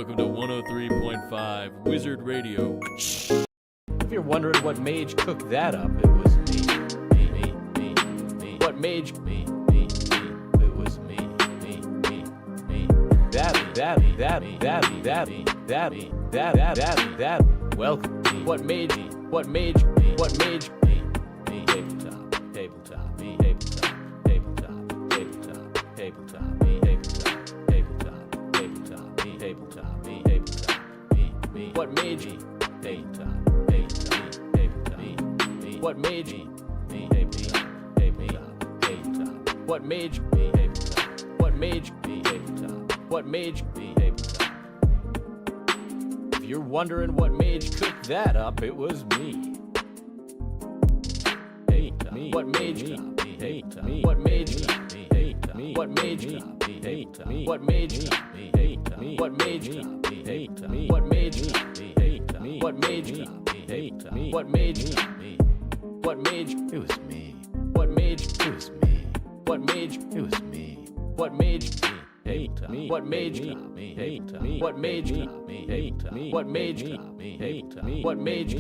Welcome to 103.5 Wizard Radio. If you're wondering what mage cooked that up, it was me. What mage? Me. It was me. That. Welcome. What mage? What mage? What mage? Me. Tabletop. Me. What mage? What mage? What mage? What mage? What mage? If you're wondering what mage cooked that up, it was me. What mage? What mage? What mage? What mage? What mage? What mage? What mage? What mage? What mage? It was me. What mage? It was me. What mage? It was me. What mage? What mage? What mage? What mage? What mage?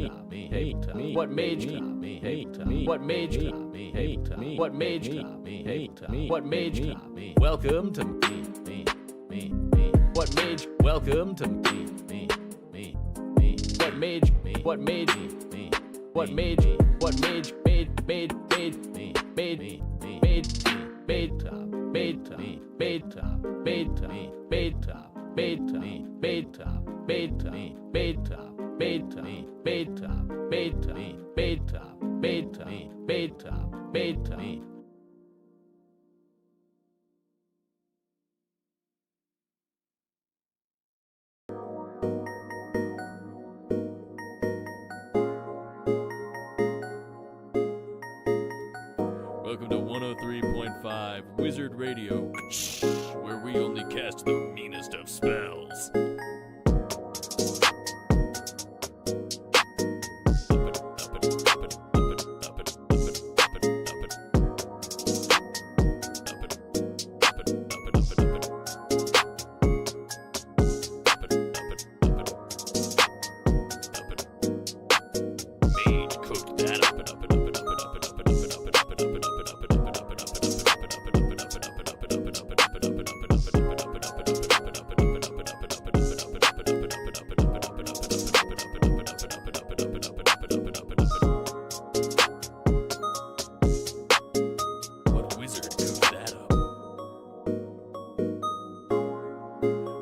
What mage? What mage? What mage? What mage? Welcome to me. What mage? Welcome to me. What mage? What mage? What mage? What mage? Made Welcome to 103.5 Wizard Radio, where we only cast the meanest of spells.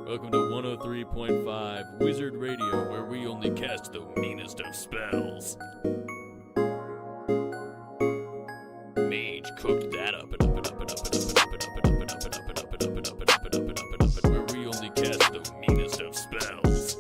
Welcome to 103.5 Wizard Radio, where we only cast the meanest of spells. Mage cooked that up. Where we only cast the meanest of spells.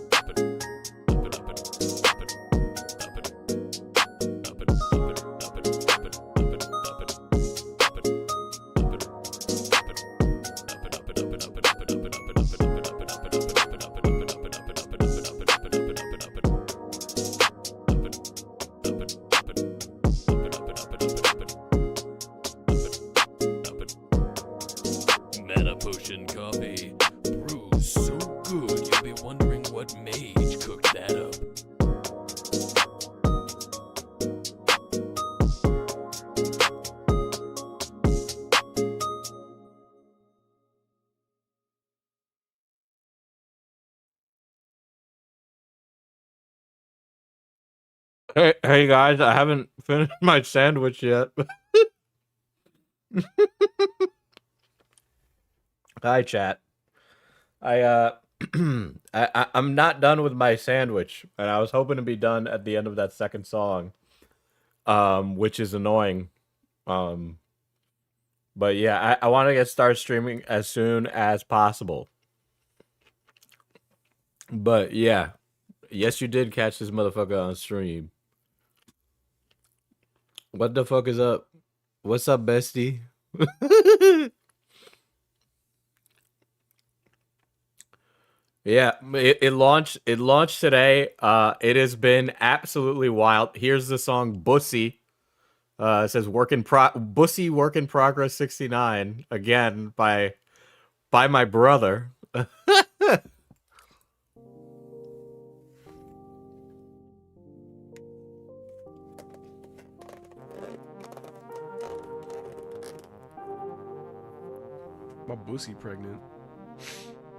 Mana potion coffee brews so good you'll be wondering what mage cooked that up. Hey guys, I haven't finished my sandwich yet. Hi chat. I'm not done with my sandwich, and I was hoping to be done at the end of that second song, which is annoying. But yeah, I want to get started streaming as soon as possible. But yeah, yes, you did catch this motherfucker on stream. What the fuck is up? What's up, bestie? Yeah, it launched. It launched today. It has been absolutely wild. Here's the song "Bussy." It says "Bussy Work in Progress 69" again by my brother. My pussy pregnant.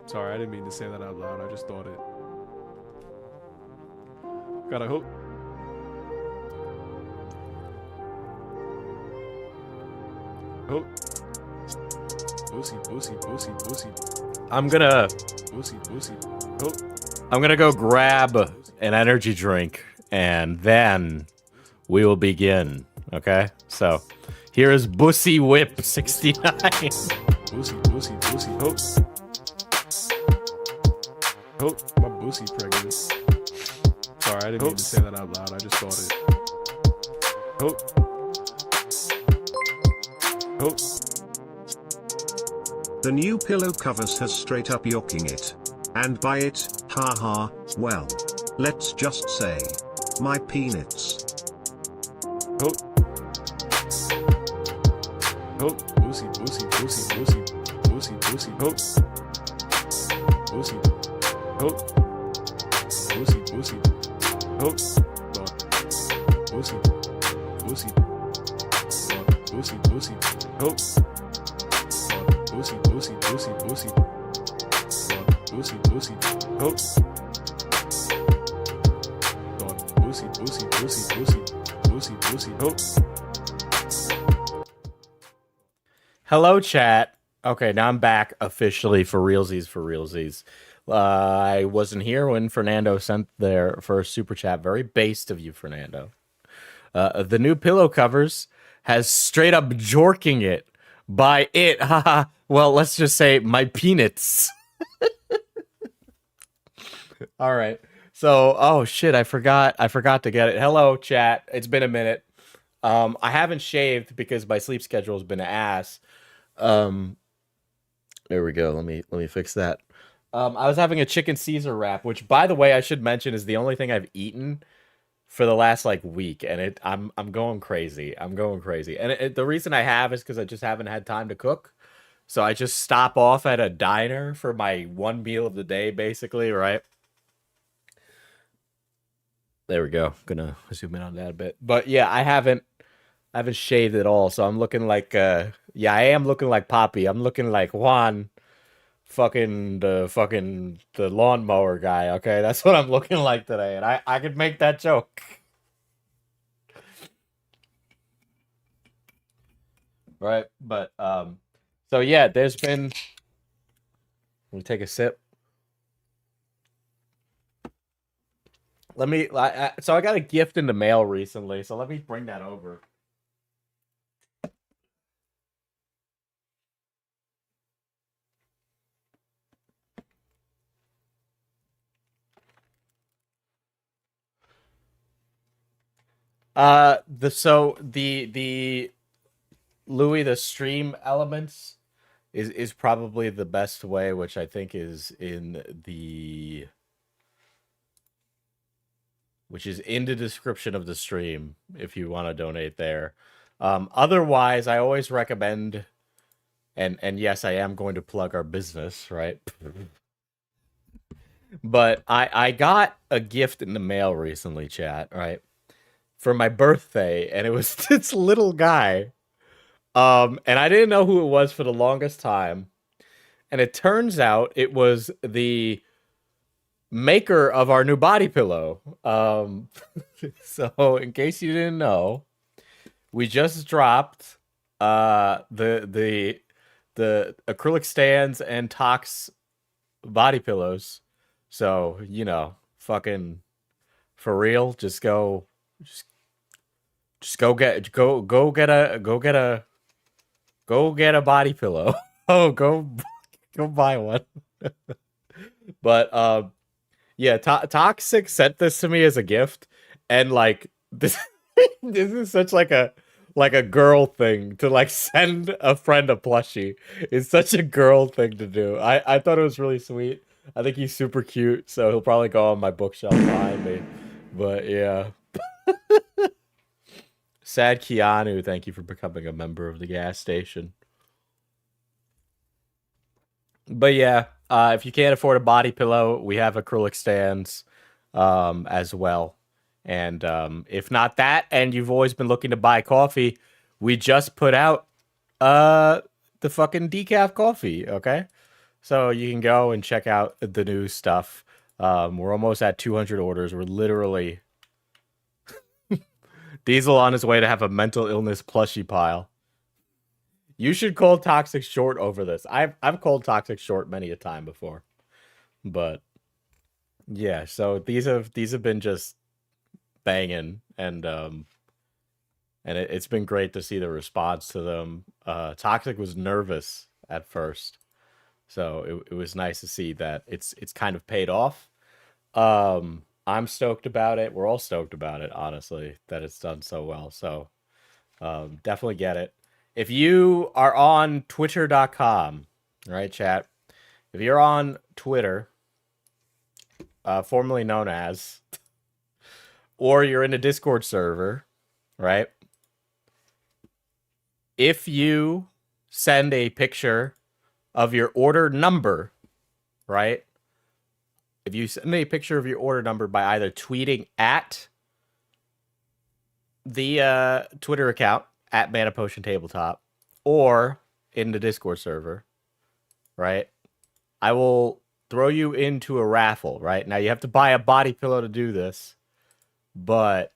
Sorry, I didn't mean to say that out loud. I just thought it. God, I hope. Oh. Pussy. I'm gonna Pussy. go grab an energy drink, and then we will begin. Okay, so here is Bussy Whip 69. Pussy. Oh, my pussy pregnant. Sorry, I didn't mean to say that out loud. I just thought it. Oh. The new pillow covers has straight up yocking it. And by it, haha, well. Let's just say. My peanuts. Oh. Pussy. Oh. Pussy. Oh. Pussy. Oh. Pussy. Oh. Pussy. Oh. Pussy. Oh. Hello, chat. Okay, now I'm back officially for realsies. I wasn't here when Fernando sent their first super chat. Very based of you, Fernando. The new pillow covers has straight up jorking it by it. Haha. Well, let's just say my peanuts. All right. So, oh shit, I forgot to get it. Hello, chat. It's been a minute. I haven't shaved because my sleep schedule has been ass. There we go. Let me fix that. I was having a chicken Caesar wrap, which, by the way, I should mention is the only thing I've eaten for the last like week, and I'm going crazy. And the reason I have is because I just haven't had time to cook. So I just stop off at a diner for my one meal of the day, basically, right? There we go. Gonna zoom in on that a bit. But yeah, I haven't shaved at all, so I'm looking like I am looking like Poppy. I'm looking like Juan, the lawnmower guy, okay? That's what I'm looking like today, and I could make that joke. Right, but so yeah, there's been, let me take a sip. So I got a gift in the mail recently, so let me bring that over. The Louis the Stream Elements is probably the best way, which I think is in the description of the stream if you want to donate there. Otherwise, I always recommend, and yes, I am going to plug our business, right? But I got a gift in the mail recently, chat, right? For my birthday, and it was this little guy. And I didn't know who it was for the longest time. And it turns out it was the maker of our new body pillow. So in case you didn't know, we just dropped the acrylic stands and Tox body pillows. So, you know, fucking for real, just go get a body pillow. Oh, go buy one. But yeah, Toxic sent this to me as a gift, and like this this is such like a girl thing to like send a friend a plushie. It's such a girl thing to do. I thought it was really sweet. I think he's super cute, so he'll probably go on my bookshelf behind me. But yeah. Sad Keanu, thank you for becoming a member of the gas station. But yeah, if you can't afford a body pillow, we have acrylic stands as well. And if not that, and you've always been looking to buy coffee, we just put out the fucking decaf coffee, okay? So you can go and check out the new stuff. We're almost at 200 orders. We're literally Diesel on his way to have a mental illness plushie pile. You should call Toxic short over this. I've called Toxic short many a time before, but yeah. So these have been just banging, and it's been great to see the response to them. Toxic was nervous at first, so it was nice to see that it's kind of paid off. I'm stoked about it. We're all stoked about it, honestly, that it's done so well. So definitely get it. If you are on twitter.com, right, chat? If you're on Twitter, formerly known as, or you're in a Discord server, right? If you send a picture of your order number, right? If you send a picture of your order number by either tweeting at the Twitter account at Mana Potion Tabletop or in the Discord server, right? I will throw you into a raffle, right? Now you have to buy a body pillow to do this, but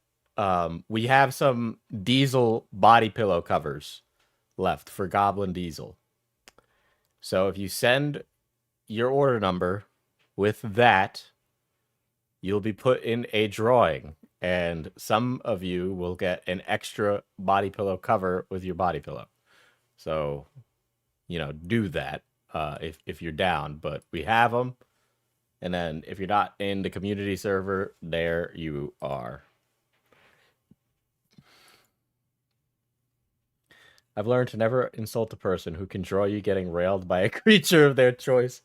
we have some Diesel body pillow covers left for Goblin Diesel. So if you send your order number with that, you'll be put in a drawing, and some of you will get an extra body pillow cover with your body pillow. So, do that if you're down. But we have them, and then if you're not in the community server, there you are. I've learned to never insult a person who can draw you getting railed by a creature of their choice.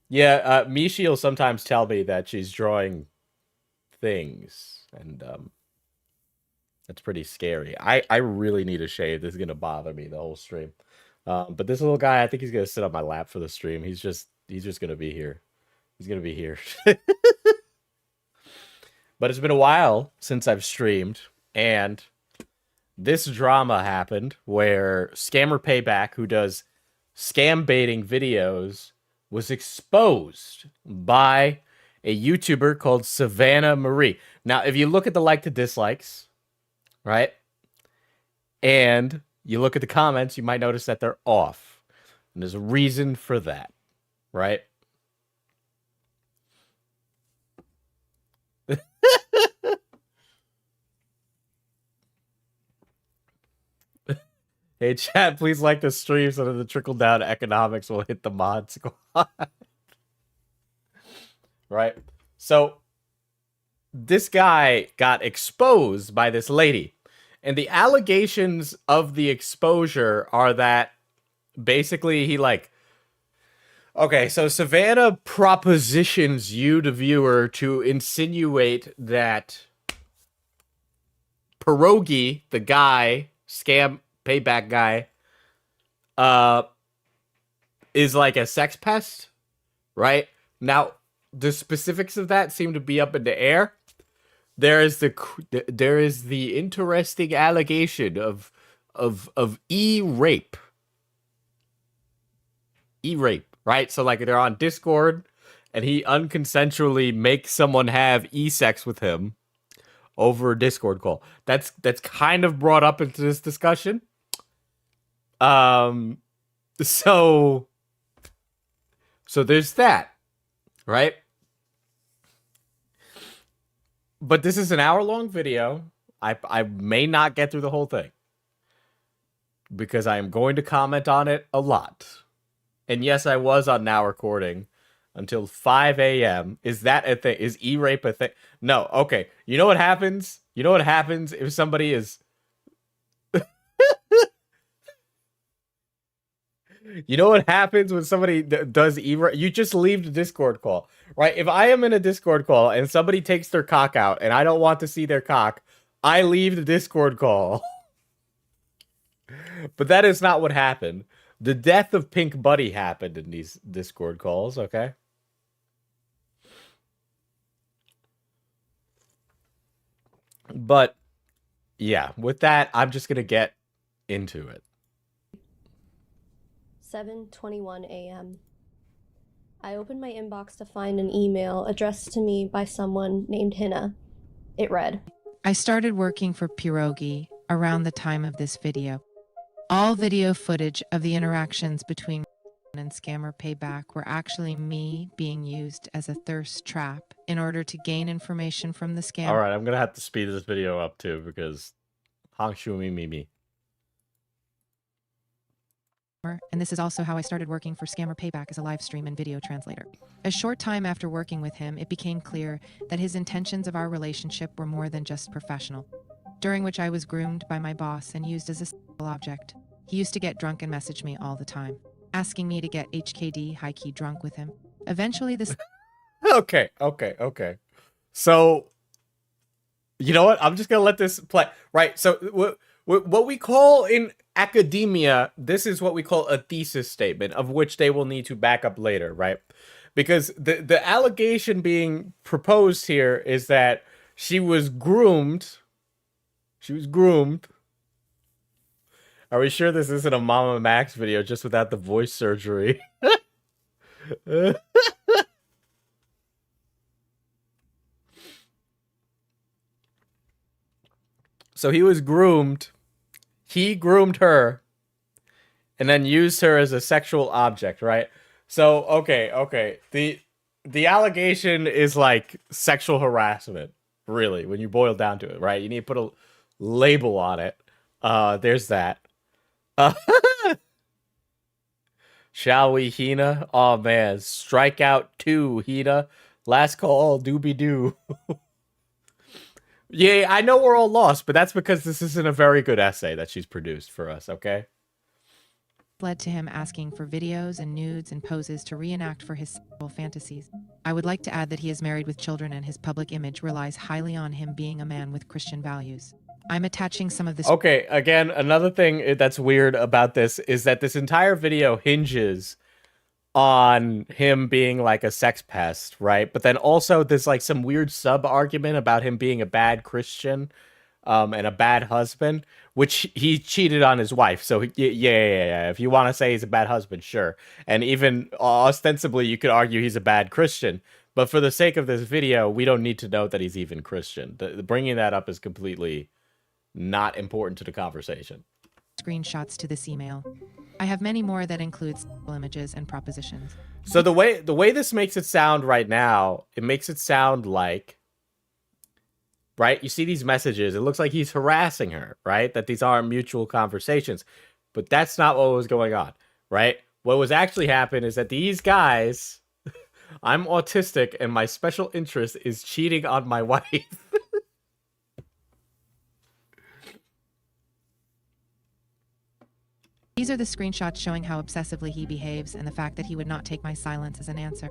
Yeah, Mishi will sometimes tell me that she's drawing things, and that's pretty scary. I really need a shave. This is gonna bother me the whole stream. But this little guy, I think he's gonna sit on my lap for the stream. He's just gonna be here. He's gonna be here. But it's been a while since I've streamed, and this drama happened where Scammer Payback, who does scam baiting videos, was exposed by a YouTuber called Savannah Marie. Now, if you look at the like to dislikes, right, and you look at the comments, you might notice that they're off. And there's a reason for that, right? Hey, chat, please like the stream so that the trickle-down economics will hit the mod squad. Right? So, this guy got exposed by this lady. And the allegations of the exposure are that basically he okay, so Savannah propositions you, the viewer, to insinuate that Pierogi, the guy, scam payback guy, is like a sex pest, right? Now, the specifics of that seem to be up in the air. There is the interesting allegation of e-rape. E-rape, right? So like they're on Discord and he unconsensually makes someone have e-sex with him over a Discord call. That's kind of brought up into this discussion. So there's that, right? But this is an hour-long video. I may not get through the whole thing because I am going to comment on it a lot. And yes, I was on Now Recording until 5 a.m. Is that a thing? Is e-rape a thing? No. Okay. You know what happens? You know what happens if somebody is... You know what happens when somebody does e-rape? You just leave the Discord call, right? If I am in a Discord call and somebody takes their cock out and I don't want to see their cock, I leave the Discord call. But that is not what happened. The death of Pink Buddy happened in these Discord calls, okay? But, yeah, with that, I'm just going to get into it. 7:21 a.m. I opened my inbox to find an email addressed to me by someone named Hina. It read, I started working for Pierogi around the time of this video. All video footage of the interactions between and Scammer Payback were actually me being used as a thirst trap in order to gain information from the scammer. All right, I'm gonna have to speed this video up too because Hong Shu me. And this is also how I started working for Scammer Payback as a live stream and video translator. A short time after working with him, it became clear that his intentions of our relationship were more than just professional, during which I was groomed by my boss and used as a sexual object. He used to get drunk and message me all the time, asking me to get HKD high-key drunk with him. Eventually this... Okay. So, you know what? I'm just gonna let this play. Right, so what we call in academia, this is what we call a thesis statement, of which they will need to back up later, right? Because the allegation being proposed here is that she was groomed. She was groomed. Are we sure this isn't a Mama Max video just without the voice surgery? So he was groomed. He groomed her and then used her as a sexual object, right? So, okay. The allegation is like sexual harassment, really, when you boil down to it, right? You need to put a label on it. There's that. Shall we, Hina? Oh, man. Strikeout 2, Hina. Last call, doobie-doo. Yeah, I know we're all lost, but that's because this isn't a very good essay that she's produced for us, okay? led to him asking for videos and nudes and poses to reenact for his sexual fantasies. I would like to add that he is married with children and his public image relies highly on him being a man with Christian values. I'm attaching some of this... Okay, again, another thing that's weird about this is that this entire video hinges on him being like a sex pest, right? But then also there's like some weird sub-argument about him being a bad Christian and a bad husband, which he cheated on his wife. So yeah. If you want to say he's a bad husband, sure. And even ostensibly, you could argue he's a bad Christian. But for the sake of this video, we don't need to know that he's even Christian. Bringing that up is completely not important to the conversation. Screenshots to this email. I have many more that include images and propositions. So the way this makes it sound right now, it makes it sound like, right? You see these messages. It looks like he's harassing her, right? That these aren't mutual conversations. But that's not what was going on, right? What was actually happening is that these guys, I'm autistic and my special interest is cheating on my wife. These are the screenshots showing how obsessively he behaves and the fact that he would not take my silence as an answer.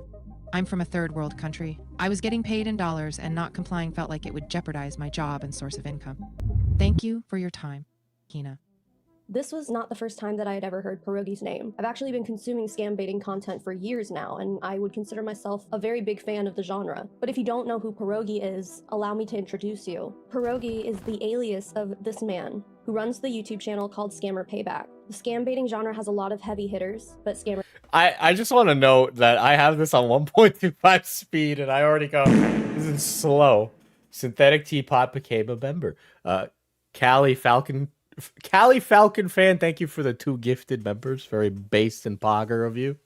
I'm from a third world country. I was getting paid in dollars and not complying felt like it would jeopardize my job and source of income. Thank you for your time, Hina. This was not the first time that I had ever heard Pierogi's name. I've actually been consuming scam baiting content for years now, and I would consider myself a very big fan of the genre. But if you don't know who Pierogi is, allow me to introduce you. Pierogi is the alias of this man, who runs the YouTube channel called Scammer Payback. The scam baiting genre has a lot of heavy hitters, but scammer... I just want to note that I have this on 1.25 speed, and I already go, this is slow. Synthetic Teapot became a member. Callie Falcon fan, thank you for the 2 gifted members. Very based and pogger of you.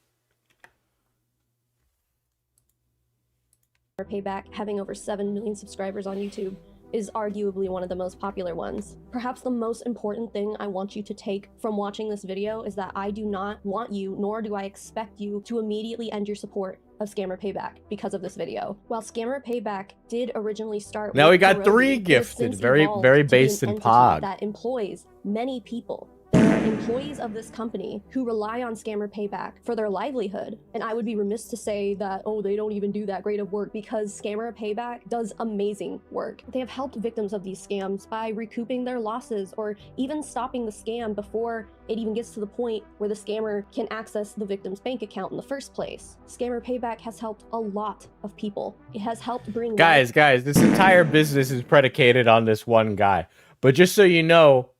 Payback, having over 7 million subscribers on YouTube, is arguably one of the most popular ones. Perhaps the most important thing I want you to take from watching this video is that I do not want you, nor do I expect you, to immediately end your support of Scammer Payback because of this video. While Scammer Payback did originally start now with we got Pierogi, 3 gifted, very based and pog. That employs many people. There are employees of this company who rely on Scammer Payback for their livelihood, and I would be remiss to say that, oh, they don't even do that great of work, because Scammer Payback does amazing work. They have helped victims of these scams by recouping their losses or even stopping the scam before it even gets to the point where the scammer can access the victim's bank account in the first place. Scammer Payback has helped a lot of people. It has helped bring... Guys, this entire business is predicated on this one guy. But just so you know,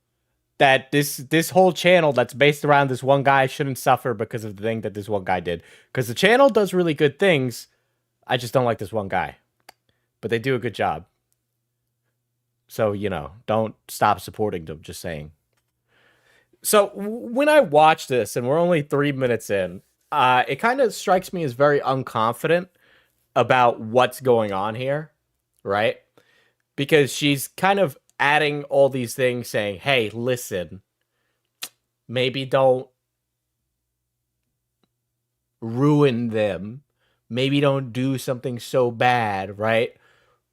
that this whole channel that's based around this one guy shouldn't suffer because of the thing that this one guy did. Because the channel does really good things. I just don't like this one guy. But they do a good job. So, you know, don't stop supporting them, just saying. So when I watch this, and we're only 3 minutes in, it kind of strikes me as very unconfident about what's going on here, right? Because she's kind of adding all these things saying, hey, listen, maybe don't ruin them. Maybe don't do something so bad, right?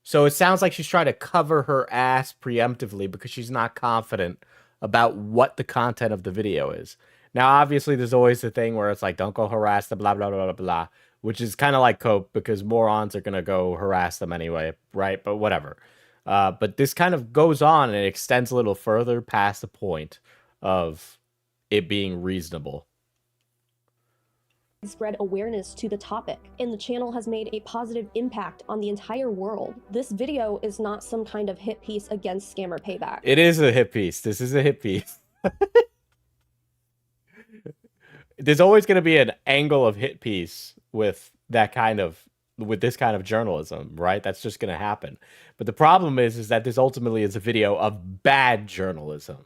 So it sounds like she's trying to cover her ass preemptively because she's not confident about what the content of the video is. Now, obviously, there's always the thing where it's like, don't go harass the blah, blah, blah, blah, blah, which is kind of like cope because morons are going to go harass them anyway, right? But whatever. But this kind of goes on and it extends a little further past the point of it being reasonable. Spread awareness to the topic, and the channel has made a positive impact on the entire world. This video is not some kind of hit piece against Scammer Payback. It is a hit piece. This is a hit piece. There's always going to be an angle of hit piece with this kind of journalism, right? That's just going to happen. But the problem is that this ultimately is a video of bad journalism.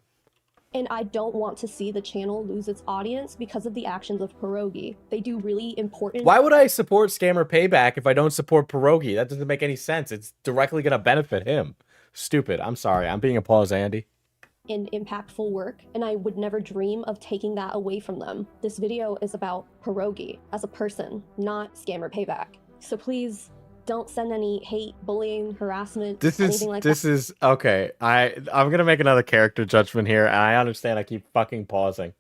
And I don't want to see the channel lose its audience because of the actions of Pierogi. They do really important... Why would I support Scammer Payback if I don't support Pierogi? That doesn't make any sense. It's directly going to benefit him. Stupid. I'm sorry. I'm being a pause, Andy. ...and impactful work, and I would never dream of taking that away from them. This video is about Pierogi as a person, not Scammer Payback. So please... don't send any hate, bullying, harassment, anything like that. This is okay. I'm gonna make another character judgment here, and I understand I keep fucking pausing.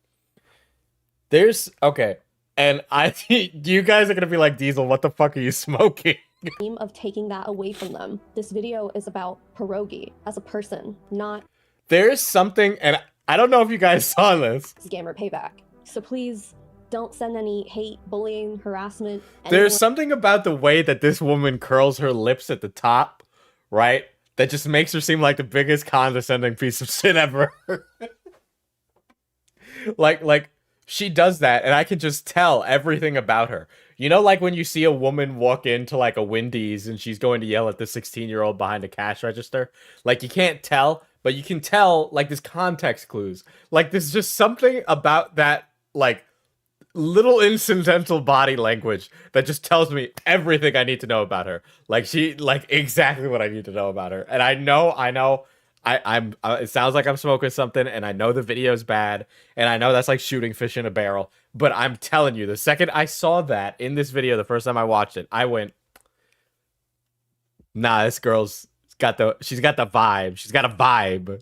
And you guys are gonna be like, Diesel, what the fuck are you smoking? Of taking that away from them. This video is about Pierogi as a person, not... There's something, and I don't know if you guys saw this. Scammer Payback. So please... don't send any hate, bullying, harassment. There's something about the way that this woman curls her lips at the top, right? That just makes her seem like the biggest condescending piece of shit ever. like she does that, and I can just tell everything about her. You know, like when you see a woman walk into like a Wendy's and she's going to yell at the 16-year-old behind a cash register? Like, you can't tell, but you can tell, like, there's context clues. Like, there's just something about that, like, little incidental body language that just tells me everything I need to know about her. Like, exactly what I need to know about her. And I know I'm it sounds like I'm smoking something, and I know the video's bad, and I know that's like shooting fish in a barrel, but I'm telling you, the second I saw that in this video, the first time I watched it, I went, nah, this girl's she's got the vibe. She's got a vibe.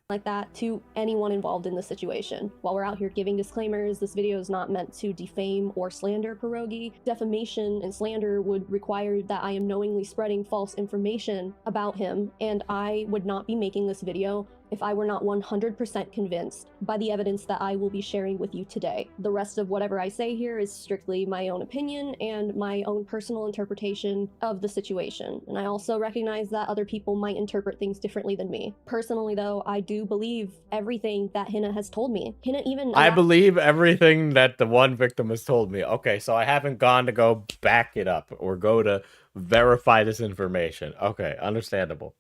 Like that to anyone involved in the situation. While we're out here giving disclaimers, this video is not meant to defame or slander Pierogi. Defamation and slander would require that I am knowingly spreading false information about him, and I would not be making this video if I were not 100% convinced by the evidence that I will be sharing with you today. The rest of whatever I say here is strictly my own opinion and my own personal interpretation of the situation. And I also recognize that other people might interpret things differently than me. Personally, though, I do believe everything that Hina has told me. Hina even... I believe everything that the one victim has told me. Okay, so I haven't gone to go back it up or go to verify this information. Okay, understandable.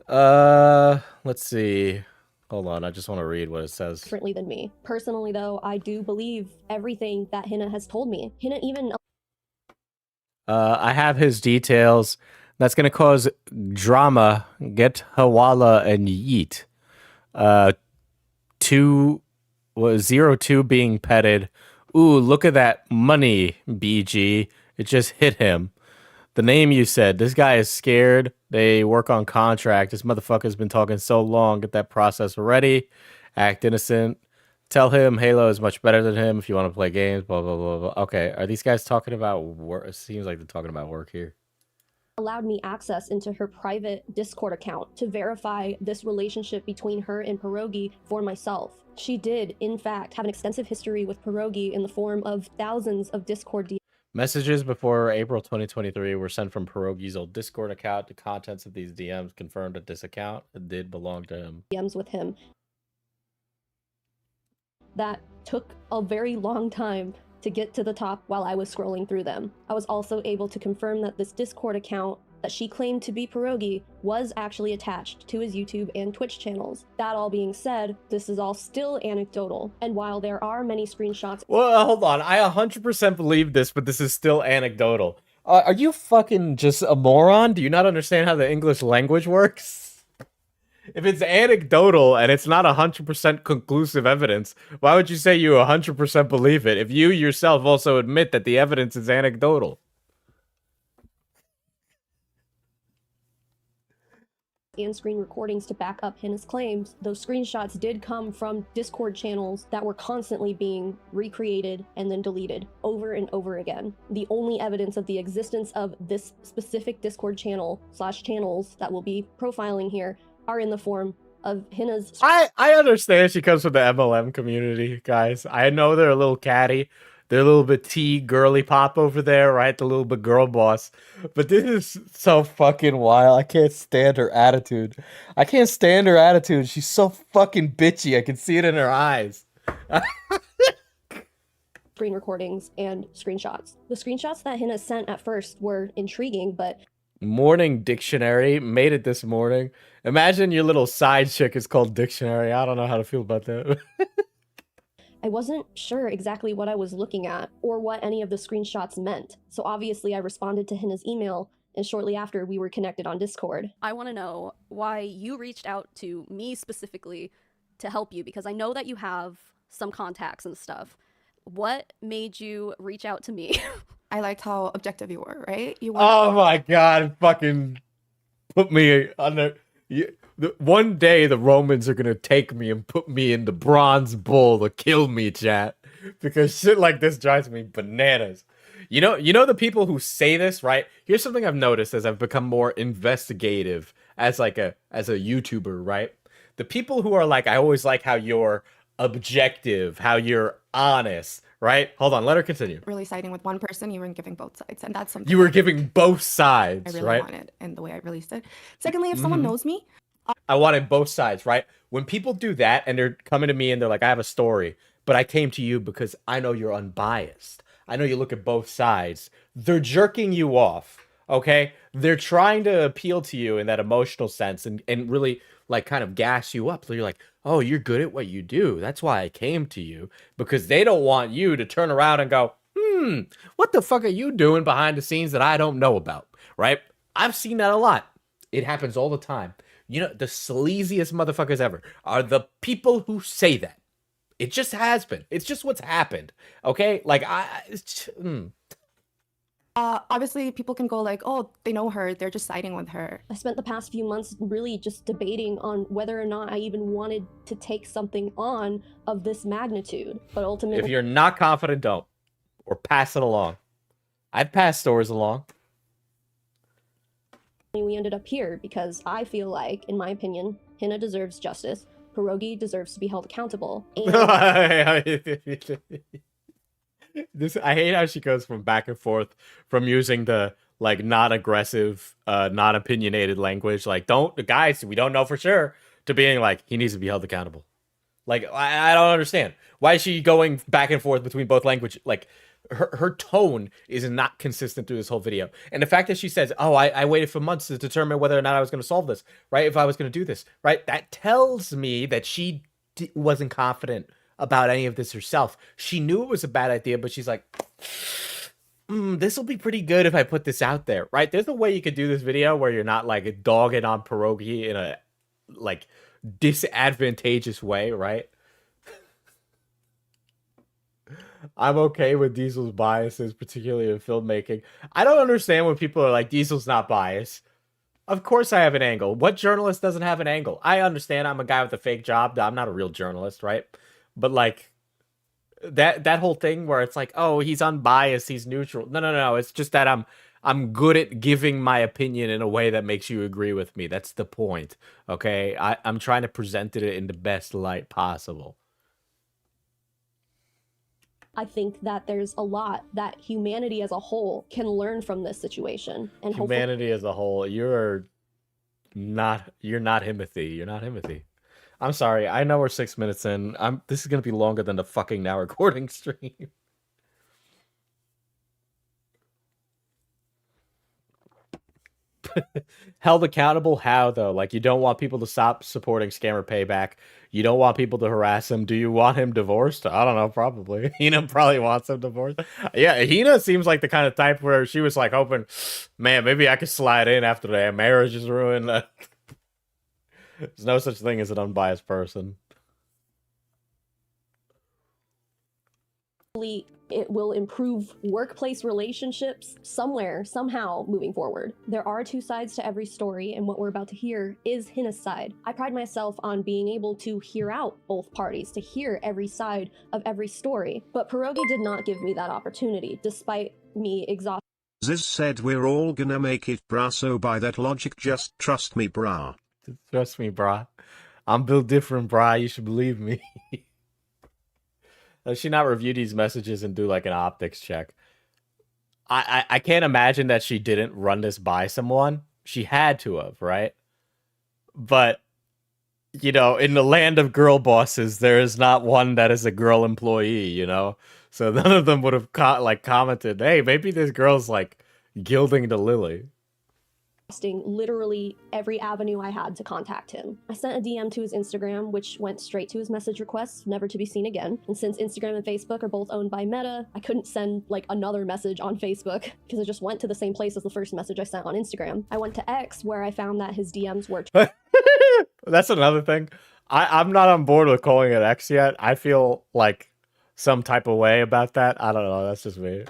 Let's see. Hold on, I just want to read what it says. Differently than me. Personally, though, I do believe everything that Hina has told me. Hina even... I have his details. That's gonna cause drama. Get Hawala and Yeet. 02 being petted. Ooh, look at that money, BG. It just hit him. The name you said. This guy is scared. They work on contract. This motherfucker's been talking so long. Get that process ready. Act innocent. Tell him Halo is much better than him if you want to play games. Blah, blah, blah, blah. Okay, are these guys talking about work? It seems like they're talking about work here. Allowed me access into her private Discord account to verify this relationship between her and Pierogi for myself. She did, in fact, have an extensive history with Pierogi in the form of thousands of Discord Messages before April 2023 were sent from Pierogi's old Discord account. The contents of these DMs confirmed that this account did belong to him. DMs with him. That took a very long time to get to the top while I was scrolling through them. I was also able to confirm that this Discord account that she claimed to be Pierogi was actually attached to his YouTube and Twitch channels. That all being said, this is all still anecdotal, and while there are many screenshots— Well, hold on. I 100% believe this, but this is still anecdotal. Are you fucking just a moron? Do you not understand how the English language works? If it's anecdotal and it's not 100% conclusive evidence, why would you say you 100% believe it if you yourself also admit that the evidence is anecdotal? and screen recordings to back up Hina's claims. Those screenshots did come from Discord channels that were constantly being recreated and then deleted over and over again. The only evidence of the existence of this specific Discord channel/channels that we'll be profiling here are in the form of Hina's— I understand she comes from the MLM community, guys. I know they're a little catty. They're a little bit girly pop over there, right? The little bit girl boss. But this is so fucking wild. I can't stand her attitude. I can't stand her attitude. She's so fucking bitchy. I can see it in her eyes. screen recordings and screenshots. The screenshots that Hina sent at first were intriguing, but— Morning Dictionary made it this morning. Imagine your little side chick is called Dictionary. I don't know how to feel about that. I wasn't sure exactly what I was looking at or what any of the screenshots meant. So obviously I responded to Hina's email, and shortly after we were connected on Discord. I want to know why you reached out to me specifically to help you, because I know that you have some contacts and stuff. What made you reach out to me? I liked how objective you were, right? You Oh my god, fucking put me under. One day the Romans are gonna take me and put me in the bronze bull to kill me, chat. Because shit like this drives me bananas. You know the people who say this, right? Here's something I've noticed as I've become more investigative as a YouTuber, right? The people who are like, I always like how you're objective, how you're honest, right? Hold on, let her continue. Really siding with one person, you weren't giving both sides, and that's something you were giving both sides, I really right? wanted in the way I released it. Secondly, if someone knows me, I wanted both sides, right? When people do that and they're coming to me and they're like, I have a story, but I came to you because I know you're unbiased. I know you look at both sides. They're jerking you off, okay? They're trying to appeal to you in that emotional sense and really like kind of gas you up. So you're like, oh, you're good at what you do. That's why I came to you, because they don't want you to turn around and go, what the fuck are you doing behind the scenes that I don't know about, right? I've seen that a lot. It happens all the time. You know, the sleaziest motherfuckers ever are the people who say that. It just has been. It's just what's happened. Okay? Like, obviously people can go like, oh, they know her, they're just siding with her. I spent the past few months really just debating on whether or not I even wanted to take something on of this magnitude. But ultimately— if you're not confident, don't. Or pass it along. I've passed stories along. we ended up here because I feel like, in my opinion, Hina deserves justice. Pierogi deserves to be held accountable. And I hate how she goes from back and forth from using the like non-aggressive, non-opinionated language, like guys, we don't know for sure, to being like, he needs to be held accountable. Like, I don't understand. Why is she going back and forth between both language? Like, her tone is not consistent through this whole video. And the fact that she says, oh, I waited for months to determine whether or not I was going to solve this, right? If I was going to do this, right? That tells me that she wasn't confident about any of this herself. She knew it was a bad idea, but she's like, this will be pretty good if I put this out there, right? There's a way you could do this video where you're not like dogging on Pierogi in a like disadvantageous way, right? I'm okay with Diesel's biases, particularly in filmmaking. I don't understand when people are like, Diesel's not biased. Of course I have an angle. What journalist doesn't have an angle? I understand I'm a guy with a fake job. I'm not a real journalist, right? But like that whole thing where it's like, oh, he's unbiased, he's neutral. No. It's just that I'm good at giving my opinion in a way that makes you agree with me. That's the point. Okay? I'm trying to present it in the best light possible. I think that there's a lot that humanity as a whole can learn from this situation. And humanity as a whole, you're not Himothy. You're not Himothy. I'm sorry. I know we're 6 minutes in. This is gonna be longer than the fucking now recording stream. Held accountable? How though? Like, you don't want people to stop supporting Scammer Payback. You don't want people to harass him. Do you want him divorced? I don't know. Probably. Hina probably wants him divorced. Yeah, Hina seems like the kind of type where she was like hoping, man, maybe I could slide in after their marriage is ruined. There's no such thing as an unbiased person. It will improve workplace relationships somewhere, somehow, moving forward. There are two sides to every story, and what we're about to hear is Hina's side. I pride myself on being able to hear out both parties, to hear every side of every story, but Pierogi did not give me that opportunity, despite me exhausted. Ziz said we're all gonna make it, brah, so by that logic just trust me, brah. Trust me, brah. I'm built different, brah. You should believe me. Does she not review these messages and do like an optics check? I can't imagine that she didn't run this by someone. She had to have, right? But, you know, in the land of girl bosses, there is not one that is a girl employee, you know? So none of them would have commented, hey, maybe this girl's like gilding the lily. Literally every avenue I had to contact him. I sent a DM to his Instagram, which went straight to his message requests, never to be seen again. And since Instagram and Facebook are both owned by Meta, I couldn't send like another message on Facebook because it just went to the same place as the first message I sent on Instagram. I went to X, where I found that his DMs were That's another thing. I'm not on board with calling it X yet. I feel like some type of way about that. I don't know. That's just me.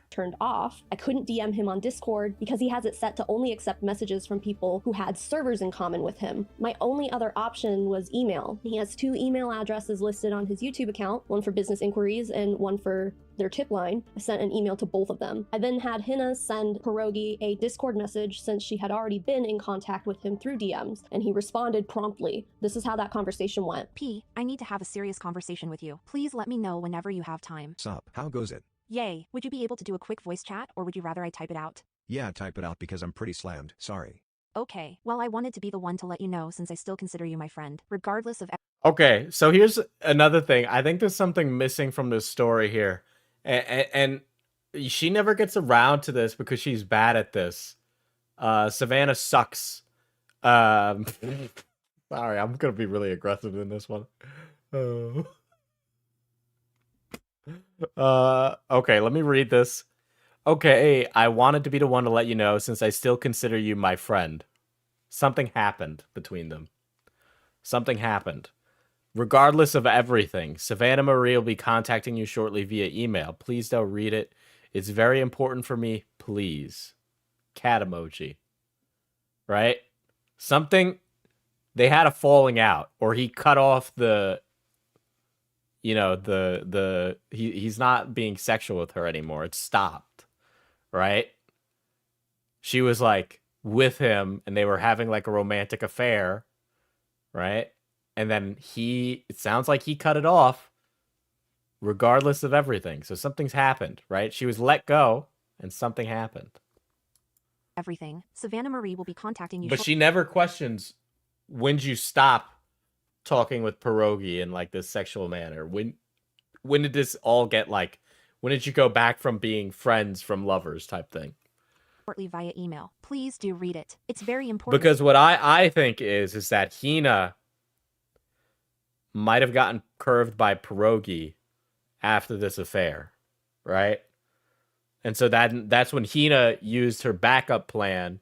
Turned off. I couldn't DM him on Discord because he has it set to only accept messages from people who had servers in common with him. My only other option was email. He has 2 email addresses listed on his YouTube account, one for business inquiries and one for their tip line. I sent an email to both of them. I then had Hina send Pierogi a Discord message since she had already been in contact with him through DMs, and he responded promptly. This is how that conversation went. P, I need to have a serious conversation with you. Please let me know whenever you have time. Sup, how goes it? Yay, would you be able to do a quick voice chat, or would you rather I type it out? Yeah, type it out because I'm pretty slammed, sorry. Okay, well, I wanted to be the one to let you know since I still consider you my friend, regardless of... Okay, so here's another thing. I think there's something missing from this story here. And she never gets around to this because she's bad at this. Savannah sucks. Sorry, I'm going to be really aggressive in this one. Okay, let me read this. Okay, I wanted to be the one to let you know since I still consider you my friend. Something happened between them. Something happened. Regardless of everything, Savannah Marie will be contacting you shortly via email. Please don't read it. It's very important for me. Please. Cat emoji. Right? Something... They had a falling out. Or he cut off the... You know, he's not being sexual with her anymore. It stopped. Right? She was like with him and they were having like a romantic affair. Right? And then it sounds like he cut it off regardless of everything. So something's happened, right? She was let go and something happened. Everything. Savannah Marie will be contacting you. But she never questions, when'd you stop talking with Pierogi in like this sexual manner? When did this all get like, when did you go back from being friends from lovers type thing? Shortly via email. Please do read it. It's very important. Because what I think is that Hina might have gotten curved by Pierogi after this affair, right? And so that's when Hina used her backup plan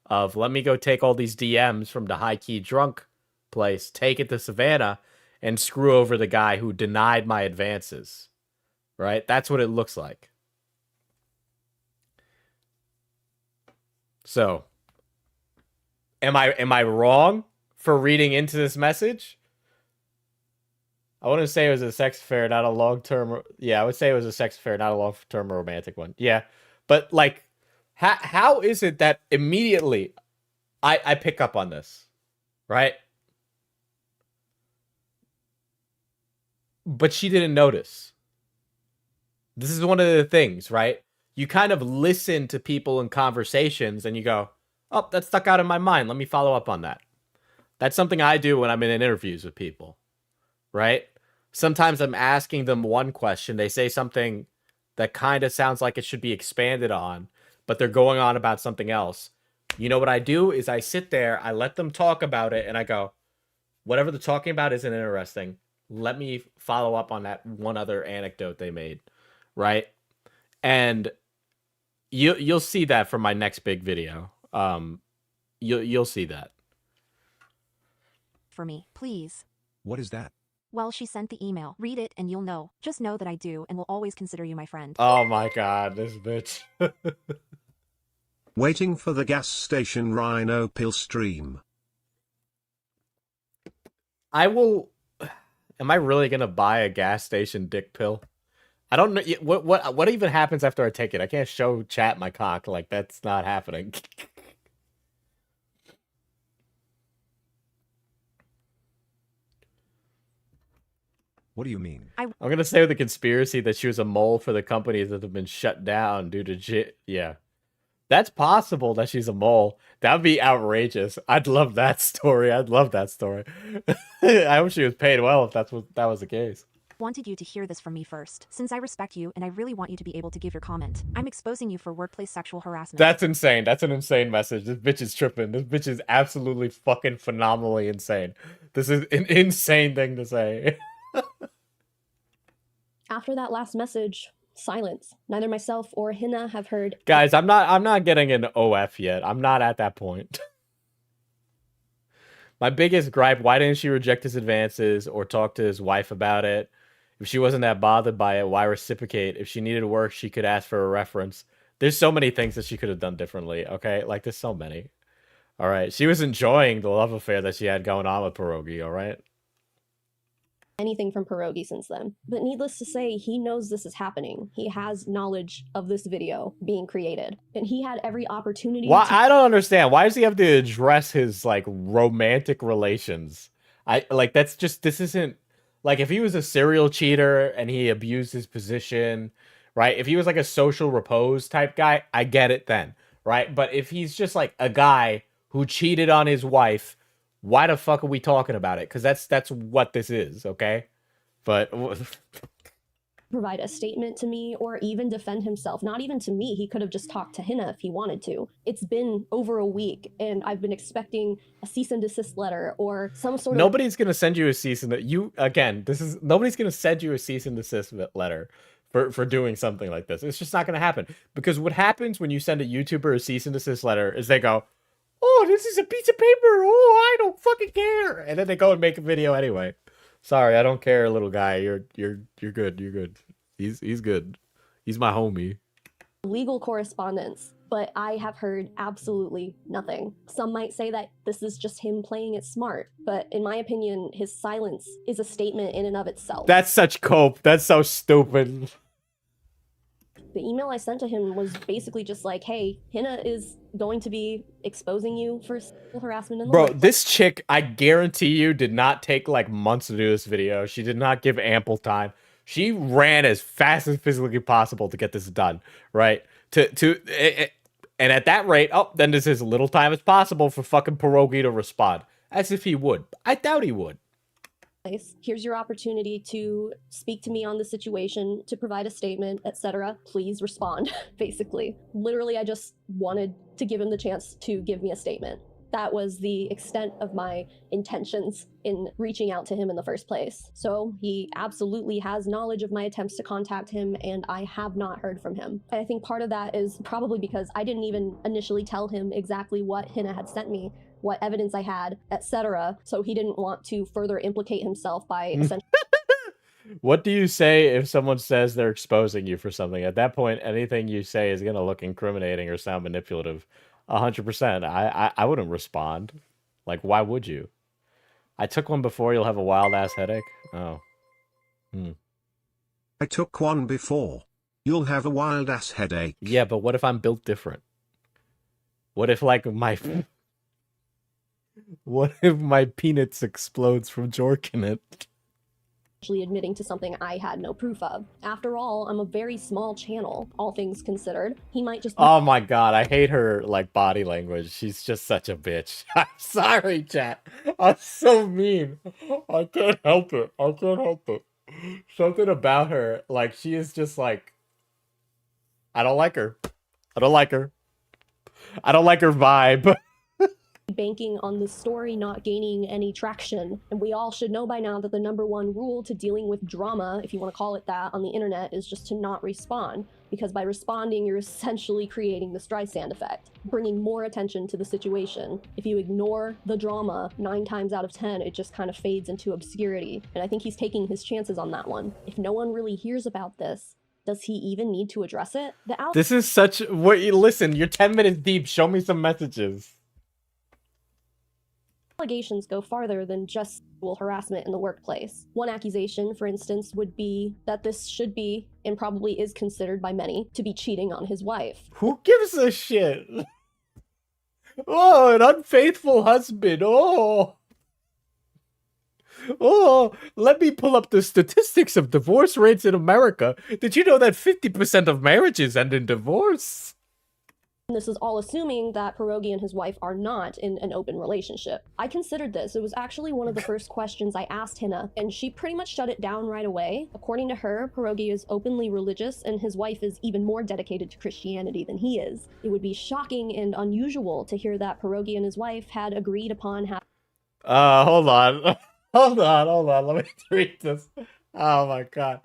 of, let me go take all these DMs from the high-key drunk place, take it to Savannah, and screw over the guy who denied my advances, right? That's what it looks like. So, am I wrong for reading into this message? I want to say it was a sex affair, not a long-term... Yeah, I would say it was a sex affair, not a long-term romantic one. Yeah, but, like, how is it that immediately I pick up on this, right? But she didn't notice. This is one of the things, right? You kind of listen to people in conversations and you go, oh, that stuck out in my mind. Let me follow up on that. That's something I do when I'm in interviews with people, right? Sometimes I'm asking them one question. They say something that kind of sounds like it should be expanded on, but they're going on about something else. You know what I do is I sit there, I let them talk about it, and I go, whatever they're talking about isn't interesting. Let me follow up on that one other anecdote they made, right? And you'll see that from my next big video. You'll see that. For me, please. What is that? Well, she sent the email. Read it and you'll know. Just know that I do and will always consider you my friend. Oh my god, this bitch. Waiting for the gas station Rhino pill stream. I will. Am I really gonna buy a gas station dick pill? I don't know what even happens after I take it. I can't show chat my cock. Like, that's not happening. What do you mean? I'm gonna say with the conspiracy that she was a mole for the companies that have been shut down due to yeah. That's possible that she's a mole. That would be outrageous. I'd love that story. I'd love that story. I hope she was paid well if that was the case. Wanted you to hear this from me first, since I respect you and I really want you to be able to give your comment. I'm exposing you for workplace sexual harassment. That's insane. That's an insane message. This bitch is tripping. This bitch is absolutely fucking phenomenally insane. This is an insane thing to say. After that last message, silence. Neither myself or Hina have heard. Guys, I'm not getting an OF yet. I'm not at that point. My biggest gripe, why didn't she reject his advances or talk to his wife about it? If she wasn't that bothered by it, why reciprocate? If she needed work, she could ask for a reference. There's so many things that she could have done differently, okay? Like, there's so many. All right. She was enjoying the love affair that she had going on with Pierogi, all right? Anything from Pierogi since then. But needless to say, he knows this is happening. He has knowledge of this video being created. And he had every opportunity I don't understand. Why does he have to address his, like, romantic relations? This isn't... Like, if he was a serial cheater and he abused his position, right? If he was, like, a social repose type guy, I get it then, right? But if he's just, like, a guy who cheated on his wife... Why the fuck are we talking about it? Because that's what this is, okay? But provide a statement to me or even defend himself. Not even to me. He could have just talked to Hina if he wanted to. It's been over a week and I've been expecting a cease and desist letter or some sort of... Nobody's going to send you a cease and nobody's going to send you a cease and desist letter for doing something like this. It's just not going to happen. Because what happens when you send a YouTuber a cease and desist letter is they go, oh, this is a piece of paper. Oh, I don't fucking care. And then they go and make a video anyway. Sorry, I don't care, little guy. You're good. You're good. He's good. He's my homie. Legal correspondence, but I have heard absolutely nothing. Some might say that this is just him playing it smart, but in my opinion, his silence is a statement in and of itself. That's such cope. That's so stupid. The email I sent to him was basically just like, hey, Hina is going to be exposing you for sexual harassment in the Bro, this chick, I guarantee you, did not take like months to do this video. She did not give ample time. She ran as fast as physically possible to get this done, right? And at that rate, then there's as little time as possible for fucking Pierogi to respond. As if he would. I doubt he would. Here's your opportunity to speak to me on the situation, to provide a statement, etc. Please respond, basically. Literally, I just wanted to give him the chance to give me a statement. That was the extent of my intentions in reaching out to him in the first place. So he absolutely has knowledge of my attempts to contact him, and I have not heard from him. I think part of that is probably because I didn't even initially tell him exactly what Hina had sent me, what evidence I had, etc. So he didn't want to further implicate himself by essentially... What do you say if someone says they're exposing you for something? At that point, anything you say is going to look incriminating or sound manipulative. 100%. I wouldn't respond. Like, why would you? I took one before. You'll have a wild-ass headache. Oh. I took one before. You'll have a wild-ass headache. Yeah, but what if I'm built different? What if, like, my... What if my peanuts explodes from jorking it? actually admitting to something I had no proof of. After all, I'm a very small channel, all things considered. He might just be Oh my god, I hate her like body language. She's just such a bitch. I'm sorry, chat. I'm so mean. I can't help it. I can't help it. Something about her, like she is just like, I don't like her. I don't like her. I don't like her vibe. banking on the story not gaining any traction. And we all should know by now that the #1 rule to dealing with drama, if you want to call it that, on the internet is just to not respond. Because by responding, you're essentially creating the Streisand effect, bringing more attention to the situation. If you ignore the drama, 9 times out of 10, it just kind of fades into obscurity. And I think he's taking his chances on that one. If no one really hears about this, does he even need to address it? This is such, listen, you're 10 minutes deep. Show me some messages. Allegations go farther than just sexual harassment in the workplace. One accusation, for instance, would be that this should be, and probably is considered by many, to be cheating on his wife. Who gives a shit? Oh, an unfaithful husband. Oh, let me pull up the statistics of divorce rates in America. Did you know that 50% of marriages end in divorce? This is all assuming that Pierogi and his wife are not in an open relationship. I considered this. It was actually one of the first questions I asked Hina, and she pretty much shut it down right away. According to her, Pierogi is openly religious, and his wife is even more dedicated to Christianity than he is. It would be shocking and unusual to hear that Pierogi and his wife had agreed upon having... Hold on. Hold on. Let me read this. Oh my god.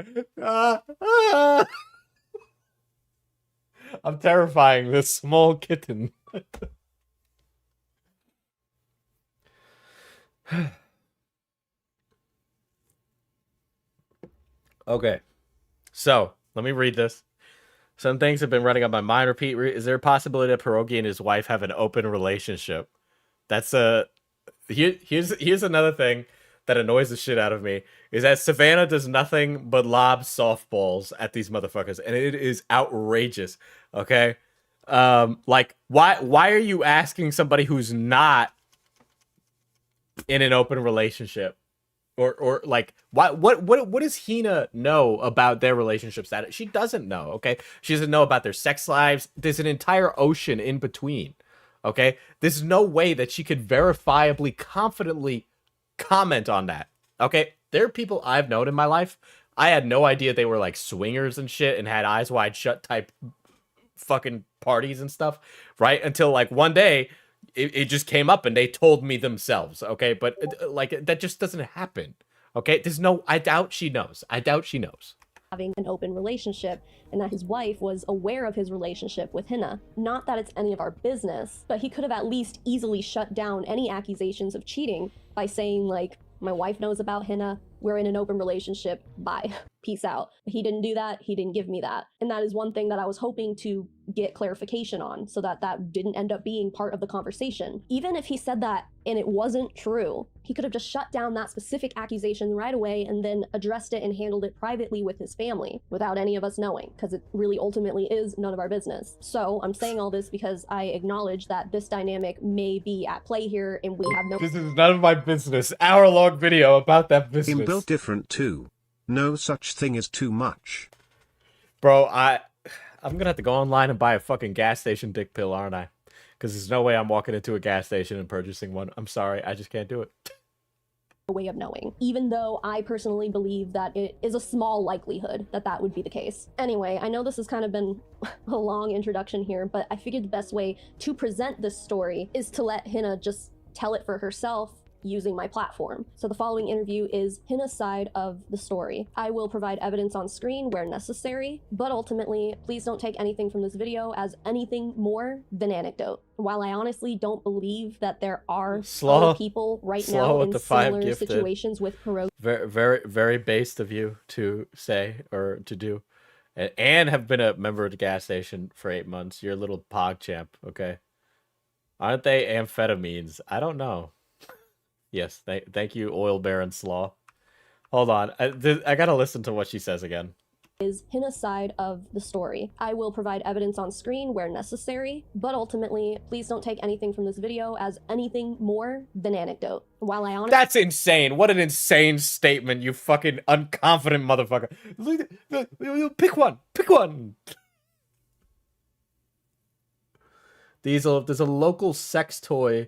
I'm terrifying this small kitten. Okay. So, let me read this. Some things have been running on my mind. Repeat, is there a possibility that Pierogi and his wife have an open relationship? That's a... Here's another thing that annoys the shit out of me, is that Savannah does nothing but lob softballs at these motherfuckers, and it is outrageous. Okay, like why are you asking somebody who's not in an open relationship, or like what does Hina know about their relationship status? She doesn't know. Okay, she doesn't know about their sex lives. There's an entire ocean in between. Okay, there's no way that she could verifiably, confidently comment on that. Okay, there are people I've known in my life. I had no idea they were like swingers and shit and had eyes wide shut type fucking parties and stuff, right? Until like one day it just came up and they told me themselves. Okay, but like that just doesn't happen. Okay, there's no... I doubt she knows. Having an open relationship, and that his wife was aware of his relationship with Hina. Not that it's any of our business, but he could have at least easily shut down any accusations of cheating by saying, like, my wife knows about Hina, we're in an open relationship, bye, peace out. But he didn't do that, he didn't give me that. And that is one thing that I was hoping to get clarification on, so that that didn't end up being part of the conversation. Even if he said that and it wasn't true, he could have just shut down that specific accusation right away and then addressed it and handled it privately with his family without any of us knowing, because it really ultimately is none of our business. So I'm saying all this because I acknowledge that this dynamic may be at play here and we have no... This is none of my business. Hour-long video about that business. Him built different too. No such thing as too much. Bro, I'm gonna have to go online and buy a fucking gas station dick pill, aren't I? Because there's no way I'm walking into a gas station and purchasing one. I'm sorry, I just can't do it. Way of knowing, even though I personally believe that it is a small likelihood that that would be the case. Anyway, I know this has kind of been a long introduction here, but I figured the best way to present this story is to let Hina just tell it for herself using my platform. So the following interview is Hina's side of the story. I will provide evidence on screen where necessary, but ultimately, please don't take anything from this video as anything more than anecdote. While I honestly don't believe that there are other people right now in similar situations with Pierogi. Very, very, very based of you to say or to do. And have been a member of the gas station for 8 months. You're a little pog champ, okay? Aren't they amphetamines? I don't know. Yes, thank you, Oil Baron Slaw. Hold on, I gotta listen to what she says again. is Hina's side of the story. I will provide evidence on screen where necessary, but ultimately, please don't take anything from this video as anything more than anecdote. While I honestly— That's insane. What an insane statement, you fucking unconfident motherfucker. Pick one. Pick one. There's a local sex toy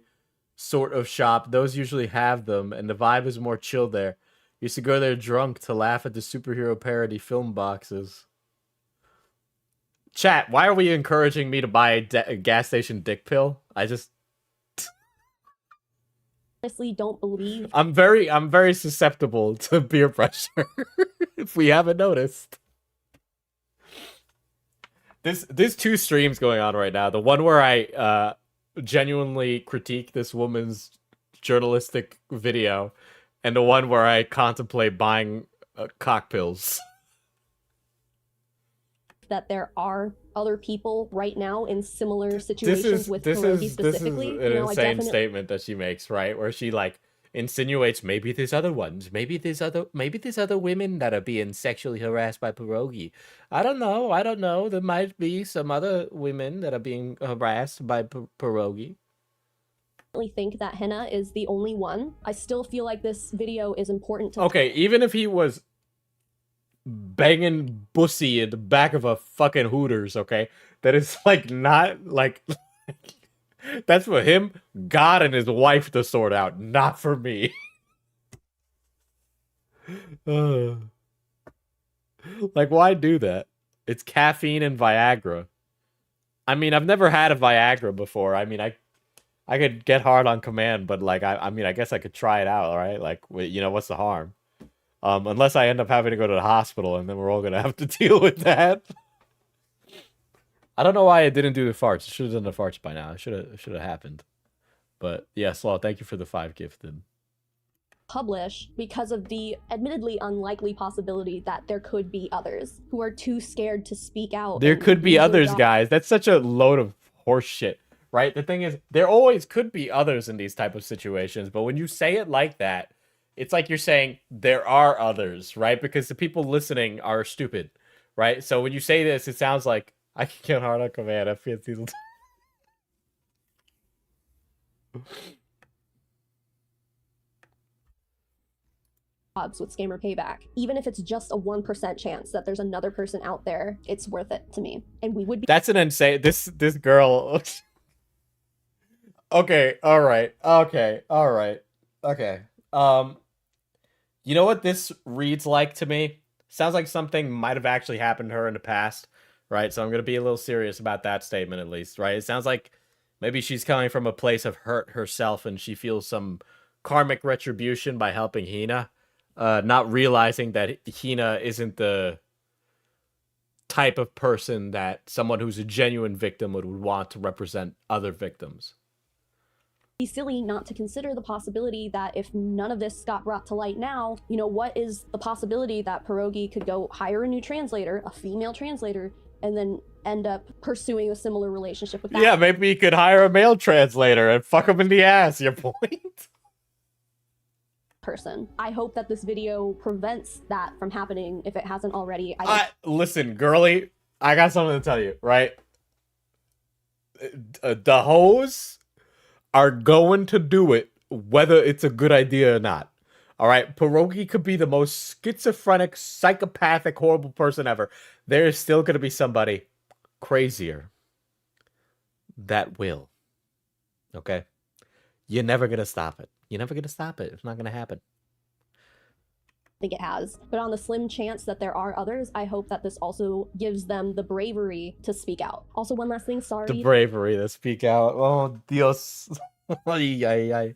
sort of shop. Those usually have them, and the vibe is more chill there. Used to go there drunk to laugh at the superhero parody film boxes. Chat, why are we encouraging me to buy a gas station dick pill? I just honestly don't believe— I'm very susceptible to peer pressure. If we haven't noticed. There's two streams going on right now. The one where I genuinely critique this woman's journalistic video, and the one where I contemplate buying cock pills. that there are other people right now in similar situations with pierogi specifically. This is an insane statement that she makes, right? Where she like insinuates maybe there's other ones, maybe there's other women that are being sexually harassed by pierogi. I don't know. There might be some other women that are being harassed by pierogi. Think that Hina is the only one. I still feel like this video is important to— Okay, even if he was banging bussy in the back of a fucking Hooters, okay, that is like not like that's for him, God and his wife to sort out, not for me. Like, why do that? It's caffeine and Viagra. I mean, I've never had a Viagra before. I mean, I could get hard on command, but like, I mean, I guess I could try it out, right? Like, you know, what's the harm? Unless I end up having to go to the hospital, and then we're all gonna have to deal with that. I don't know why I didn't do the farts. I should have done the farts by now. It should have happened. But yeah, Slaw, thank you for the 5 gifted. Publish because of the admittedly unlikely possibility that there could be others who are too scared to speak out. There could be others, guys. That's such a load of horse shit, right? The thing is, there always could be others in these type of situations, but when you say it like that, it's like you're saying there are others, right? Because the people listening are stupid, right? So when you say this, it sounds like I can get hard on command. I feel jobs with Scammer Payback. Even if it's just a 1% chance that there's another person out there, it's worth it to me. And we would be— That's an insane— this girl. Okay, alright. You know what this reads like to me? Sounds like something might have actually happened to her in the past, right? So I'm going to be a little serious about that statement at least, right? It sounds like maybe she's coming from a place of hurt herself and she feels some karmic retribution by helping Hina, not realizing that Hina isn't the type of person that someone who's a genuine victim would want to represent other victims. Be silly not to consider the possibility that if none of this got brought to light now, you know, what is the possibility that pierogi could go hire a new translator, a female translator, and then end up pursuing a similar relationship with that— Yeah, maybe he could hire a male translator and fuck him in the ass, your point? person. I hope that this video prevents that from happening if it hasn't already. Listen, girly, I got something to tell you, right? The hoes are going to do it, whether it's a good idea or not. All right, pierogi could be the most schizophrenic, psychopathic, horrible person ever. There is still going to be somebody crazier that will. Okay? You're never going to stop it. You're never going to stop it. It's not going to happen. I think it has. But on the slim chance that there are others, I hope that this also gives them the bravery to speak out. Also, one last thing, sorry. The bravery to speak out. Oh, Dios. Ay, ay, ay.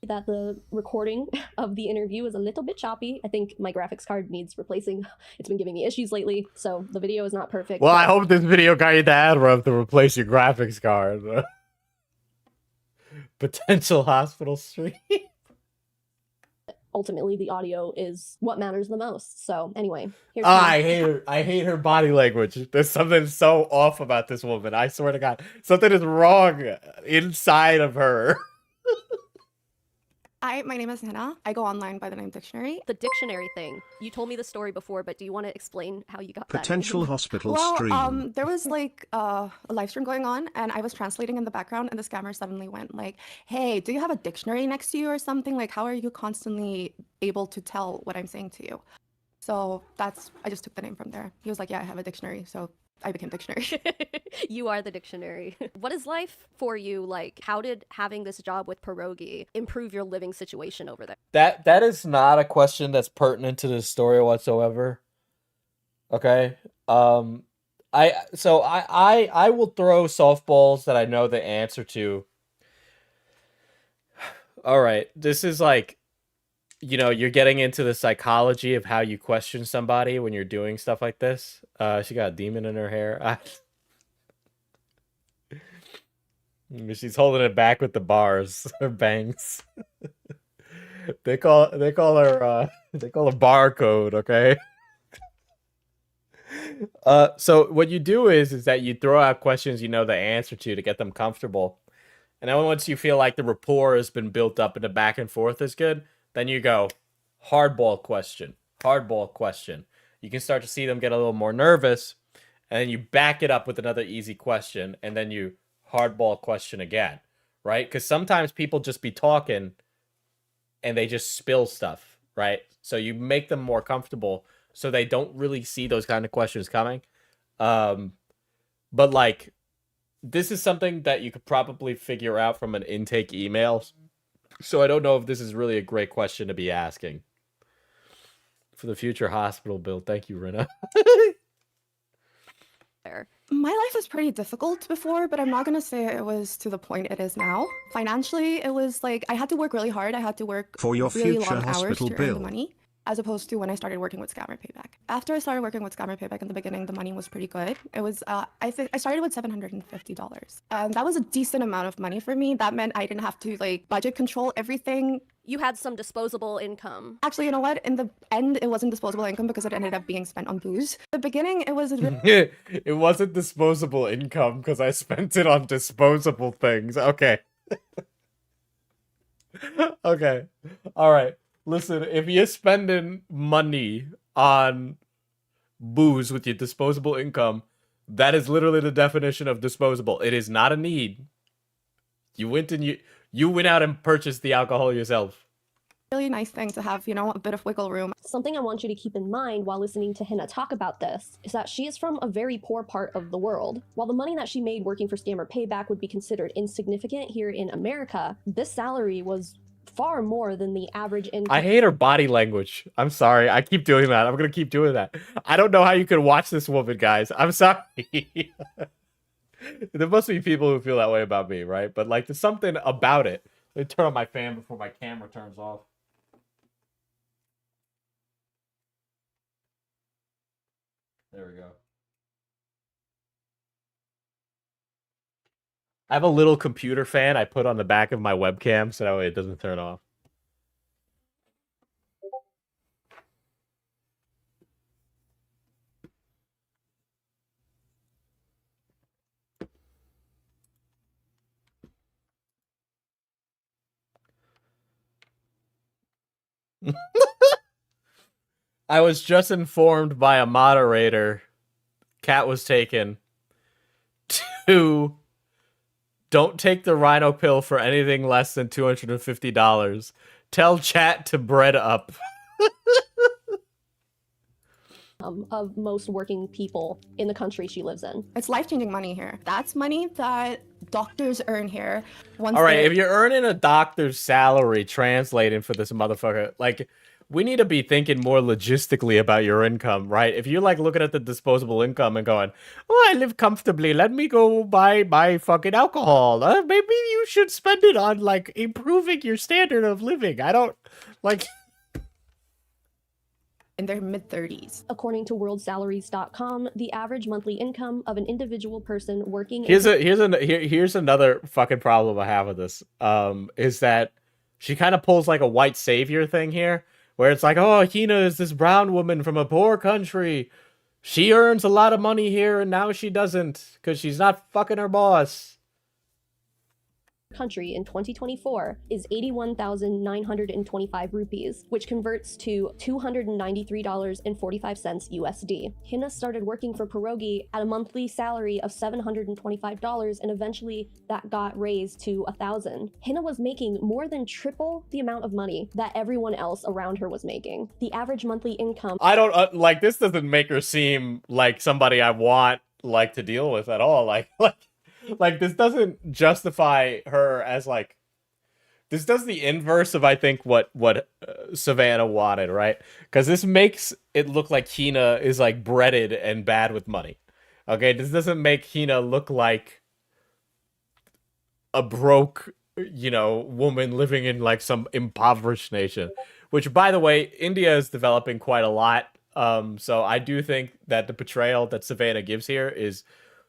That the recording of the interview is a little bit choppy. I think my graphics card needs replacing. It's been giving me issues lately, so the video is not perfect. Well, I hope this video got you the ad rub to replace your graphics card. Potential hospital stream. Ultimately, the audio is what matters the most. So anyway, here's I hate her body language. There's something so off about this woman. I swear to God, something is wrong inside of her. My name is Hannah. I go online by the name Dictionary. The dictionary thing. You told me the story before, but do you want to explain how you got Potential that name? hospital Well, stream. there was like a live stream going on, and I was translating in the background, and the scammer suddenly went like, "Hey, do you have a dictionary next to you or something? Like, how are you constantly able to tell what I'm saying to you?" So I just took the name from there. He was like, "Yeah, I have a dictionary," so I became Dictionary. You are the dictionary. What is life for you like? How did having this job with Pierogi improve your living situation over there? That is not a question that's pertinent to this story whatsoever. Okay. I will throw softballs that I know the answer to. All right. This is like, you're getting into the psychology of how you question somebody when you're doing stuff like this. She got a demon in her hair. She's holding it back with the bars, her bangs. They call her barcode, okay? So what you do is that you throw out questions you know the answer to get them comfortable. And then once you feel like the rapport has been built up and the back and forth is good, then you go hardball question. You can start to see them get a little more nervous, and then you back it up with another easy question, and then you hardball question again, right? Because sometimes people just be talking and they just spill stuff, right? So you make them more comfortable so they don't really see those kind of questions coming. But like, this is something that you could probably figure out from an intake email. So I don't know if this is really a great question to be asking. For the future hospital bill. Thank you, Rina. My life was pretty difficult before, but I'm not going to say it was to the point it is now. Financially, it was like I had to work really hard. I had to work For your really future long hours hospital to earn the bill. money, as opposed to when I started working with Scammer Payback. After I started working with Scammer Payback in the beginning, the money was pretty good. It was, I think I started with $750. And that was a decent amount of money for me. That meant I didn't have to like budget control everything. You had some disposable income. Actually, you know what? In the end, it wasn't disposable income because it ended up being spent on booze. The beginning, it was It wasn't disposable income because I spent it on disposable things. Okay. Okay. All right. Listen, if you're spending money on booze with your disposable income, that is literally the definition of disposable. It is not a need. You went out and purchased the alcohol yourself. really nice thing to have, you know, a bit of wiggle room. Something I want you to keep in mind while listening to Hannah talk about this is that she is from a very poor part of the world. While the money that she made working for Scammer Payback would be considered insignificant here in America, this salary was far more than the average income. I hate her body language. I'm sorry. I keep doing that. I'm going to keep doing that. I don't know how you could watch this woman, guys. I'm sorry. There must be people who feel that way about me, right? But like, there's something about it. Let me turn on my fan before my camera turns off. There we go. I have a little computer fan I put on the back of my webcam so that way it doesn't turn off. I was just informed by a moderator, Cat was taken, to don't take the rhino pill for anything less than $250. Tell chat to bread up. Of most working people in the country she lives in. It's life-changing money here. That's money that doctors earn here. All right, if you're earning a doctor's salary translating for this motherfucker, like, we need to be thinking more logistically about your income, right? If you're like looking at the disposable income and going, oh, I live comfortably, let me go buy my fucking alcohol. Maybe you should spend it on like improving your standard of living. I don't like... in their mid-30s. According to worldsalaries.com, the average monthly income of an individual person working Here's another fucking problem I have with this. Is that she kind of pulls like a white savior thing here, where it's like, oh, Hina is this brown woman from a poor country. She earns a lot of money here and now she doesn't because she's not fucking her boss. country in 2024 is 81,925 rupees, which converts to $293.45 USD. Hina started working for Pierogi at a monthly salary of $725, and eventually that got raised to $1,000. Hina was making more than triple the amount of money that everyone else around her was making. The average monthly income— I don't like this. Doesn't make her seem like somebody I want like to deal with at all. Like this doesn't justify her as like. This does the inverse of I think what Savannah wanted, right? Because this makes it look like Hina is like breaded and bad with money. Okay, this doesn't make Hina look like a broke, you know, woman living in like some impoverished nation. Which, by the way, India is developing quite a lot. So I do think that the portrayal that Savannah gives here is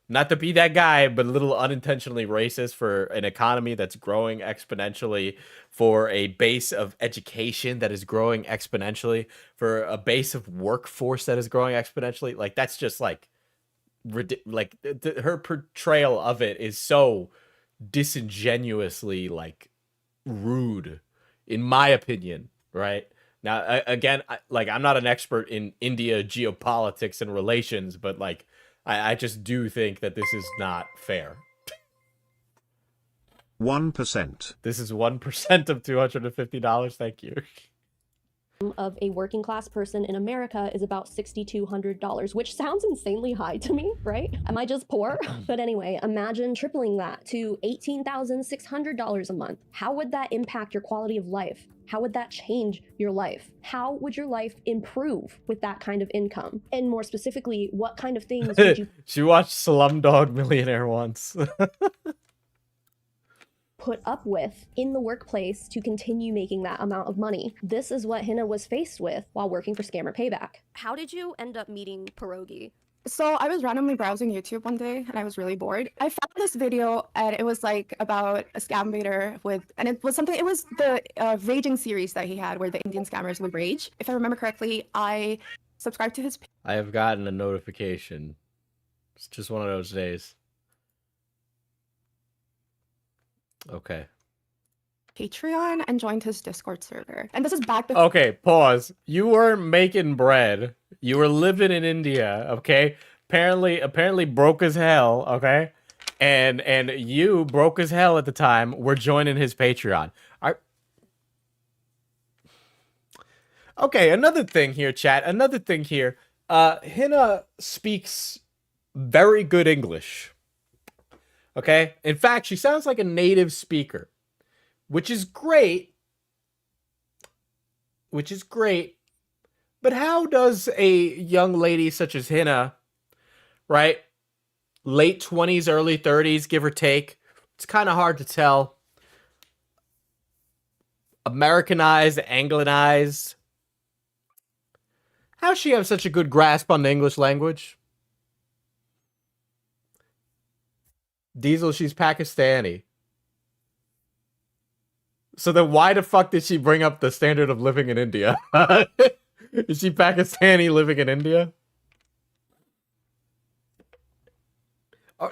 not to be that guy, but a little unintentionally racist for an economy that's growing exponentially, for a base of education that is growing exponentially, for a base of workforce that is growing exponentially. Like, that's just like, her portrayal of it is so disingenuously like rude, in my opinion. Right now, again, I'm not an expert in India geopolitics and relations, but like, I just do think that this is not fair. 1%. This is 1% of $250. Thank you. Of a working class person in America is about $6,200, which sounds insanely high to me, right? Am I just poor? But anyway, imagine tripling that to $18,600 a month. How would that impact your quality of life? How would that change your life? How would your life improve with that kind of income? And more specifically, what kind of things would you She watched Slumdog Millionaire once. put up with in the workplace to continue making that amount of money? This is what Hina was faced with while working for Scammer Payback. How did you end up meeting Pierogi? So I was randomly browsing YouTube one day and I was really bored. I found this video and it was like about a scam baiter and it was the raging series that he had where the Indian scammers would rage. If I remember correctly, I subscribed to his— I have gotten a notification. It's just one of those days. Okay. Patreon and joined his Discord server. And this is back before— Okay, pause. You weren't making bread. You were living in India, okay? Apparently broke as hell, okay? And you, broke as hell at the time, were joining his Patreon. Okay, another thing here, chat. Another thing here. Hina speaks very good English. Okay? In fact, she sounds like a native speaker. Which is great. But how does a young lady such as Hina, right? Late 20s, early 30s, give or take. It's kind of hard to tell. Americanized, Anglicized. How does she have such a good grasp on the English language? Diesel, she's Pakistani. So then why the fuck did she bring up the standard of living in India? Is she Pakistani living in India?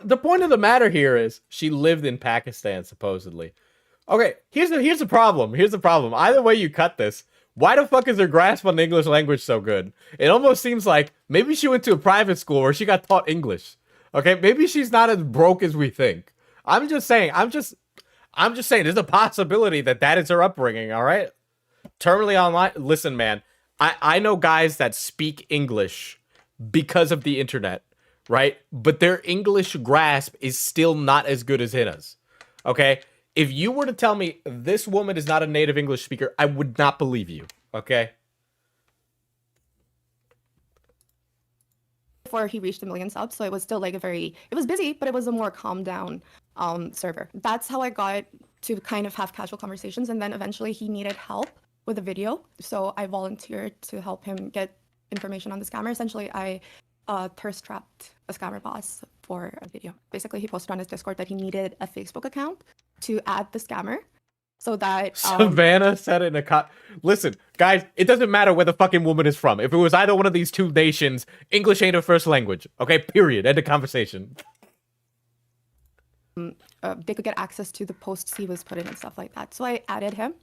The point of the matter here is she lived in Pakistan, supposedly. Okay, here's the problem. Here's the problem. Either way you cut this, why the fuck is her grasp on the English language so good? It almost seems like maybe she went to a private school where she got taught English. Okay, maybe she's not as broke as we think. I'm just saying, there's a possibility that is her upbringing, all right? Terminally online. Listen, man, I know guys that speak English because of the internet, right? But their English grasp is still not as good as Hina's, okay? If you were to tell me this woman is not a native English speaker, I would not believe you, okay? before he reached 1 million subs, so it was still like it was busy, but it was a more calm down server. That's how I got to kind of have casual conversations, and then eventually he needed help with a video, so I volunteered to help him get information on the scammer. Essentially, I thirst trapped a scammer boss for a video. Basically, he posted on his Discord that he needed a Facebook account to add the scammer, so that Savannah said it in a listen, guys, it doesn't matter where the fucking woman is from. If it was either one of these two nations, English ain't her first language. Okay, period. End of conversation. they could get access to the posts he was putting and stuff like that. So I added him,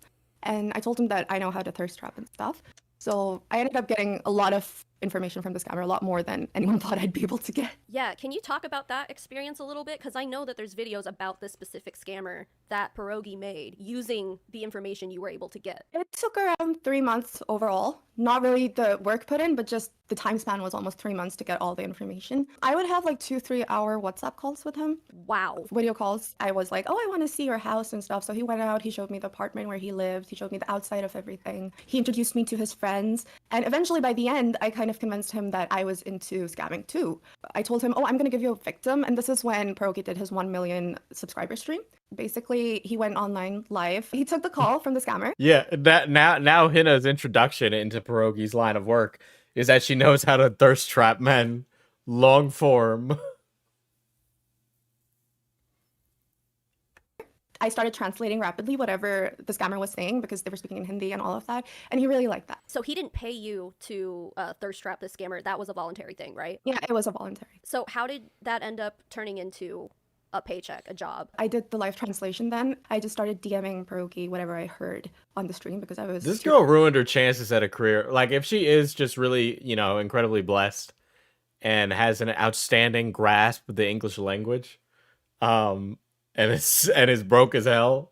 and I told him that I know how to thirst trap and stuff. So I ended up getting a lot of information from the scammer, a lot more than anyone thought I'd be able to get. Yeah, can you talk about that experience a little bit? Because I know that there's videos about this specific scammer that Pierogi made using the information you were able to get. It took around 3 months overall. Not really the work put in, but just the time span was almost 3 months to get all the information. I would have like 2-3 hour WhatsApp calls with him. Wow. Video calls. I was like, oh, I want to see your house and stuff. So he went out, he showed me the apartment where he lived, he showed me the outside of everything. He introduced me to his friends. And eventually by the end, I kind of convinced him that I was into scamming too. I told him, oh, I'm going to give you a victim. And this is when Pierogi did his 1 million subscriber stream. Basically, he went online live. He took the call from the scammer. Yeah, that now Hina's introduction into Pierogi's line of work is that she knows how to thirst trap men long form. I started translating rapidly whatever the scammer was saying because they were speaking in Hindi and all of that, and he really liked that. So he didn't pay you to thirst trap this scammer. That was a voluntary thing, right? Yeah, it was a voluntary. So how did that end up turning into a paycheck, a job? I did the live translation then. I just started DMing Pierogi whatever I heard on the stream because I was... This girl ruined her chances at a career. Like, if she is just really, you know, incredibly blessed and has an outstanding grasp of the English language, and is broke as hell,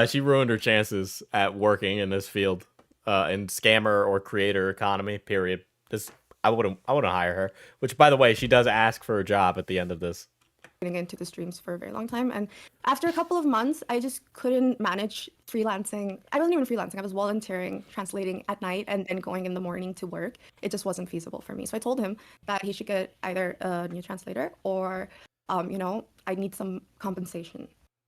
she ruined her chances at working in this field, in scammer or creator economy, period. I wouldn't hire her. Which, by the way, she does ask for a job at the end of this. Into the streams for a very long time, and after a couple of months I just couldn't manage freelancing. I wasn't even freelancing, I was volunteering, translating at night and then going in the morning to work. It just wasn't feasible for me, so I told him that he should get either a new translator or you know, I need some compensation.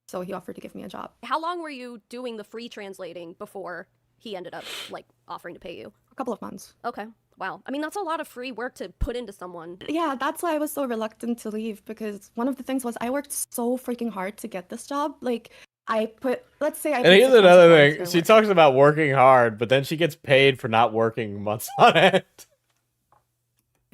So he offered to give me a job. How long were you doing the free translating before he ended up like offering to pay you? A couple of months. Okay. Wow. I mean, that's a lot of free work to put into someone. Yeah, that's why I was so reluctant to leave, because one of the things was I worked so freaking hard to get this job. Like, I put, let's say I And here's another thing. She talks about working hard, but then she gets paid for not working months on end.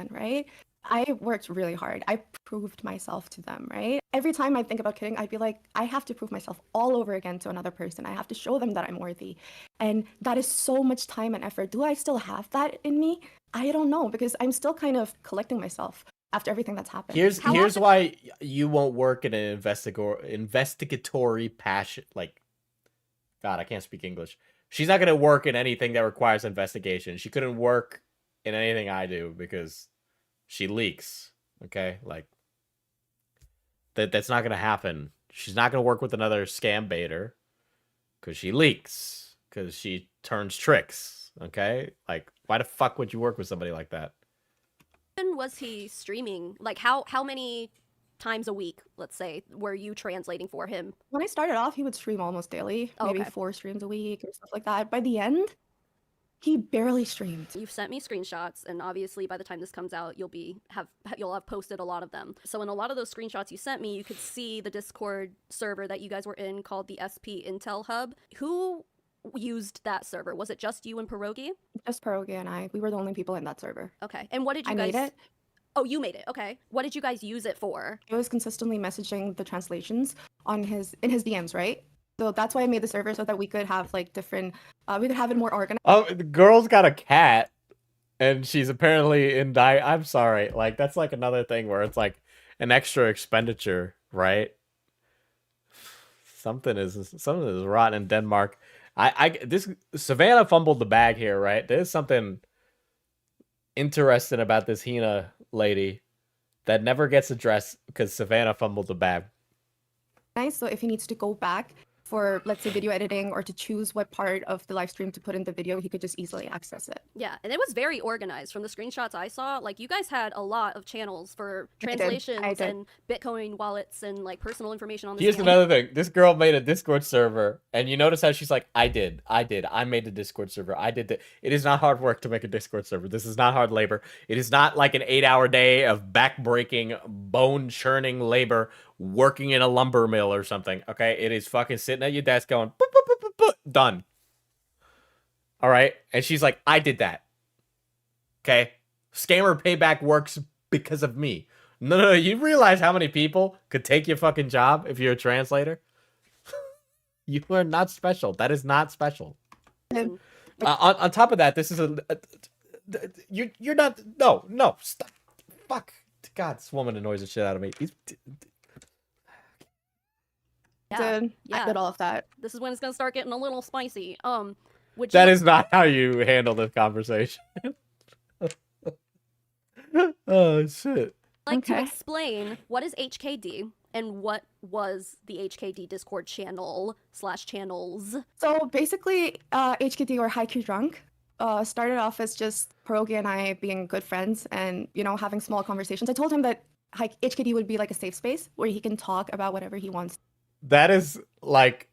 Right? I worked really hard. I proved myself to them, right? Every time I think about kidding, I'd be like, I have to prove myself all over again to another person. I have to show them that I'm worthy. And that is so much time and effort. Do I still have that in me? I don't know, because I'm still kind of collecting myself after everything that's happened. Here's why you won't work in an investigatory passion. Like, God, I can't speak English. She's not going to work in anything that requires investigation. She couldn't work in anything I do because she leaks. Okay, like that's not gonna happen. She's not gonna work with another scam baiter because she leaks, because she turns tricks. Okay, like why the fuck would you work with somebody like that? When was he streaming? Like how many times a week, let's say, were you translating for him? When I started off, he would stream almost daily, maybe 4 streams a week or stuff like that. By the end, he barely streamed. You've sent me screenshots, and obviously by the time this comes out, you'll have posted a lot of them. So in a lot of those screenshots you sent me, you could see the Discord server that you guys were in called the SP Intel Hub. Who used that server? Was it just you and Pierogi? Just Pierogi and I. We were the only people in that server. Okay. And what did you I guys... made it. Oh, you made it. Okay. What did you guys use it for? I was consistently messaging the translations in his DMs, right? So that's why I made the server, so that we could have like different, we could have it more organized. Oh, the girl's got a cat, and she's apparently in I'm sorry, like that's like another thing where it's like an extra expenditure, right? Something is rotten in Denmark. This Savannah fumbled the bag here, right? There's something interesting about this Hina lady that never gets addressed because Savannah fumbled the bag. Nice. So if he needs to go back for, let's say, video editing, or to choose what part of the live stream to put in the video, he could just easily access it. Yeah, and it was very organized. From the screenshots I saw, like, you guys had a lot of channels for translations and Bitcoin wallets and, like, personal information on the Here's another thing. This girl made a Discord server, and you notice how she's like, I made the Discord server. I did it. It is not hard work to make a Discord server. This is not hard labor. It is not like an 8-hour day of back-breaking, bone-churning labor working in a lumber mill or something, okay? It is fucking sitting at your desk going, boop, boop, boop, boop, boop, done. All right? And she's like, I did that. Okay? Scammer Payback works because of me. No. You realize how many people could take your fucking job if you're a translator? You are not special. That is not special. On top of that, this is you're not. No. Stop. Fuck. God, this woman annoys the shit out of me. I did all of that. This is when it's gonna start getting a little spicy. That is not how you handle this conversation. Oh shit. Like to explain what is HKD and what was the HKD Discord channels. So basically, HKD or Haiku Drunk started off as just Pierogi and I being good friends and, you know, having small conversations. I told him that HKD would be like a safe space where he can talk about whatever he wants. That is like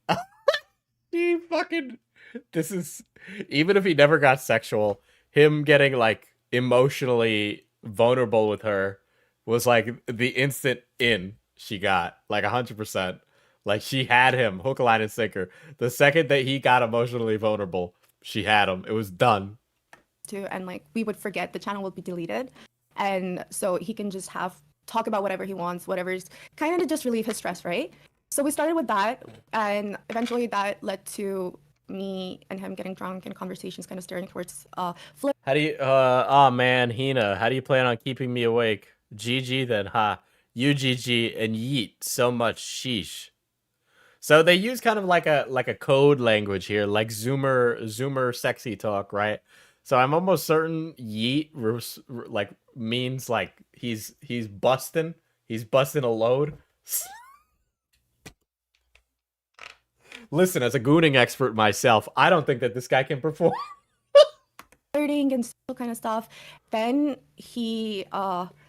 this is, even if he never got sexual, him getting like emotionally vulnerable with her was like the instant in she got, like 100%. Like she had him hook, line, and sinker. The second that he got emotionally vulnerable, she had him. It was done. And like we would forget, the channel would be deleted, and so he can just talk about whatever he wants, whatever's kind of to just relieve his stress, right? So we started with that, and eventually that led to me and him getting drunk and conversations kind of steering towards flip. How do you oh man, Hina, how do you plan on keeping me awake? GG then, ha. UGG and yeet so much, sheesh. So they use kind of like a code language here, like Zoomer sexy talk, right? So I'm almost certain yeet like means like he's busting a load. Listen, as a gooning expert myself, I don't think that this guy can perform. Flirting and kind of stuff. Then he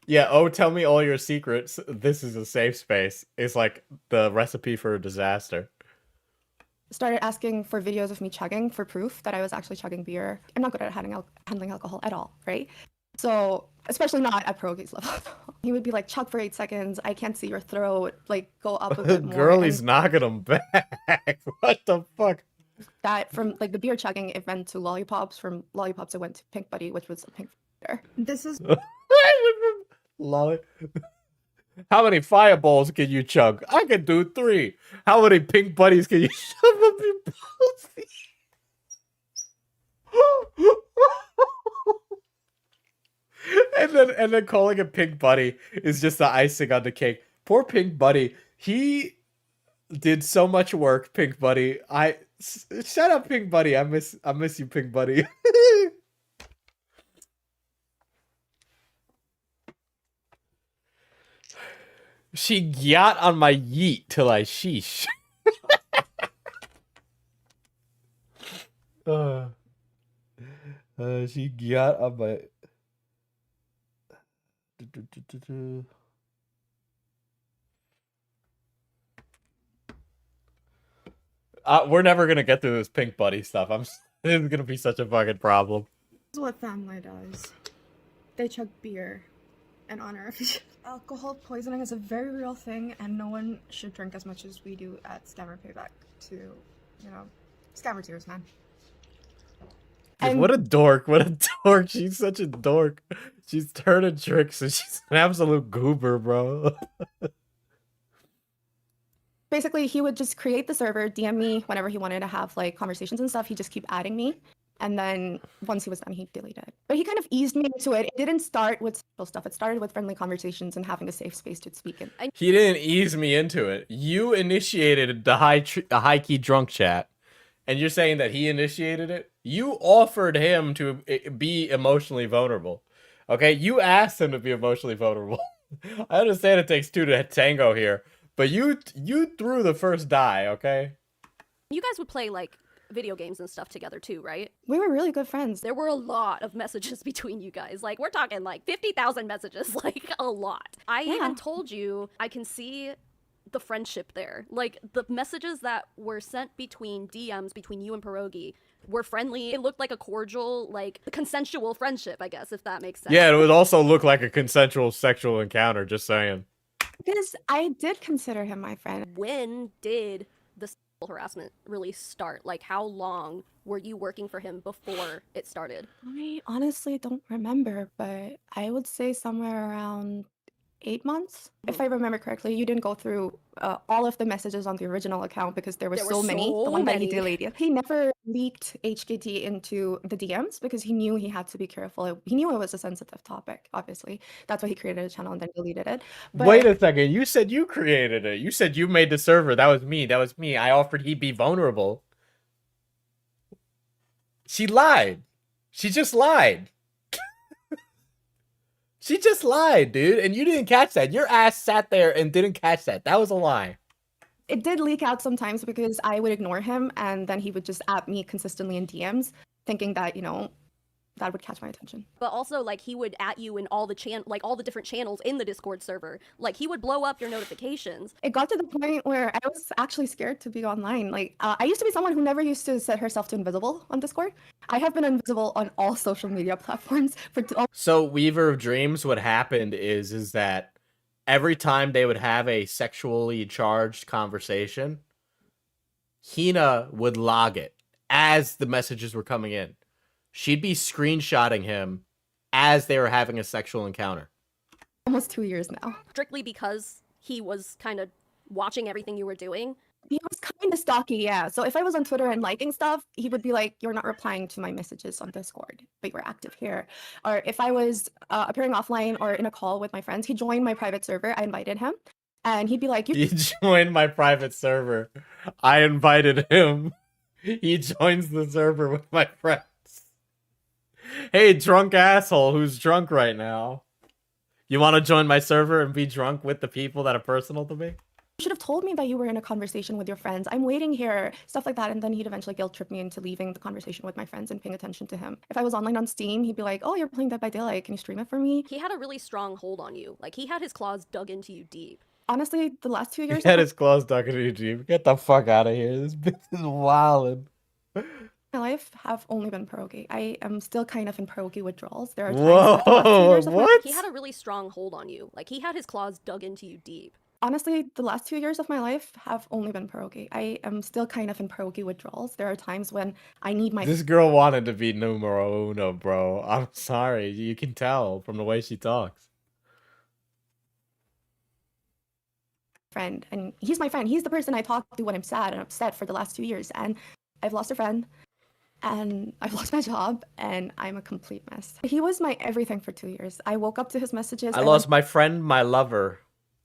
yeah, oh, tell me all your secrets. This is a safe space. It's like the recipe for a disaster. Started asking for videos of me chugging for proof that I was actually chugging beer. I'm not good at handling alcohol at all, right? So, especially not at Pierogi's level. He would be like, chug for 8 seconds. I can't see your throat. Like, go up a bit more. Girlie's knocking him back. What the fuck? That from like the beer chugging, it went to lollipops. From lollipops, it went to Pink Buddy, which was a pink beer. This is Lolly. How many fireballs can you chug? I can do 3. How many pink buddies can you shove up your pussy? and then calling a pink buddy is just the icing on the cake. Poor pink buddy. He did so much work, pink buddy. Shut up, pink buddy. I miss you, pink buddy. She got on my yeet till I sheesh. She got on my. We're never gonna get through this pink buddy stuff. This is gonna be such a fucking problem. This is what family does. They chug beer in honor of each other. Alcohol poisoning is a very real thing, and no one should drink as much as we do at Scammer Payback to, you know, scammer tears, man. Dude, what a dork. What a dork. She's such a dork. She's turning tricks and she's an absolute goober, bro. Basically, he would just create the server, DM me whenever he wanted to have like conversations and stuff. He'd just keep adding me. And then once he was done, he'd delete it. But he kind of eased me into it. It didn't start with social stuff. It started with friendly conversations and having a safe space to speak in. He didn't ease me into it. You initiated the high key drunk chat. And you're saying that he initiated it? You offered him to be emotionally vulnerable. Okay? You asked him to be emotionally vulnerable. I understand it takes 2 to tango here. But you threw the first die, okay? You guys would play like video games and stuff together too, right? We were really good friends. There were a lot of messages between you guys. Like, we're talking like 50,000 messages, like a lot. I even told you I can see the friendship there. Like, the messages that were sent between DMs between you and Pierogi were friendly. It looked like a cordial, like consensual friendship, I guess, if that makes sense. Yeah, it would also look like a consensual sexual encounter, just saying. Because I did consider him my friend. When did the sexual harassment really start? Like, how long were you working for him before it started? I honestly don't remember, but I would say somewhere around 8 months, if I remember correctly. You didn't go through all of the messages on the original account because there were so many. The one that he deleted. He never leaked HKT into the DMs because he knew he had to be careful. He knew it was a sensitive topic, obviously. That's why he created a channel and then deleted it. But Wait a second. You said you created it. You said you made the server. That was me. That was me. I offered he'd be vulnerable. She lied. She just lied. She just lied, dude. And you didn't catch that. Your ass sat there and didn't catch that. That was a lie. it did leak out sometimes because I would ignore him and then he would just at me consistently in DMs, thinking that, you know, that would catch my attention. But also, like, he would at you in all the all the different channels in the Discord server. Like, he would blow up your notifications. It got to the point where I was actually scared to be online. Like, I used to be someone who never used to set herself to invisible on Discord. I have been invisible on all social media platforms for. So Weaver of Dreams, what happened is that every time they would have a sexually charged conversation, Hina would log it as the messages were coming in. She'd be screenshotting him as they were having a sexual encounter. Almost 2 years now. Strictly because he was kind of watching everything you were doing. He was kind of stalky, yeah. So if I was on Twitter and liking stuff, he would be like, you're not replying to my messages on Discord, but you're active here. Or if I was appearing offline or in a call with my friends, he joined my private server. I invited him. And he'd be like, He joined my private server. I invited him. He joins the server with my friends. Hey, drunk asshole who's drunk right now. You want to join my server and be drunk with the people that are personal to me? You should have told me that you were in a conversation with your friends. I'm waiting here, stuff like that. And then he'd eventually guilt trip me into leaving the conversation with my friends and paying attention to him. If I was online on Steam, he'd be like, oh, you're playing Dead by Daylight. Can you stream it for me? He had a really strong hold on you. Like, he had his claws dug into you deep. Honestly, the last 2 years... He had his claws dug into you deep. Get the fuck out of here. This bitch is wildin'. My life have only been pierogi. I am still kind of in pierogi withdrawals. There are Whoa, what? He had a really strong hold on you. Like, he had his claws dug into you deep. Honestly, the last 2 years of my life have only been pierogi. I am still kind of in pierogi withdrawals. There are times when I need my... This girl wanted to be numero uno, bro. I'm sorry. You can tell from the way she talks. friend, and he's my friend. He's the person I talk to when I'm sad and upset for the last 2 years. And I've lost a friend. And I've lost my job, and I'm a complete mess. He was my everything for 2 years. I woke up to his messages. I lost my friend, my lover,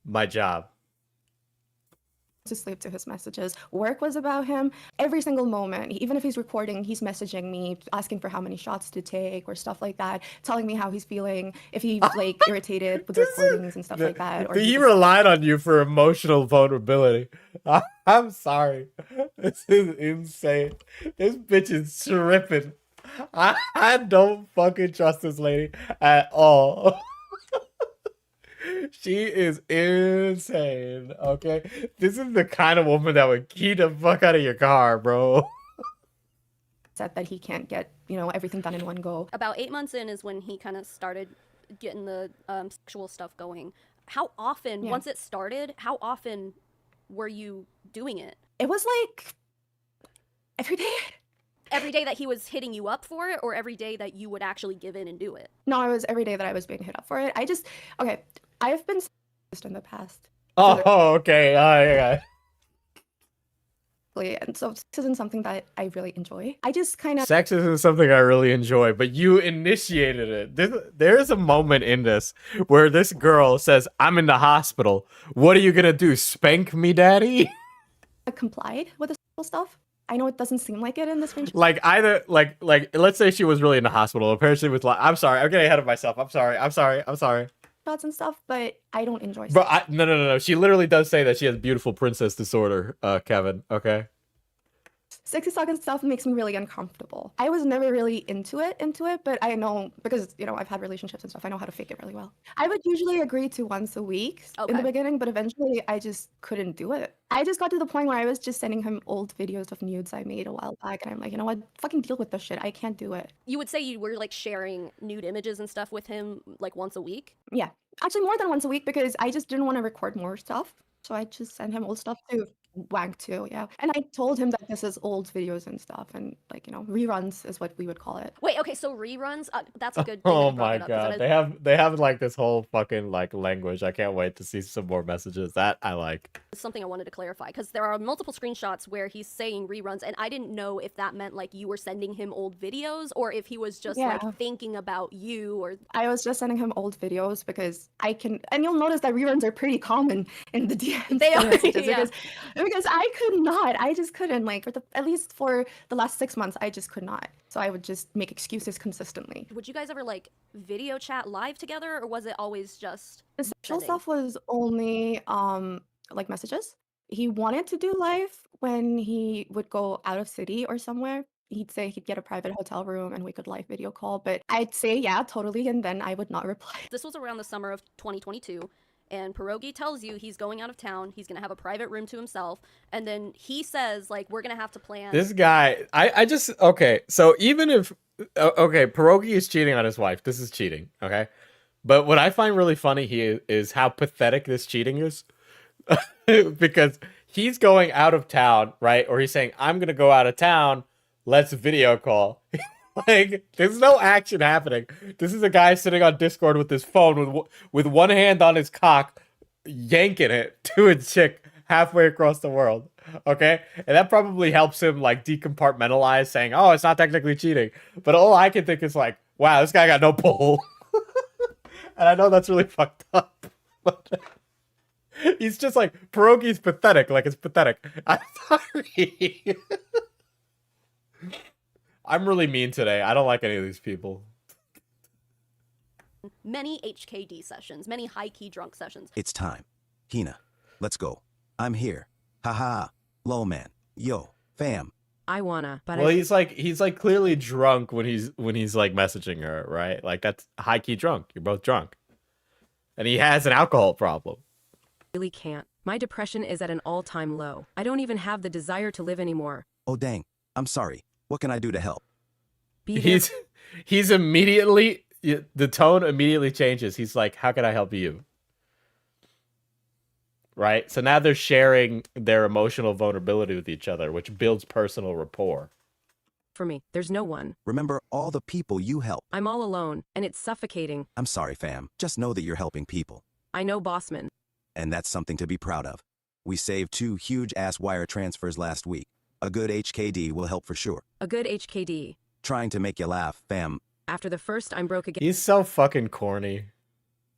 my job. To sleep to his messages. Work was about him. Every single moment, even if he's recording, he's messaging me, asking for how many shots to take or stuff like that, telling me how he's feeling, if he's like irritated with recordings and stuff like that. Or he relied on you for emotional vulnerability. I'm sorry. This is insane. This bitch is tripping. I don't fucking trust this lady at all. She is insane, okay? This is the kind of woman that would key the fuck out of your car, bro. Said that he can't get, you know, everything done in one go. About 8 months in is when he kind of started getting the sexual stuff going. How often, once it started, how often were you doing it? It was like every day. Every day that he was hitting you up for it, or every day that you would actually give in and do it? No, it was every day that I was being hit up for it. Okay, I've been in the past. Oh, okay. Yeah. And so this isn't something that I really enjoy. I just kind of... Sex isn't something I really enjoy, but you initiated it. There is a moment in this where this girl says, I'm in the hospital. What are you gonna do, spank me, daddy? I complied with the stuff. I know it doesn't seem like it in this screenshot. Like either like let's say she was really in the hospital. Apparently with like, I'm sorry, I'm getting ahead of myself. I'm sorry. Shots and stuff, but I don't enjoy. Bro, no. She literally does say that she has beautiful princess disorder, Kevin. Okay. Sexy talk and stuff makes me really uncomfortable. I was never really into it, but I know, because, you know, I've had relationships and stuff, I know how to fake it really well. I would usually agree to once a week in the beginning, but eventually I just couldn't do it. I just got to the point where I was just sending him old videos of nudes I made a while back, and I'm like, you know what, fucking deal with this shit. I can't do it. You would say you were like sharing nude images and stuff with him like once a week? Yeah, actually more than once a week, because I just didn't want to record more stuff. So I just sent him old stuff too. wank too, yeah. And I told him that this is old videos and stuff, and like, reruns is what we would call it. Wait, okay, so reruns, that's a good thing that Oh you brought my it up. 'Cause god, that they have like this whole fucking like language. I can't wait to see some more messages that I like. is something I wanted to clarify, because there are multiple screenshots where he's saying reruns, and I didn't know if that meant like you were sending him old videos, or if he was just Yeah. like thinking about you, or I was just sending him old videos because I can, and you'll notice that reruns are pretty common in the DMs. They and are, messages yeah. because I could not, I just couldn't, like, at least for the last 6 months, I just could not. So I would just make excuses consistently. would you guys ever like video chat live together, or was it always just The sexual messaging? stuff was only like messages. He wanted to do live when he would go out of city or somewhere. He'd say he'd get a private hotel room and we could live video call, but I'd say yeah, totally, and then I would not reply. This was around the summer of 2022, and Pierogi tells you he's going out of town, he's gonna have a private room to himself, and then he says like, we're gonna have to plan. This guy, I just okay. So even if okay, Pierogi is cheating on his wife. This is cheating, okay. But what I find really funny here is how pathetic this cheating is, because he's going out of town, right? Or he's saying, "I'm gonna go out of town. Let's video call." Like, there's no action happening. This is a guy sitting on Discord with his phone with one hand on his cock, yanking it to a chick halfway across the world. Okay? And that probably helps him like decompartmentalize, saying, "Oh, it's not technically cheating." But all I can think is like, wow, this guy got no pull. And I know that's really fucked up. But he's just like, Pierogi's pathetic. Like, it's pathetic. I'm sorry. I'm really mean today. I don't like any of these people. Many HKD sessions, many high-key drunk sessions. It's time. Hina, let's go. I'm here. Haha. Lol man. Yo, fam. I wanna, but Well, he's like clearly drunk when he's like messaging her, right? Like, that's high key drunk. You're both drunk. And he has an alcohol problem. really can't. My depression is at an all-time low. I don't even have the desire to live anymore. Oh dang. I'm sorry. What can I do to help? Be there. He's immediately, the tone immediately changes. He's like, "How can I help you?" Right? So now they're sharing their emotional vulnerability with each other, which builds personal rapport. For me, there's no one. Remember all the people you help. I'm all alone, and it's suffocating. I'm sorry, fam. Just know that you're helping people. I know, Bossman. And that's something to be proud of. We saved 2 huge-ass wire transfers last week. A good HKD will help for sure. A good HKD. Trying to make you laugh, fam. After the first, I'm broke again. He's so fucking corny.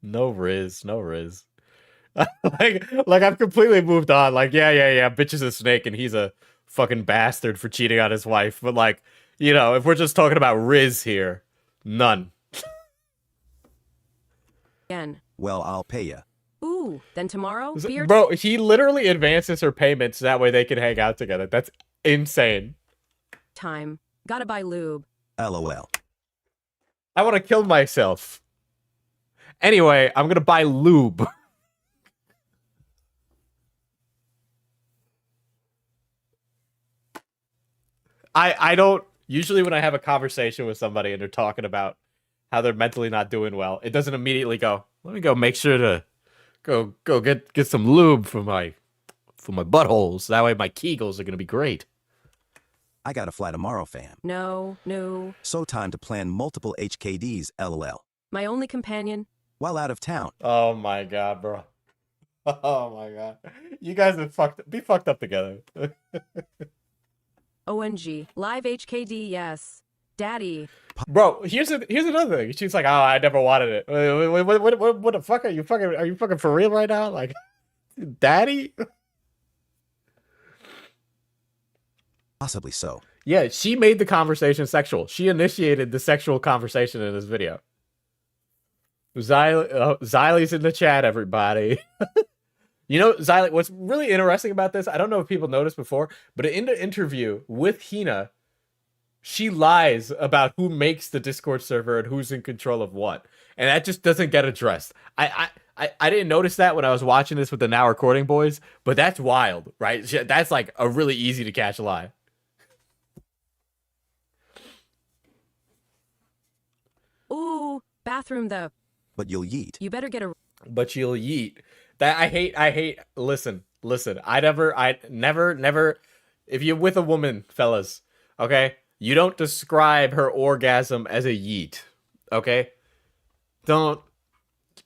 No riz, no riz. like I've completely moved on. Like, yeah, bitch is a snake and he's a fucking bastard for cheating on his wife. But like, if we're just talking about riz here, none. Again. Well, I'll pay ya. Ooh, then tomorrow, beer. Bro, he literally advances her payments that way they can hang out together. That's insane. Time. Gotta buy lube. LOL. I want to kill myself. Anyway, I'm gonna buy lube. I don't usually when I have a conversation with somebody and they're talking about how they're mentally not doing well, it doesn't immediately go, let me go make sure to go get some lube for my buttholes. That way my kegels are gonna be great. I gotta fly tomorrow, fam. No. So time to plan multiple HKDs, LOL. My only companion. While out of town. Oh my god, bro. Oh my god. You guys are fucked up together. ONG. Live HKD, yes. Daddy. Bro, here's another thing. She's like, "Oh, I never wanted it." What the fuck are you fucking for real right now? Like, daddy? Possibly so. Yeah, she made the conversation sexual. She initiated the sexual conversation in this video. Xylie's in the chat, everybody. Xylie, what's really interesting about this, I don't know if people noticed before, but in the interview with Hina, she lies about who makes the Discord server and who's in control of what. And that just doesn't get addressed. I didn't notice that when I was watching this with the Now Recording boys, but that's wild, right? That's like a really easy to catch lie. Ooh, bathroom though. But you'll yeet. You better get a... But you'll yeet. That I hate. Listen, Listen, I never. If you're with a woman, fellas, okay, you don't describe her orgasm as a yeet, okay? Don't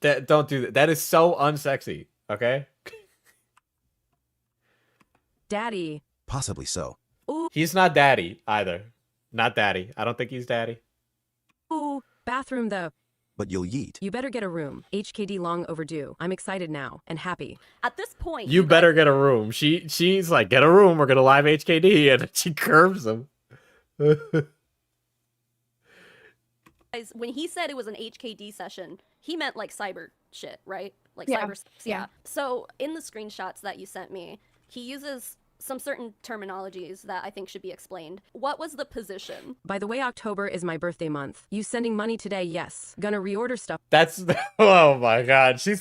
do that. That is so unsexy, okay? Daddy. Possibly so. He's not daddy either. Not daddy. I don't think he's daddy. Ooh, bathroom though. But you'll yeet. You better get a room. HKD long overdue. I'm excited now and happy. At this point, You better get a room. She's like, get a room. We're gonna live HKD, and she curves him. When he said it was an HKD session, he meant like cyber shit, right? Like Yeah. cyber. Yeah. So in the screenshots that you sent me, he uses some certain terminologies that I think should be explained. What was the position? By the way, October is my birthday month. You sending money today? Yes. Gonna reorder stuff. That's oh my god, she's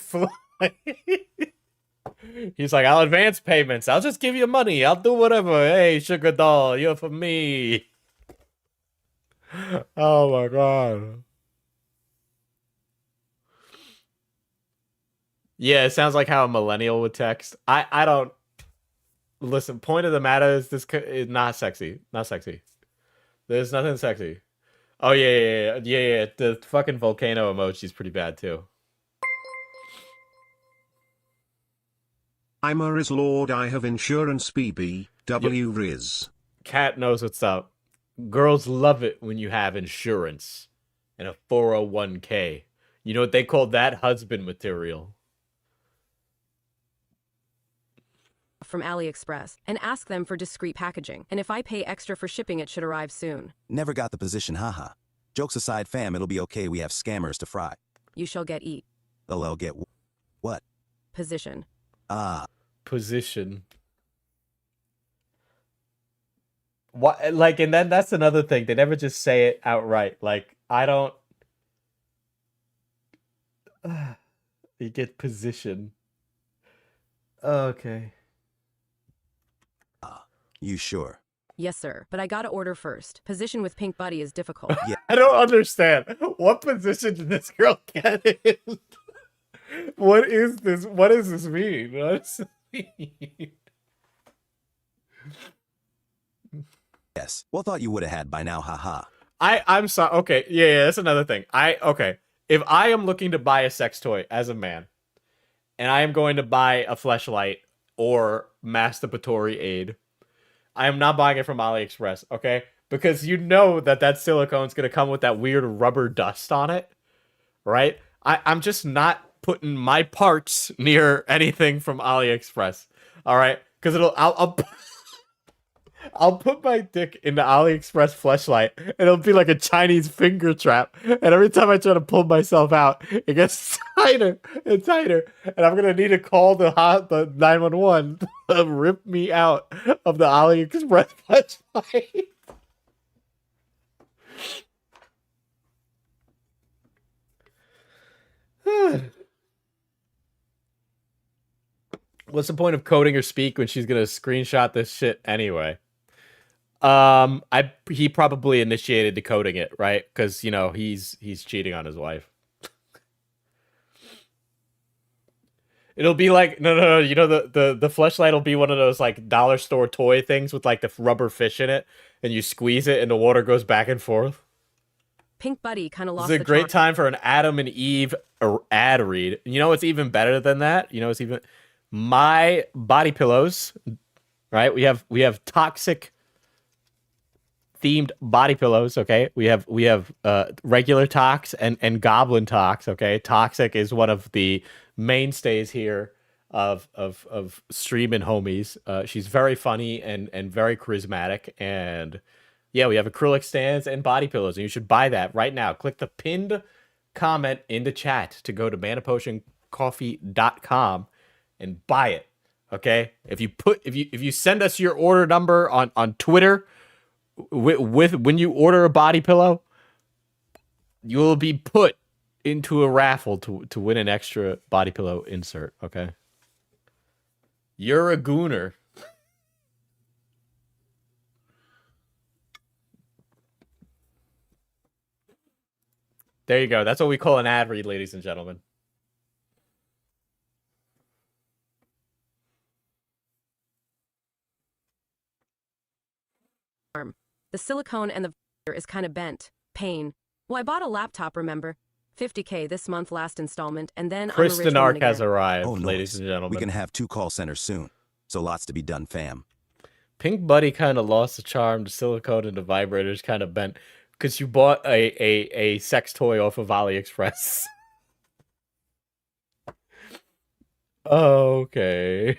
He's like, I'll advance payments. I'll just give you money. I'll do whatever. Hey, sugar doll, you're for me. Oh my god. Yeah, it sounds like how a millennial would text. I don't listen. Point of the matter is this is not sexy. Not sexy. There's nothing sexy. Oh yeah. The fucking volcano emoji's pretty bad too. I'm a Riz Lord, I have insurance BB, W Riz. Cat knows what's up. Girls love it when you have insurance and a 401k. You know what they call that? Husband material. From AliExpress and ask them for discreet packaging. And if I pay extra for shipping, it should arrive soon. Never got the position, haha. Jokes aside, fam, it'll be okay. We have scammers to fry. You shall get eat. LL get what? Position. Ah. Position. What? Like, and then that's another thing. They never just say it outright. Like, I don't. You get position. Okay. You sure? Yes, sir. But I gotta order first. Position with Pink Buddy is difficult. Yeah. I don't understand. What position did this girl get in? What is this? What does this mean? What does this mean? Yes. Well, thought you would have had by now, haha. I'm sorry. Okay, yeah, that's another thing. Okay. If I am looking to buy a sex toy as a man, and I am going to buy a fleshlight or masturbatory aid, I am not buying it from AliExpress, okay? Because you know that silicone's gonna come with that weird rubber dust on it, right? I'm just not putting my parts near anything from AliExpress, all right? Because I'll put my dick into AliExpress fleshlight, and it'll be like a Chinese finger trap. And every time I try to pull myself out, it gets tighter and tighter. And I'm gonna need to call the 911 to rip me out of the AliExpress fleshlight. What's the point of coding her speak when she's gonna screenshot this shit anyway? He probably initiated decoding it, right? Because you know he's cheating on his wife. It'll be like no. You know the fleshlight will be one of those like dollar store toy things with like the rubber fish in it, and you squeeze it and the water goes back and forth. Pink Buddy kind of lost. It's a great time for an Adam and Eve ad read. You know what's even better than that? You know it's even my body pillows, right? We have toxic themed body pillows, okay? We have regular tox and goblin tox, okay? Toxic is one of the mainstays here of streaming homies. She's very funny and very charismatic, and yeah, we have acrylic stands and body pillows, and you should buy that right now. Click the pinned comment in the chat to go to manapotioncoffee.com and buy it. Okay? If you send us your order number on Twitter with when you order a body pillow, you will be put into a raffle to win an extra body pillow insert, okay? You're a gooner. There you go. That's what we call an ad read, ladies and gentlemen. arm. The silicone and the is kind of bent. Pain. Well, I bought a laptop, remember? $50K this month, last installment, and then Kristen I'm a rich woman Ark has again. arrived, Oh, ladies nice. and gentlemen. We can have 2 call centers soon. So lots to be done, fam. Pink Buddy kind of lost the charm. The silicone and the vibrators kind of bent because you bought a sex toy off of AliExpress. Okay.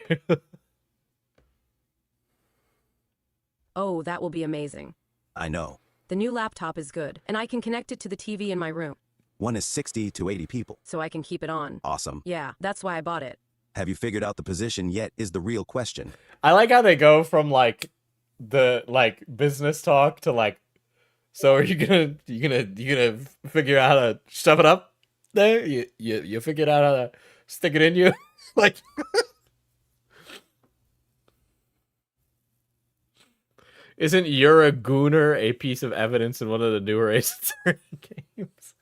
Oh, that will be amazing. I know. The new laptop is good, and I can connect it to the TV in my room, One is 60 to 80 people. so I can keep it on. Awesome. Yeah, that's why I bought it. Have you figured out the position yet is the real question. I like how they go from like the like business talk to like, so are you gonna figure out how to shove it up there? You figured out how to stick it in you? Like isn't you're a gooner a piece of evidence in one of the newer Ace Attorney games?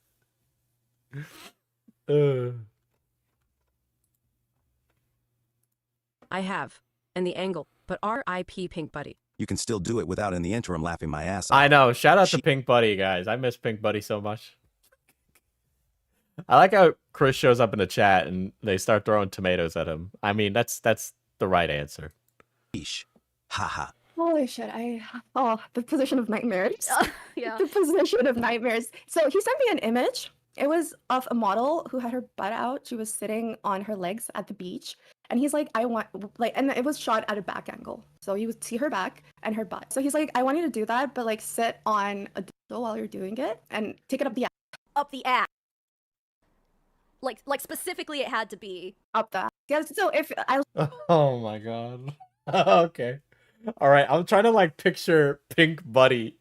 I have. And the angle. But R.I.P. Pink Buddy. You can still do it without in the interim laughing my ass off. I know. Shout out to Pink Buddy, guys. I miss Pink Buddy so much. I like how Chris shows up in the chat and they start throwing tomatoes at him. I mean, that's the right answer. Haha. Holy shit, the position of nightmares. Yeah. The position of nightmares. So he sent me an image. It was of a model who had her butt out. She was sitting on her legs at the beach. And he's like, and it was shot at a back angle. So you would see her back and her butt. So he's like, I want you to do that, but like sit on a dildo while you're doing it and take it up the ass. Up the ass. Like specifically it had to be. Up the ass. Yeah, so if I... Oh my god. Okay. All right. I'm trying to like picture Pink Buddy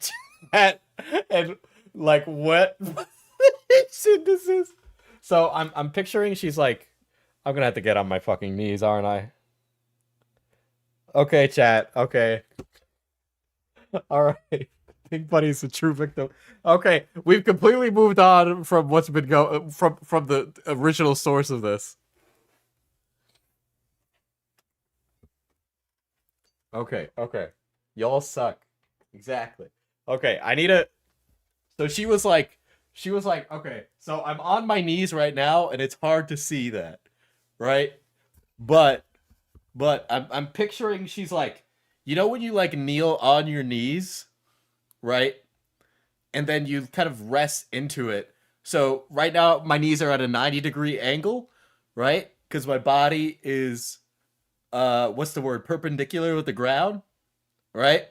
chat and like what shit this is. So I'm picturing she's like, I'm gonna have to get on my fucking knees, aren't I? Okay, chat. Okay. All right. Pink Buddy's a true victim. Okay, we've completely moved on from what's been from the original source of this. Okay. Y'all suck. Exactly. Okay, I need a... So she was like, okay, so I'm on my knees right now, and it's hard to see that. Right? But I'm picturing she's like, you know when you like kneel on your knees, right? And then you kind of rest into it. So right now my knees are at a 90-degree angle, right? Because my body is what's the word? Perpendicular with the ground, right?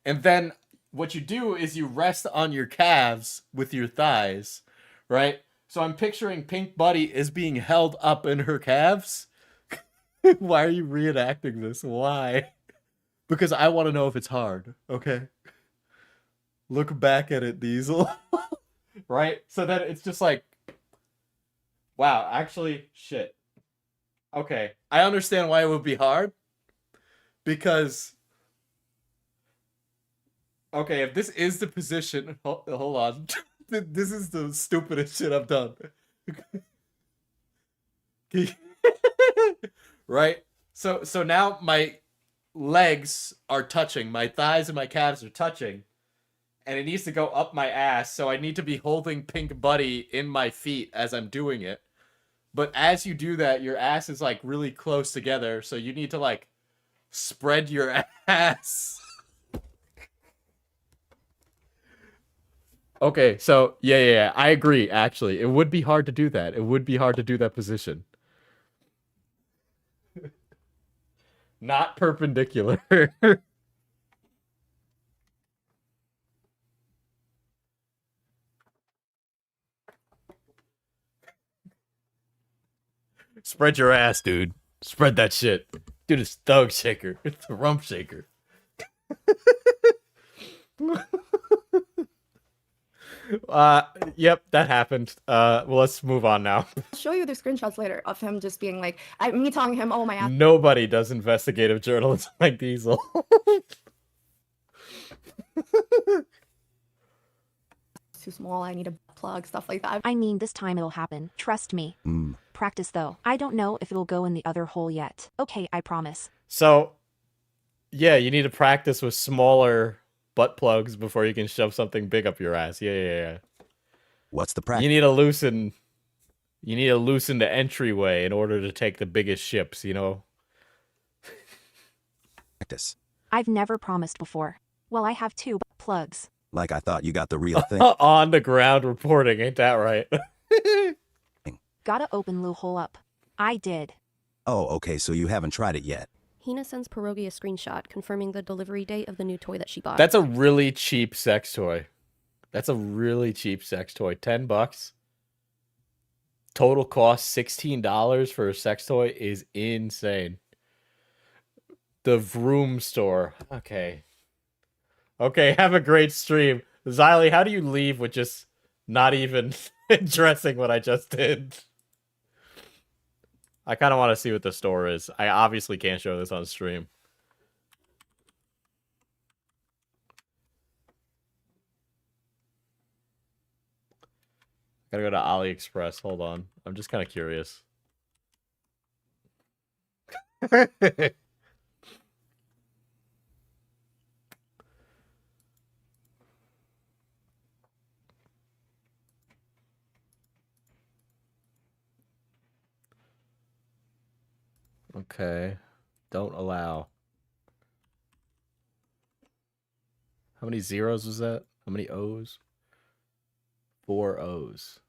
And then what you do is you rest on your calves with your thighs, right? So I'm picturing Pink Buddy is being held up in her calves. Why are you reenacting this? Why? Because I want to know if it's hard, okay? Look back at it, Diesel. Right? So then it's just like, wow, actually, shit. Okay, I understand why it would be hard. Because, okay, if this is the position, hold on. This is the stupidest shit I've done. Right? So now my legs are touching. My thighs and my calves are touching. And it needs to go up my ass. So I need to be holding Pink Buddy in my feet as I'm doing it. But as you do that, your ass is like really close together. So you need to like spread your ass. Okay, so yeah, I agree, actually. It would be hard to do that. It would be hard to do that position. Not perpendicular. Spread your ass, dude. Spread that shit. Dude, it's thug shaker. It's a rump shaker. Yep, that happened. Well, let's move on now. I'll show you the screenshots later of him just being like, me telling him, oh my ass. Nobody does investigative journalism like Diesel. Too small, I need a plug, stuff like that. I mean, this time it'll happen. Trust me. Practice though. I don't know if it'll go in the other hole yet. Okay, I promise. So, yeah, you need to practice with smaller butt plugs before you can shove something big up your ass. Yeah. What's the practice? You need to loosen the entryway in order to take the biggest ships, you know? I've never promised before. Well, I have two plugs. Like I thought you got the real thing. On the ground reporting, ain't that right? Gotta open loophole up. I did. Oh, okay, so you haven't tried it yet. Hina sends Pierogi a screenshot confirming the delivery date of the new toy that she bought. That's a really cheap sex toy. $10. Total cost $16 for a sex toy is insane. The Vroom store. Okay, have a great stream. Xylee, how do you leave with just not even addressing what I just did? I kind of want to see what the store is. I obviously can't show this on stream. Gotta go to AliExpress. Hold on. I'm just kind of curious. Okay. Don't allow. How many zeros was that? How many O's? 4 O's.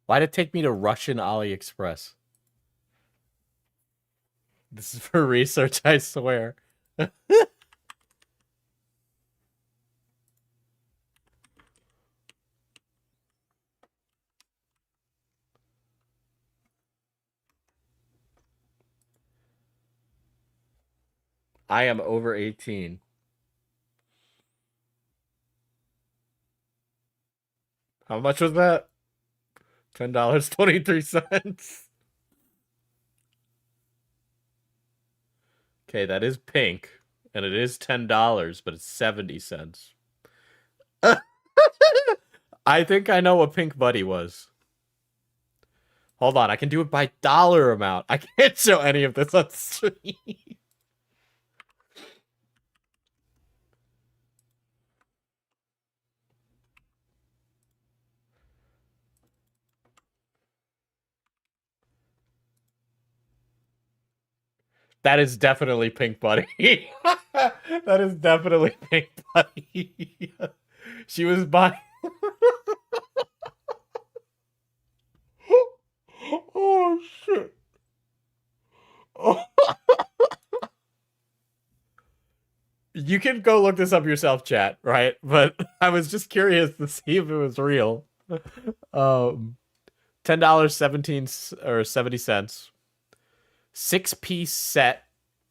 Why'd it take me to Russian AliExpress? This is for research, I swear. I am over 18. How much was that? $10.23. Okay, that is pink. And it is $10, but it's 70 cents. I think I know what Pink Buddy was. Hold on, I can do it by dollar amount. I can't show any of this on stream. That is definitely Pink Buddy. That is definitely Pink Buddy. She was buying... Oh, shit. Oh. You can go look this up yourself, chat, right? But I was just curious to see if it was real. $10.70. 6-piece set,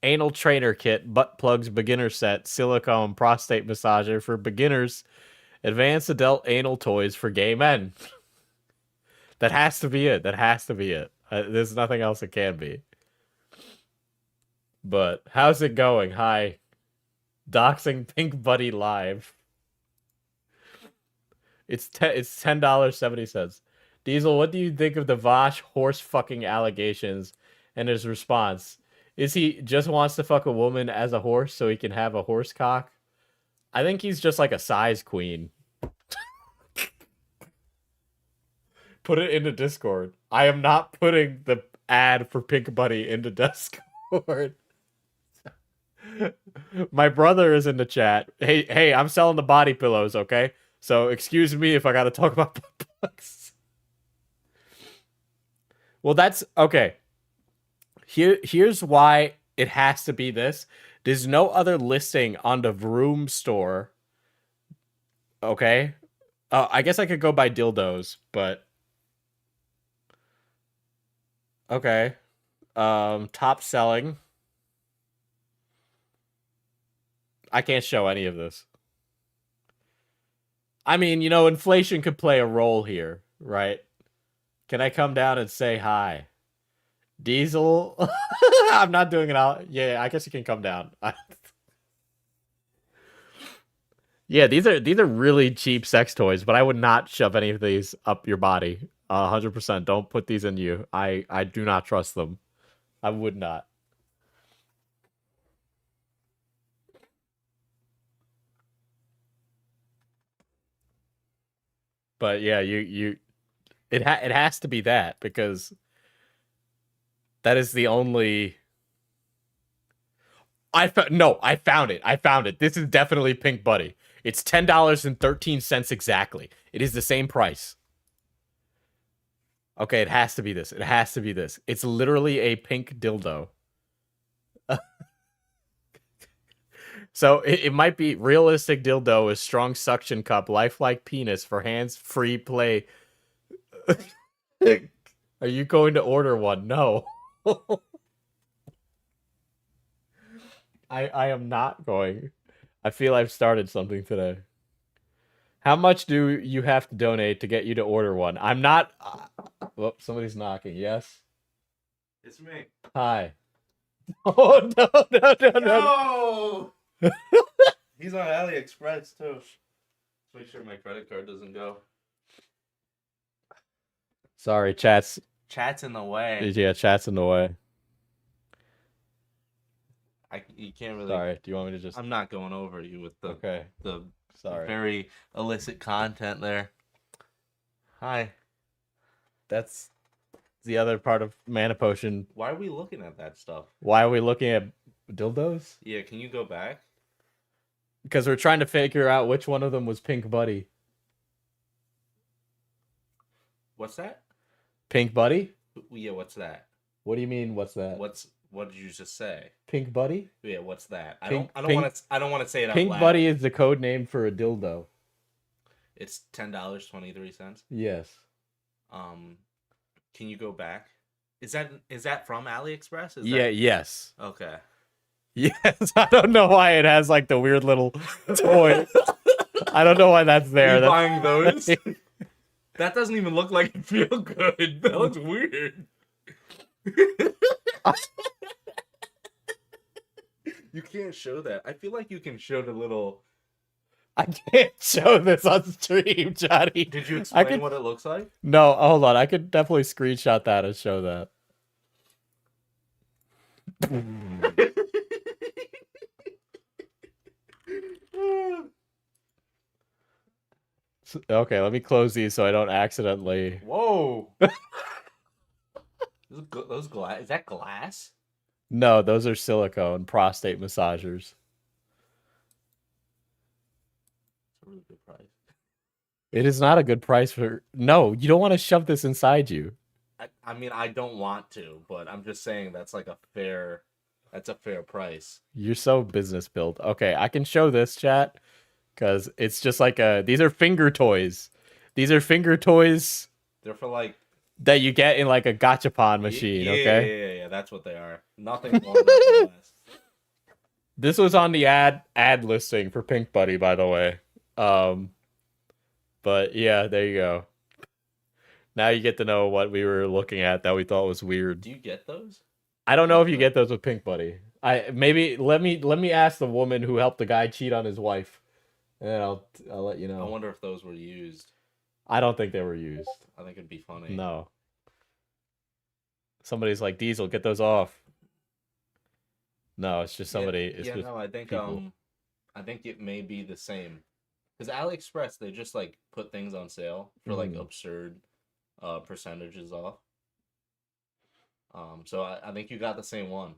anal trainer kit, butt plugs beginner set, silicone prostate massager for beginners, advanced adult anal toys for gay men. That has to be it. There's nothing else it can be. But how's it going? Hi. Doxing Pink Buddy live. It's $10.70. Diesel, what do you think of the Vosh horse fucking allegations? And his response, is he just wants to fuck a woman as a horse so he can have a horse cock? I think he's just like a size queen. Put it into Discord. I am not putting the ad for Pink Buddy into Discord. My brother is in the chat. Hey, I'm selling the body pillows, okay? So excuse me if I gotta talk about butt plugs. Well, that's okay. Here's why it has to be this. There's no other listing on the Vroom store. Okay? I guess I could go by dildos, but... Okay. Top selling. I can't show any of this. I mean, you know, inflation could play a role here, right? Can I come down and say hi? Diesel? I'm not doing it out. Yeah, I guess you can come down. Yeah, these are really cheap sex toys, but I would not shove any of these up your body. 100%. Don't put these in you. I do not trust them. I would not. But yeah, it has to be that because that is the only. I found it. I found it. This is definitely Pink Buddy. It's $10.13 exactly. It is the same price. Okay, it has to be this. It has to be this. It's literally a pink dildo. So it might be realistic dildo with strong suction cup, lifelike penis for hands-free play. Are you going to order one? No. I am not going. I feel I've started something today. How much do you have to donate to get you to order one? I'm not. Well, somebody's knocking. Yes. It's me. Hi. Oh no! He's on AliExpress too. Let's make sure my credit card doesn't go. Sorry, chat's in the way. Yeah, chat's in the way. You can't really. Sorry. Do you want me to just? I'm not going over you with the the Sorry. very illicit content there. Hi. That's the other part of Mana Potion. Why are we looking at that stuff? Why are we looking at dildos? Yeah, can you go back? Because we're trying to figure out which one of them was Pink Buddy. What's that? Pink Buddy? Yeah, what's that? What do you mean? What's that? What did you just say? Pink Buddy? Yeah, what's that? I Pink- don't want to say it out Pink loud. Buddy is the code name for a dildo. It's $10.23. Yes. Can you go back? Is that from AliExpress? Yes. Okay. Yes. I don't know why it has like the weird little toy. I don't know why that's there. Are you buying those? That doesn't even look like it feel good. That looks weird. You can't show that. I feel like you can show the little. I can't show this on stream, Johnny. Did you explain what it looks like? No, hold on. I could definitely screenshot that and show that. Okay, let me close these so I don't accidentally. Whoa! Those glass. Is that glass? No, those are silicone prostate massagers. It's a really good price. It is not a good price for. No, you don't want to shove this inside you. I mean, I don't want to, but I'm just saying that's like a fair. That's a fair price. You're so business built. Okay, I can show this, chat, because it's just like these are finger toys. These are finger toys. They're for like. That you get in like a gachapon machine, Yeah, okay? yeah, that's what they are. Nothing more, nothing less. This was on the ad listing for Pink Buddy, by the way. But yeah, there you go. Now you get to know what we were looking at that we thought was weird. Do you get those? I don't know if you get those with Pink Buddy. Let me ask the woman who helped the guy cheat on his wife, and then I'll let you know. I wonder if those were used. I don't think they were used. I think it'd be funny. No. Somebody's like, Diesel, get those off. No, it's just somebody. Yeah, no, I think people. I think it may be the same. Because AliExpress, they just like put things on sale for like absurd percentages off. So I think you got the same one.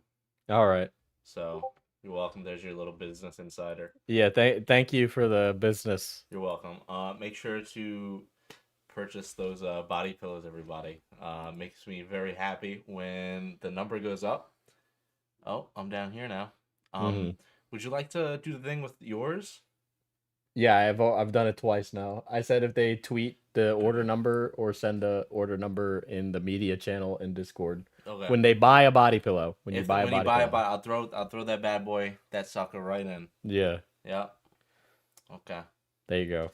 All right. So you're welcome. There's your little business insider. Yeah, thank you for the business. You're welcome. Make sure to purchase those body pillows, everybody. Makes me very happy when the number goes up. Oh, I'm down here now. Would you like to do the thing with yours? Yeah, I've done it twice now. I said if they tweet the order number or send a order number in the media channel in Discord. Okay. When they buy a body pillow, when you buy a body pillow. I'll throw that bad boy, that sucker right in. Yeah. Yeah. Okay. There you go.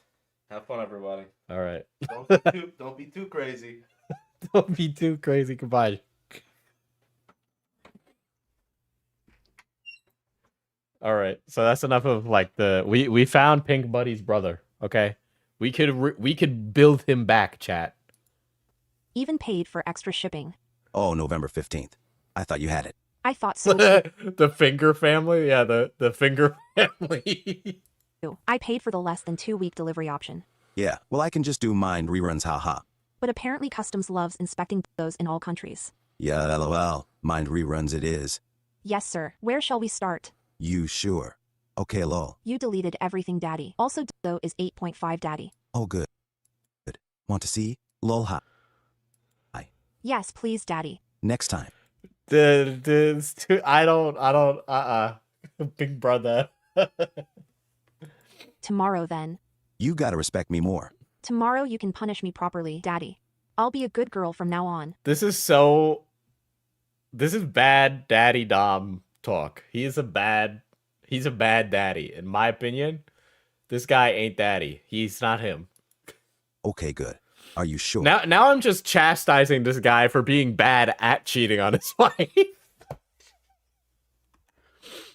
Have fun, everybody. All right. Don't be too crazy. Don't be too crazy. Goodbye. All right. So that's enough of like we found Pink Buddy's brother. Okay. We could build him back, chat. Even paid for extra shipping. Oh, November 15th. I thought you had it. I thought so too. The Finger family? Yeah, the Finger family. I paid for the less than 2-week delivery option. Yeah, well, I can just do mind reruns, haha. But apparently Customs loves inspecting those in all countries. Yeah, lol. Mind reruns it is. Yes, sir. Where shall we start? You sure? Okay, lol. You deleted everything, Daddy. Also, though is 8.5, Daddy. Oh, good. Good. Want to see? Lol, hi. Yes, please, Daddy. Next time. I don't, Big brother. Tomorrow, then. You gotta respect me more. Tomorrow you can punish me properly, Daddy. I'll be a good girl from now on. This is bad daddy Dom talk. He's a bad daddy. In my opinion, this guy ain't daddy. He's not him. Okay, good. Are you sure? Now I'm just chastising this guy for being bad at cheating on his wife.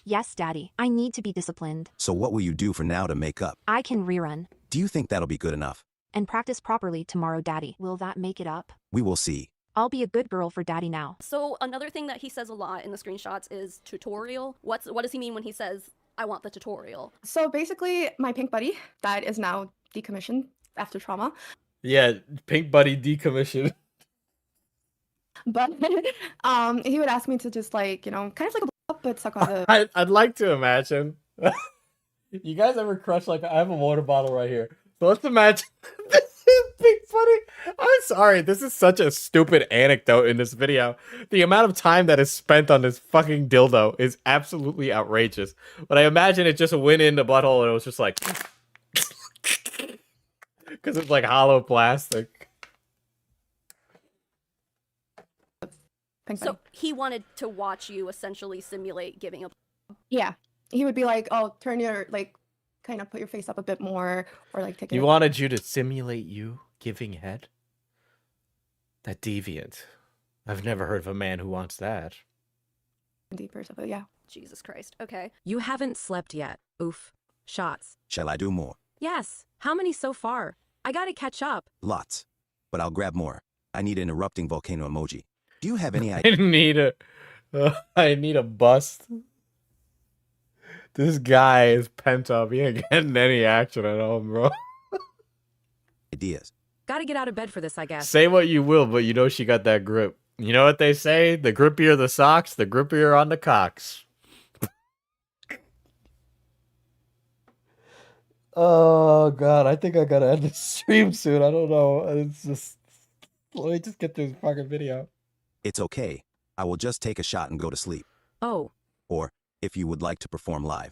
Yes, Daddy. I need to be disciplined. So what will you do for now to make up? I can rerun. Do you think that'll be good enough? And practice properly tomorrow, Daddy. Will that make it up? We will see. I'll be a good girl for Daddy now. So another thing that he says a lot in the screenshots is tutorial. What does he mean when he says, I want the tutorial? So basically, my pink buddy that is now decommissioned after trauma. Yeah, pink buddy decommissioned. But he would ask me to just like, kind of like a but suck on the. I'd like to imagine. You guys ever crush like I have a water bottle right here. So let's imagine this is Pink Buddy. I'm sorry, this is such a stupid anecdote in this video. The amount of time that is spent on this fucking dildo is absolutely outrageous. But I imagine it just went in the butthole and it was just like because it's like hollow plastic. So he wanted to watch you essentially simulate giving a. Yeah, he would be like, "Oh, turn your kind of put your face up a bit more, or like take." He wanted you to simulate you giving head. That deviant. I've never heard of a man who wants that. Deeper, so yeah. Jesus Christ. Okay. You haven't slept yet. Oof. Shots. Shall I do more? Yes. How many so far? I gotta catch up. Lots. But I'll grab more. I need an erupting volcano emoji. Do you have any idea? I need a bust. This guy is pent up. He ain't getting any action at home, bro. Ideas. Gotta get out of bed for this, I guess. Say what you will, but you know she got that grip. You know what they say? The grippier the socks, the grippier on the cocks. Oh, God. I think I gotta end the stream soon. I don't know. It's just... Let me just get through this fucking video. It's okay. I will just take a shot and go to sleep. Oh. Or, if you would like to perform live.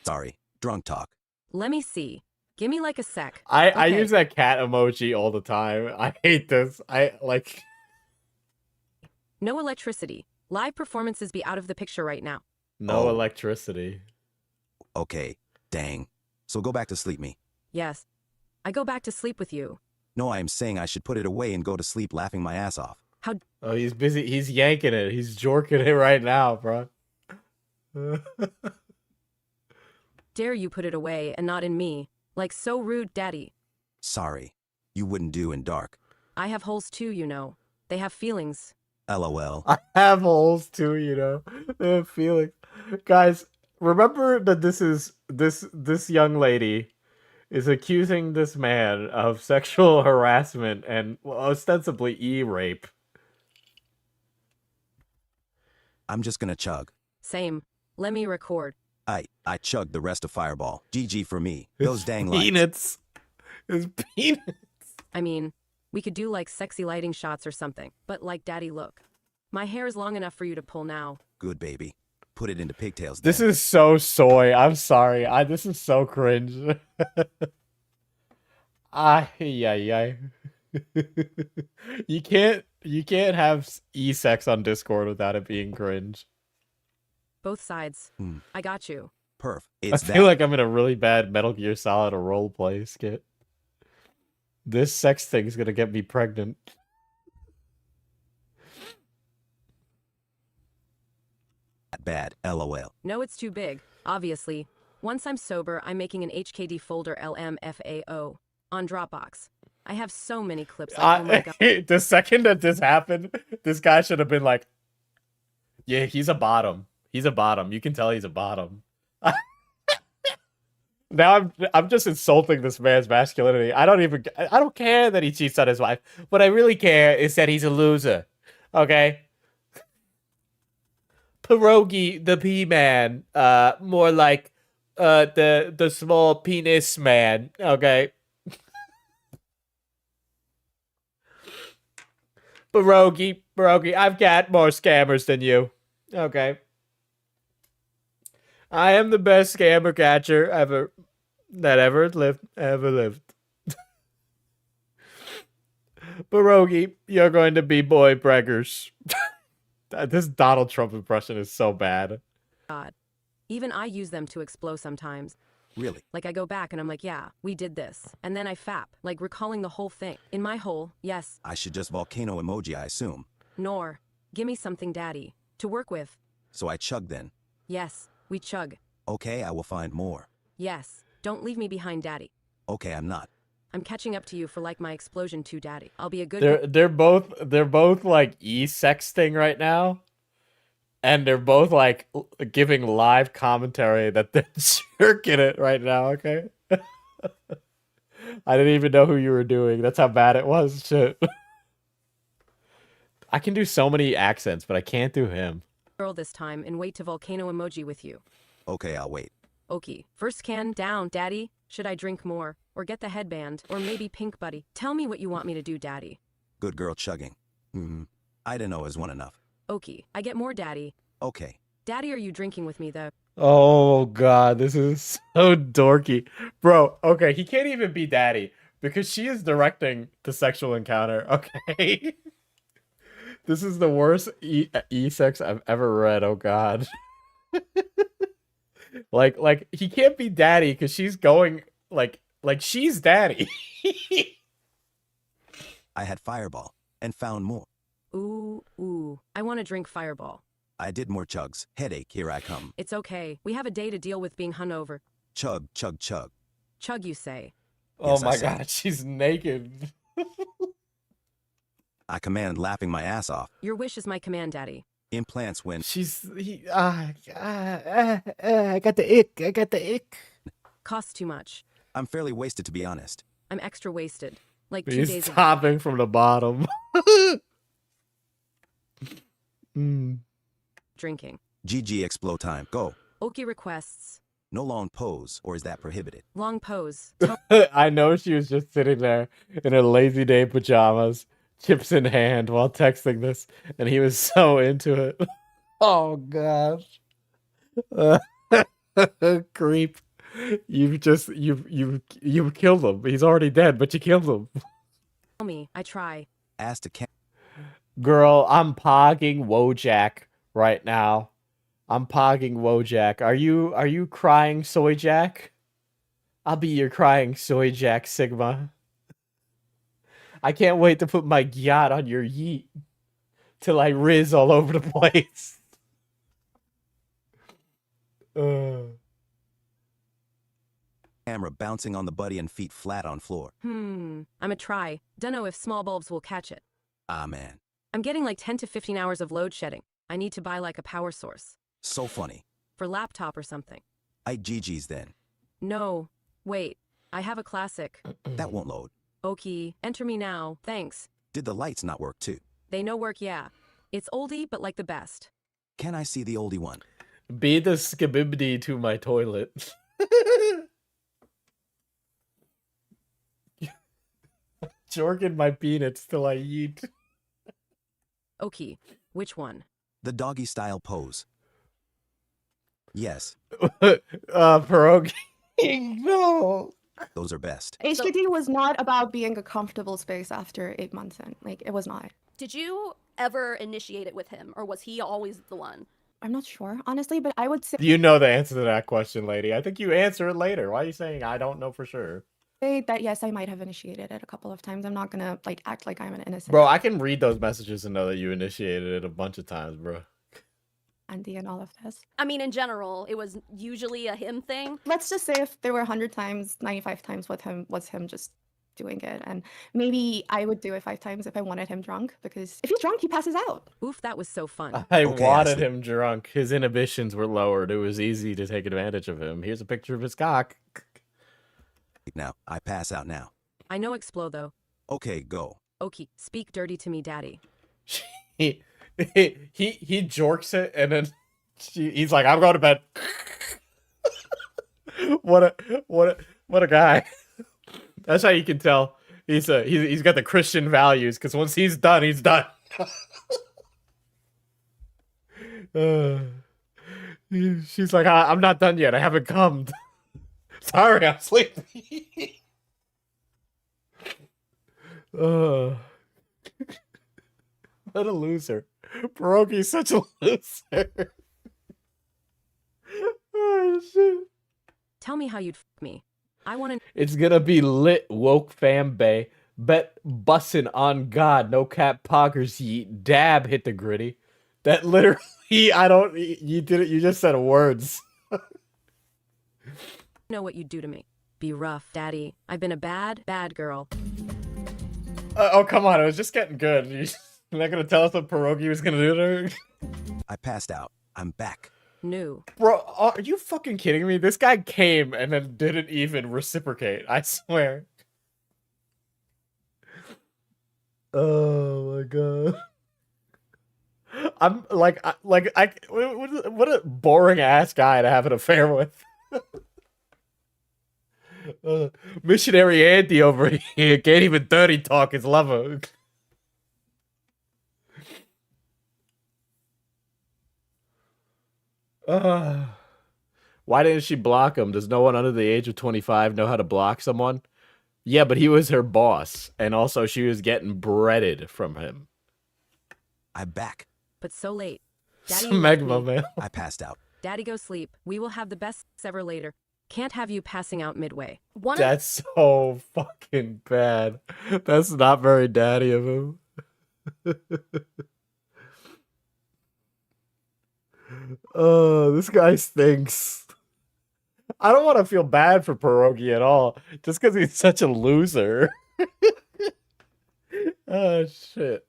Sorry, drunk talk. Let me see. Give me like a sec. I use that cat emoji all the time. I hate this. No electricity. Live performances be out of the picture right now. No electricity. Okay, dang. So go back to sleep me. Yes. I go back to sleep with you. No, I am saying I should put it away and go to sleep laughing my ass off. How? Oh, he's busy. He's yanking it. He's jorking it right now, bro. Dare you put it away and not in me? Like so rude, Daddy. Sorry. You wouldn't do in dark. I have holes too, you know. They have feelings. LOL. I have holes too, you know. They have feelings. Guys, remember that this young lady is accusing this man of sexual harassment and ostensibly e-rape. I'm just gonna chug. Same. Let me record. I chugged the rest of Fireball. GG for me. Those dang lights. Peanuts. His peanuts. I mean, we could do like sexy lighting shots or something, but like Daddy, look. My hair is long enough for you to pull now. Good, baby. Put it into pigtails. This is so soy. I'm sorry. This is so cringe. Yeah. You can't have e-sex on Discord without it being cringe. Both sides. I got you. Perf. I feel like I'm in a really bad Metal Gear Solid roleplay skit. This sex thing's gonna get me pregnant. Bad. LOL. No, it's too big. Obviously. Once I'm sober, I'm making an HKD folder LMFAO on Dropbox. I have so many clips. Like, oh my God. The second that this happened, this guy should have been like, yeah, he's a bottom. He's a bottom. You can tell he's a bottom. Now I'm just insulting this man's masculinity. I don't care that he cheats on his wife. What I really care is that he's a loser. Okay? Pierogi the P man. More like the small penis man. Okay? Pierogi, I've got more scammers than you. Okay? I am the best scammer catcher that ever lived. Pierogi, you're going to be boy breggers. This Donald Trump impression is so bad. God. Even I use them to explode sometimes. Really? Like I go back and I'm like, yeah, we did this. And then I fap, like recalling the whole thing. In my hole, yes. I should just volcano emoji, I assume. Nor. Give me something, daddy. To work with. So I chug then. Yes, we chug. Okay, I will find more. Yes. Don't leave me behind, daddy. Okay, I'm not. I'm catching up to you for like my explosion too, daddy. I'll be a good They're both like e-sexting right now. And they're both like giving live commentary that they're jerking it right now, okay? I didn't even know who you were doing. That's how bad it was. Shit. I can do so many accents, but I can't do him. girl this time and wait to volcano emoji with you. Okay, I'll wait. Okay. First can down, daddy. Should I drink more? Or get the headband? Or maybe pink buddy? Tell me what you want me to do, daddy. Good girl chugging. I don't know is one enough. Okay. I get more, daddy. Okay. Daddy, are you drinking with me, though? Oh, God. This is so dorky. Bro, okay. He can't even be daddy because she is directing the sexual encounter. Okay. This is the worst e-sex I've ever read. Oh, God. like he can't be daddy because she's going like she's daddy. I had Fireball and found more. Ooh. I want to drink Fireball. I did more chugs. Headache, here I come. It's okay. We have a day to deal with being hungover. Chug, chug, chug. Chug, you say. Oh my God, she's naked. I command laughing my ass off. Your wish is my command, daddy. Implants when I got the ick. I got the ick. Costs too much. I'm fairly wasted, to be honest. I'm extra wasted. Like 2 He's days ago. topping from the bottom. Drinking. GG explode time. Go. Okie requests. No long pose, or is that prohibited? Long pose. I know she was just sitting there in her lazy day pajamas, chips in hand, while texting this, and he was so into it. Oh gosh, creep! You've killed him. He's already dead, but you killed him. Tell me. I try. Ass to can. Girl, I'm pogging Wojak right now. I'm pogging Wojak. Are you crying Soy Jack? I'll be your crying Soy Jack Sigma. I can't wait to put my gyat on your yeet till I riz all over the place. Camera bouncing on the buddy and feet flat on floor. I'm a try. Dunno if small bulbs will catch it. Ah, man. I'm getting like 10 to 15 hours of load shedding. I need to buy like a power source. So funny. For laptop or something. I GG's then. No. Wait. I have a classic. That won't load. Okay. Enter me now. Thanks. Did the lights not work too? They no work, yeah. It's oldie, but like the best. Can I see the oldie one? Be the skibibdi to my toilet. Jorking my peanuts till I eat. Okay. Which one? The doggy style pose. Yes. Pierogi. No. Those are best. HKD was not about being a comfortable space after 8 months in. Like, it was not. Did you ever initiate it with him, or was he always the one? I'm not sure, honestly, but I would say You know the answer to that question, lady. I think you answer it later. Why are you saying I don't know for sure? that yes, I might have initiated it a couple of times. I'm not gonna like act like I'm an innocent Bro, I can read those messages and know that you initiated it a bunch of times, bro. Andy and all of this. I mean, in general, it was usually a him thing. Let's just say if there were 100 times, 95 times with him was him just doing it, and maybe I would do it 5 times if I wanted him drunk, because if he's drunk, he passes out. Oof, that was so fun. I wanted him drunk. His inhibitions were lowered. It was easy to take advantage of him. Here's a picture of his cock. now. I pass out now. I know explode though. Okay, go. Okay, speak dirty to me, daddy. he jorks it, and then he's like, "I'm going to bed." what a guy. That's how you can tell he's got the Christian values, because once he's done, he's done. She's like, I'm not done yet. I haven't come. Sorry, I'm sleepy. What a loser. Pierogi's such a loser. Oh, shit. Tell me how you'd f me. I want to. It's gonna be lit, woke fam bay. Bet bussin' on God, no cap poggers yeet. Dab hit the gritty. That literally, I don't. You did it. You just said words. know what you'd do to me. Be rough, daddy. I've been a bad girl. Oh, come on. It was just getting good. You're not gonna tell us what Pierogi was gonna do to her? I passed out. I'm back. No. Bro, are you fucking kidding me? This guy came and then didn't even reciprocate. I swear. Oh my god. I'm like, what a boring ass guy to have an affair with. Missionary Andy over here can't even dirty talk his lover. Why didn't she block him? Does no one under the age of 25 know how to block someone? Yeah, but he was her boss, and also she was getting breaded from him. I'm back. But so late. Daddy, Smegma, man. I passed out. Daddy, go sleep. We will have the best ever later. Can't have you passing out midway. That's so fucking bad. That's not very daddy of him. Oh, this guy stinks. I don't want to feel bad for Pierogi at all, just because he's such a loser. Oh, shit.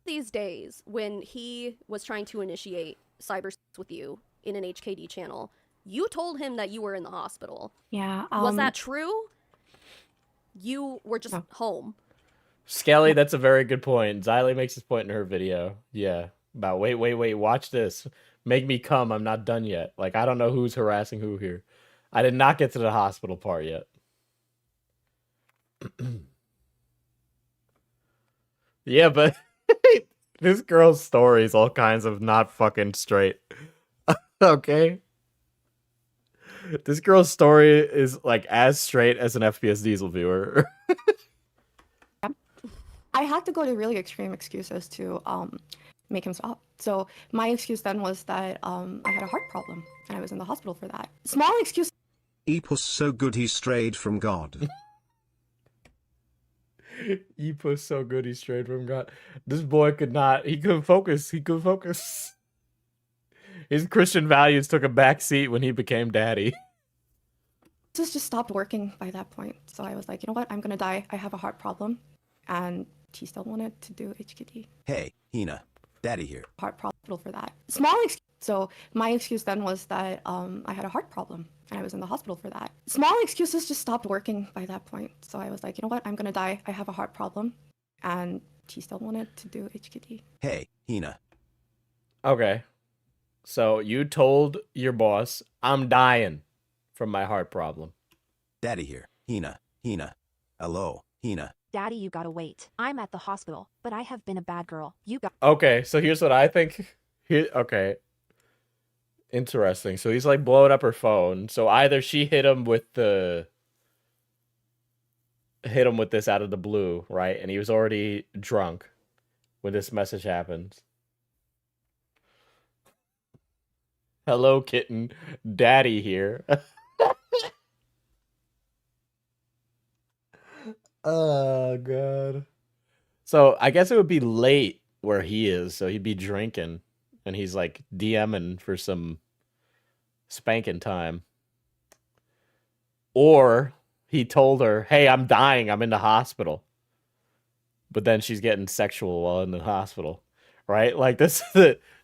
These days, when he was trying to initiate cyber sex with you in an HKD channel, you told him that you were in the hospital. Yeah. Was that true? You were just home. Skelly, that's a very good point. Xylee makes this point in her video. Yeah. About, wait, watch this. Make me come, I'm not done yet. Like, I don't know who's harassing who here. I did not get to the hospital part yet. Yeah, but this girl's story is all kinds of not fucking straight. Okay? This girl's story is like as straight as an FPS Diesel viewer. I had to go to really extreme excuses to make him stop. So my excuse then was that I had a heart problem and I was in the hospital for that. Small excuse. Epus so good he strayed from God. Epus so good he strayed from God. This boy could not. He couldn't focus. He couldn't focus. His Christian values took a back seat when he became daddy. Just stopped working by that point. So I was like, you know what? I'm gonna die. I have a heart problem, and he still wanted to do HKD. Hey, Hina, daddy here. Heart problem for that. Small excuse. So my excuse then was that I had a heart problem and I was in the hospital for that. Small excuses just stopped working by that point. So I was like, you know what? I'm gonna die. I have a heart problem, and he still wanted to do HKD. Hey, Hina. Okay. So you told your boss, I'm dying from my heart problem. Daddy here. Hina. Hello, Hina. Daddy, you gotta wait. I'm at the hospital, but I have been a bad girl. You got. Okay, so here's what I think. Okay. Interesting. So he's like blowing up her phone. So either she hit him with this out of the blue, right? And he was already drunk when this message happens. Hello, kitten. Daddy here. Oh, God. So I guess it would be late where he is. So he'd be drinking. And he's like DMing for some spanking time. Or he told her, hey, I'm dying. I'm in the hospital. But then she's getting sexual while in the hospital. Right? Like this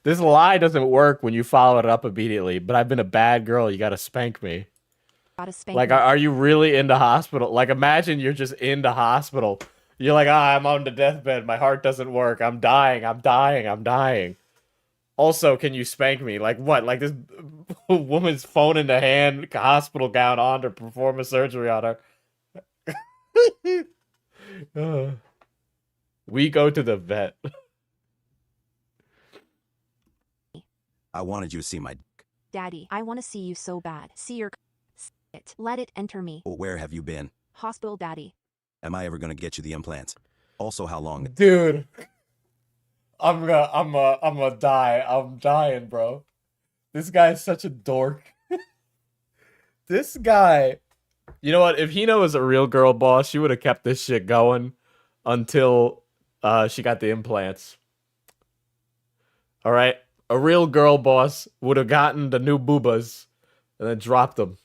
lie doesn't work when you follow it up immediately. But I've been a bad girl. You got to spank me. Gotta spank Like, me. are you really in the hospital? Like, imagine you're just in the hospital. You're like, I'm on the deathbed. My heart doesn't work. I'm dying. I'm dying. I'm dying. Also, can you spank me? Like, what? Like, this woman's phone in the hand, hospital gown on to perform a surgery on her. We go to the vet. I wanted you to see my dick. Daddy, I want to see you so bad. See your it. Let it enter me. Well, where have you been? Hospital, Daddy. Am I ever gonna get you the implants? Also, how long? Dude. I'm gonna die. I'm dying, bro. This guy's such a dork. This guy, you know what? If Hina was a real girl boss, she would have kept this shit going until she got the implants. All right, a real girl boss would have gotten the new boobas and then dropped them.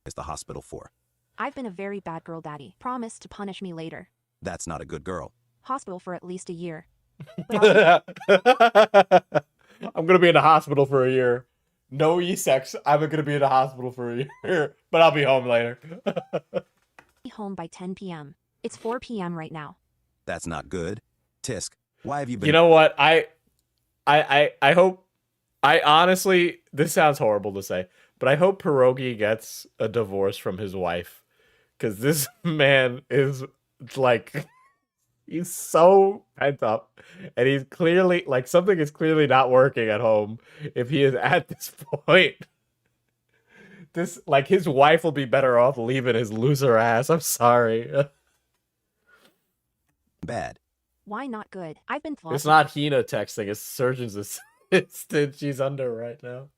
Is the hospital for? I've been a very bad girl, Daddy. Promise to punish me later. That's not a good girl. Hospital for at least a year. I'm gonna be in the hospital for a year. No e-sex. I'm gonna be in the hospital for a year, but I'll be home later. Be home by 10 p.m. It's 4 p.m. right now. That's not good. Tisk, why have you been? You know what? I hope. I honestly, this sounds horrible to say, but I hope Pierogi gets a divorce from his wife, because this man is like. He's so pent up, and he's clearly, like, something is clearly not working at home if he is at this point. This, like, his wife will be better off leaving his loser ass. I'm sorry. Bad. Why not good? I've been It's not Hina texting, it's surgeon's assistant she's under right now.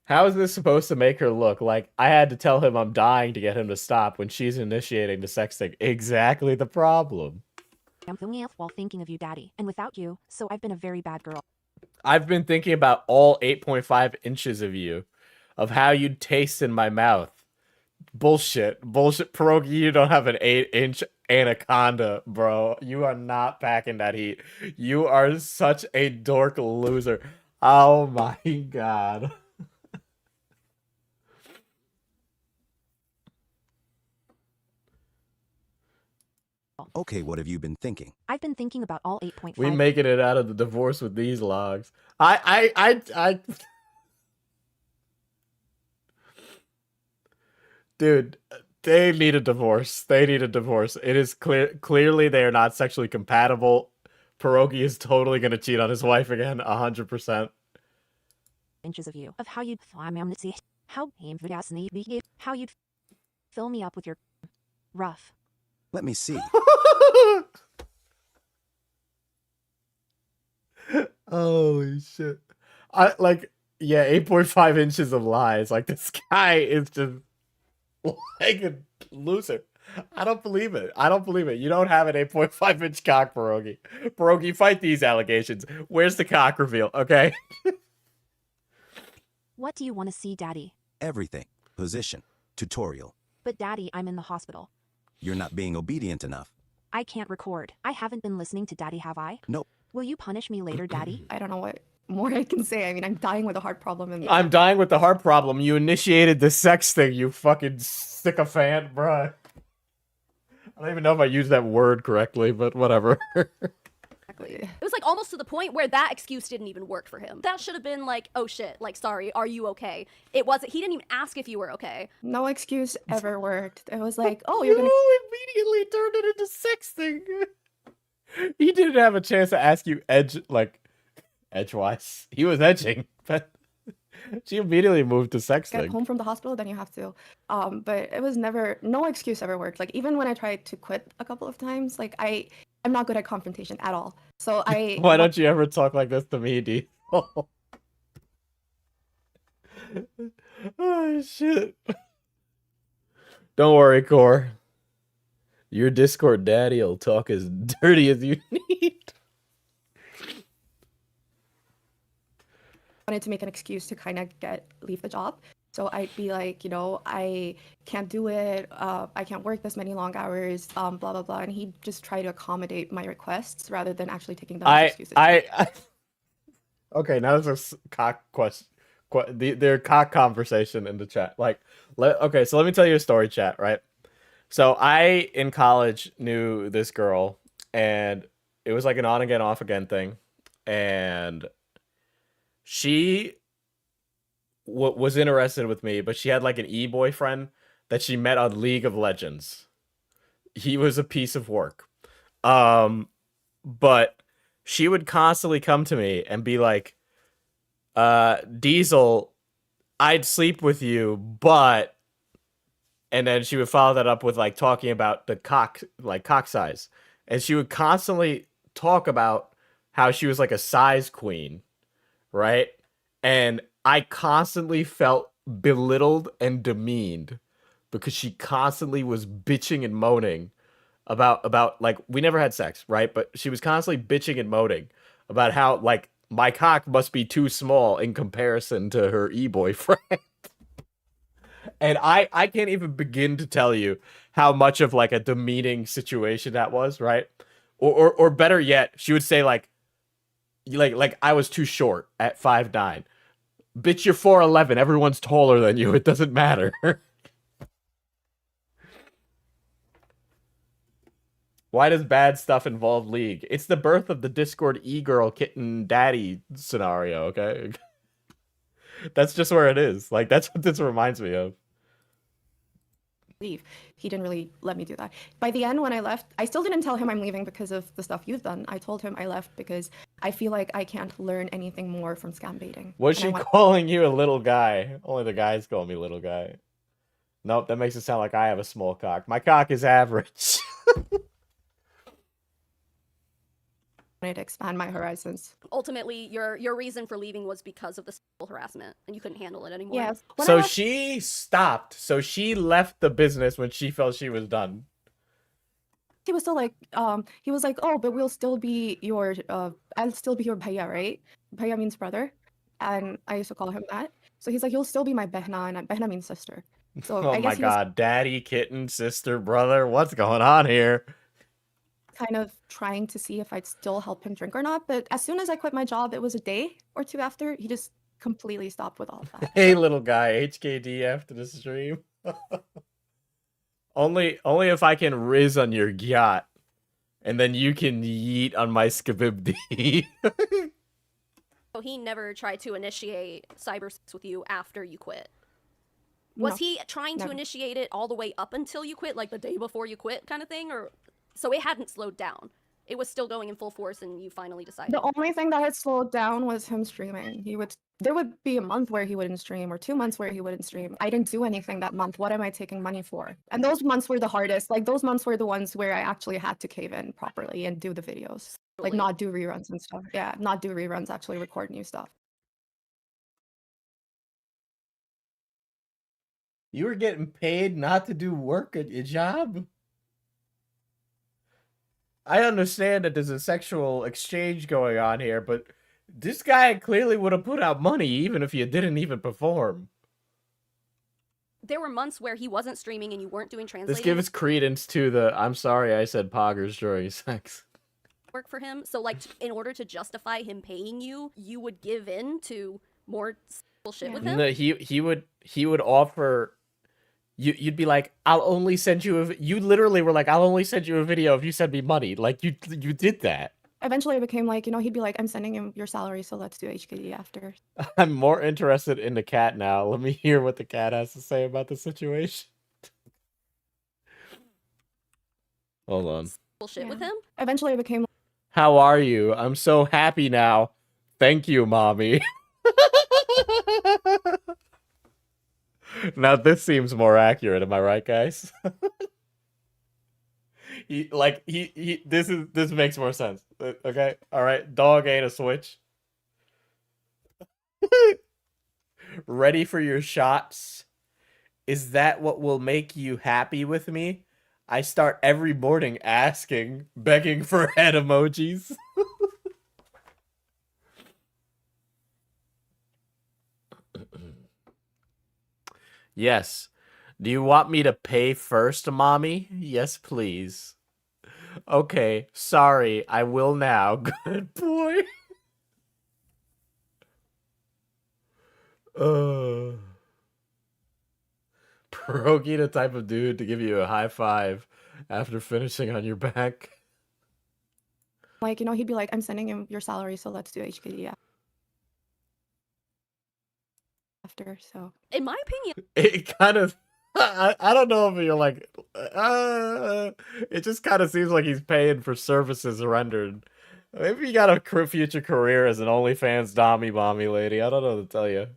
How is this supposed to make her look? Like, I had to tell him I'm dying to get him to stop when she's initiating the sexting. Exactly the problem. I'm filming it while thinking of you, Daddy, and without you, so I've been a very bad girl. I've been thinking about all 8.5 inches of you, of how you'd taste in my mouth. Bullshit. Bullshit. Pierogi, you don't have an 8-inch anaconda, bro. You are not packing that heat. You are such a dork loser. Oh my god. Okay, what have you been thinking? I've been thinking about all 8.5. We making it out of the divorce with these logs. I Dude, they need a divorce. They need a divorce. It is clearly they are not sexually compatible. Pierogi is totally gonna cheat on his wife again, 100%. Inches of you, of how you'd how you'd fill me up with your rough. Let me see. Holy shit. Yeah, 8.5 inches of lies. Like, this guy is just like a loser. I don't believe it. I don't believe it. You don't have an 8.5 inch cock, Pierogi. Pierogi, fight these allegations. Where's the cock reveal, okay? What do you want to see, Daddy? Everything. Position. Tutorial. But Daddy, I'm in the hospital. You're not being obedient enough. I can't record. I haven't been listening to Daddy, have I? Nope. Will you punish me later, Daddy? I don't know what more I can say. I mean, I'm dying with a heart problem. And I'm dying with the heart problem. You initiated the sex thing, you fucking sycophant, bruh. I don't even know if I used that word correctly, but whatever. It was like almost to the point where that excuse didn't even work for him. That should have been like, oh shit, like, sorry, are you okay? It wasn't, he didn't even ask if you were okay. No excuse ever worked. It was like, oh, you're gonna immediately turned it into sexting. He didn't have a chance to ask you edgewise. He was edging, but she immediately moved to get sexting. home from the hospital, then you have to. But it was never, no excuse ever worked. Like, even when I tried to quit a couple of times, like, I'm not good at confrontation at all. So Why don't you ever talk like this to me, D? Oh shit. Don't worry, Core. Your Discord daddy will talk as dirty as you need. wanted to make an excuse to kind of leave the job. So I'd be like, I can't do it. I can't work this many long hours, blah, blah, blah. And he'd just try to accommodate my requests rather than actually taking them as excuses. Okay, now there's a cock question. Their cock conversation in the chat. Okay, so let me tell you a story, chat, right? So I, in college, knew this girl, and it was like an on again, off again thing. And she was interested with me, but she had like an e-boyfriend that she met on League of Legends. He was a piece of work. But she would constantly come to me and be like, Diesel, I'd sleep with you, but... And then she would follow that up with like talking about the cock size. And she would constantly talk about how she was like a size queen, right? And I constantly felt belittled and demeaned because she constantly was bitching and moaning about like, we never had sex, right? But she was constantly bitching and moaning about how like my cock must be too small in comparison to her e-boyfriend. And I can't even begin to tell you how much of like a demeaning situation that was, right? Or better yet, she would say like I was too short at 5'9". Bitch, you're 4'11". Everyone's taller than you. It doesn't matter. Why does bad stuff involve League? It's the birth of the Discord e-girl kitten daddy scenario, okay? That's just where it is. Like, that's what this reminds me of. Leave. He didn't really let me do that. By the end, when I left, I still didn't tell him I'm leaving because of the stuff you've done. I told him I left because I feel like I can't learn anything more from scam baiting. Was she calling you a little guy? Only the guys call me little guy. Nope, that makes it sound like I have a small cock. My cock is average. I wanted to expand my horizons. Ultimately, your reason for leaving was because of the sexual harassment, and you couldn't handle it anymore. Yes. So she stopped. So she left the business when she felt she was done. He was still like, he was like, oh, but we'll still be your, I'll still be your bhaiya, right? Bhaiya means brother, and I used to call him that. So he's like, you'll still be my behna, and behna means sister. So Oh I guess my god, daddy, kitten, sister, brother, what's going on here? Kind of trying to see if I'd still help him drink or not. But as soon as I quit my job, it was a day or two after, he just completely stopped with all of that. Hey, little guy, HKD after the stream. only if I can riz on your yacht, and then you can yeet on my skabibdi. So he never tried to initiate cyber sex with you after you quit. Was No, he trying to never. initiate it all the way up until you quit, like the day before you quit kind of thing? Or so it hadn't slowed down. It was still going in full force and you finally decided. The only thing that had slowed down was him streaming. There would be a month where he wouldn't stream or 2 months where he wouldn't stream. I didn't do anything that month. What am I taking money for? And those months were the hardest. Like those months were the ones where I actually had to cave in properly and do the videos. Like Really? not do reruns and stuff. Yeah, not do reruns, actually record new stuff. You were getting paid not to do work at your job? I understand that there's a sexual exchange going on here, but this guy clearly would have put out money even if you didn't even perform. There were months where he wasn't streaming and you weren't doing translating. This gives credence to the I'm sorry I said poggers during sex. Work for him. So like in order to justify him paying you, you would give in to more bullshit with him. No, he would offer. You'd be like, I'll only send you a. You literally were like, I'll only send you a video if you send me money. Like you did that. Eventually it became like, he'd be like, I'm sending him your salary, so let's do HKD after. I'm more interested in the cat now. Let me hear what the cat has to say about the situation. Hold on. Bullshit with him. Eventually it became How are you? I'm so happy now. Thank you, mommy. Now this seems more accurate, am I right, guys? This makes more sense. Okay, all right. Dog ain't a switch. Ready for your shots? Is that what will make you happy with me? I start every morning asking, begging for head emojis. Yes. Do you want me to pay first, mommy? Yes, please. Okay, sorry, I will now. Good boy. Pierogi, the type of dude to give you a high five after finishing on your back. Like, you know, he'd be like, I'm sending him your salary, so let's do HKD after. So, In my opinion, It kind of, I don't know if you're like, it just kind of seems like he's paying for services rendered. Maybe you got a future career as an OnlyFans dommy bommy lady. I don't know what to tell you.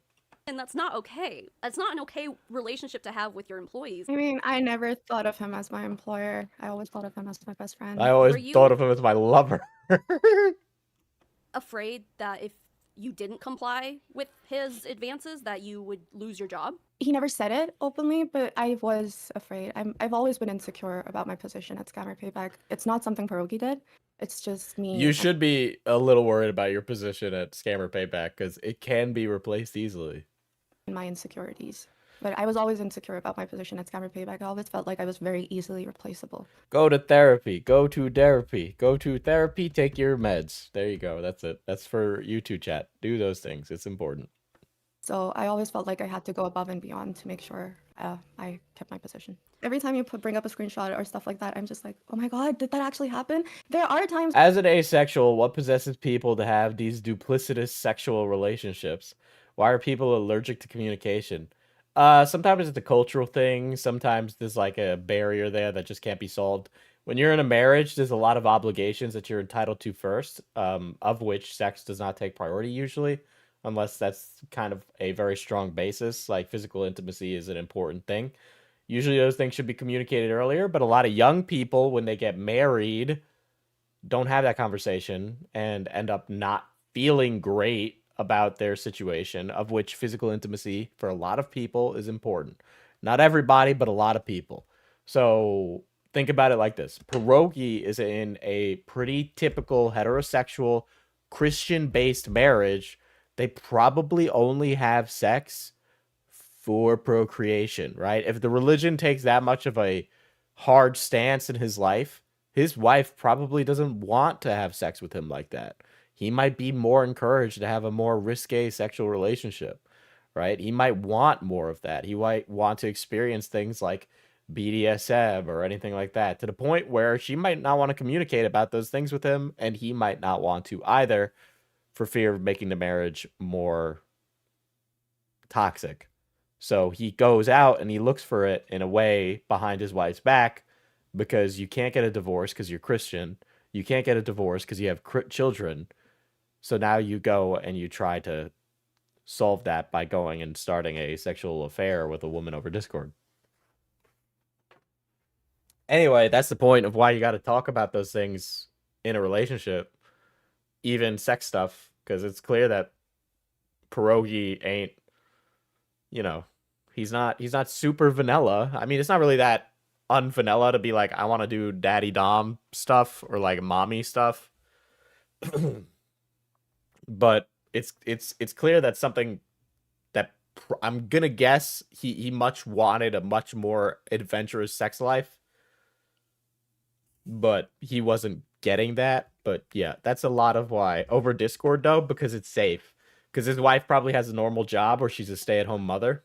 and that's not okay. That's not an okay relationship to have with your employees. I mean, I never thought of him as my employer. I always thought of him as my best friend. I always Were you- thought of him as my lover. Afraid that if you didn't comply with his advances that you would lose your job? He never said it openly, but I was afraid. I've always been insecure about my position at Scammer Payback. It's not something Pierogi did. It's just me. You should be a little worried about your position at Scammer Payback because it can be replaced easily. And my insecurities. But I was always insecure about my position at Scammer Payback. I always felt like I was very easily replaceable. Go to therapy. Go to therapy. Go to therapy. Take your meds. There you go. That's it. That's for you two, chat. Do those things. It's important. So I always felt like I had to go above and beyond to make sure I kept my position. Every time you bring up a screenshot or stuff like that, I'm just like, oh my god, did that actually happen? There are times. As an asexual, what possesses people to have these duplicitous sexual relationships? Why are people allergic to communication? Sometimes it's a cultural thing. Sometimes there's like a barrier there that just can't be solved. When you're in a marriage, there's a lot of obligations that you're entitled to first, of which sex does not take priority usually, unless that's kind of a very strong basis. Like physical intimacy is an important thing. Usually those things should be communicated earlier, but a lot of young people, when they get married, don't have that conversation and end up not feeling great about their situation, of which physical intimacy for a lot of people is important. Not everybody, but a lot of people. So think about it like this. Pierogi is in a pretty typical heterosexual Christian-based marriage. They probably only have sex for procreation, right? If the religion takes that much of a hard stance in his life, his wife probably doesn't want to have sex with him like that. He might be more encouraged to have a more risque sexual relationship, right? He might want more of that. He might want to experience things like BDSM or anything like that, to the point where she might not want to communicate about those things with him, and he might not want to either, for fear of making the marriage more toxic. So he goes out and he looks for it in a way behind his wife's back, because you can't get a divorce because you're Christian. You can't get a divorce because you have children. So now you go and you try to solve that by going and starting a sexual affair with a woman over Discord. Anyway, that's the point of why you got to talk about those things in a relationship, even sex stuff, because it's clear that Pierogi ain't, you know, he's not super vanilla. I mean, it's not really that unvanilla to be like, I want to do daddy dom stuff or like mommy stuff. But it's clear that something that I'm gonna guess he much wanted a much more adventurous sex life, but he wasn't getting that. But yeah, that's a lot of why over Discord though, because it's safe, because his wife probably has a normal job or she's a stay-at-home mother,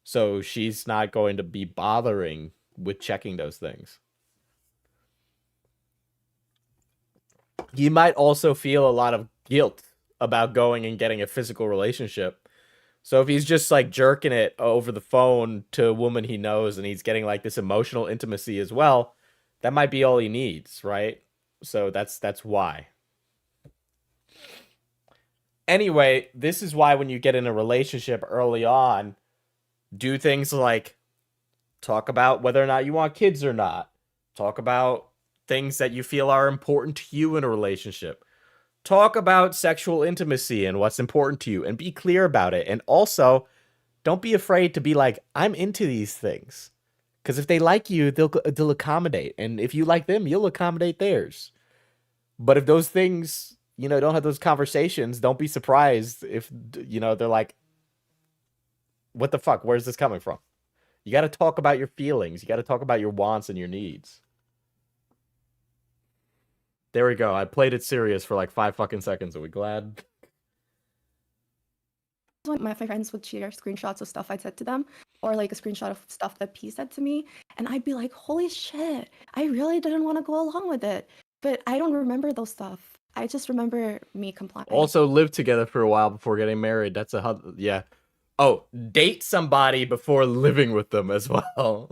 so she's not going to be bothering with checking those things. You might also feel a lot of guilt about going and getting a physical relationship. So if he's just like jerking it over the phone to a woman he knows and he's getting like this emotional intimacy as well, that might be all he needs, right? So that's why. Anyway, this is why when you get in a relationship early on, do things like talk about whether or not you want kids or not. Talk about things that you feel are important to you in a relationship. Talk about sexual intimacy and what's important to you and be clear about it. And also, don't be afraid to be like, I'm into these things. Because if they like you, they'll accommodate. And if you like them, you'll accommodate theirs. But if those things, you know, don't have those conversations, don't be surprised if, you know, they're like, what the fuck? Where's this coming from? You got to talk about your feelings. You got to talk about your wants and your needs. There we go. I played it serious for like 5 fucking seconds. Are we glad? When my friends would share screenshots of stuff I said to them, or like a screenshot of stuff that P said to me, and I'd be like, holy shit, I really didn't want to go along with it. But I don't remember those stuff. I just remember me complying. Also lived together for a while before getting married. That's yeah. Oh, date somebody before living with them as well.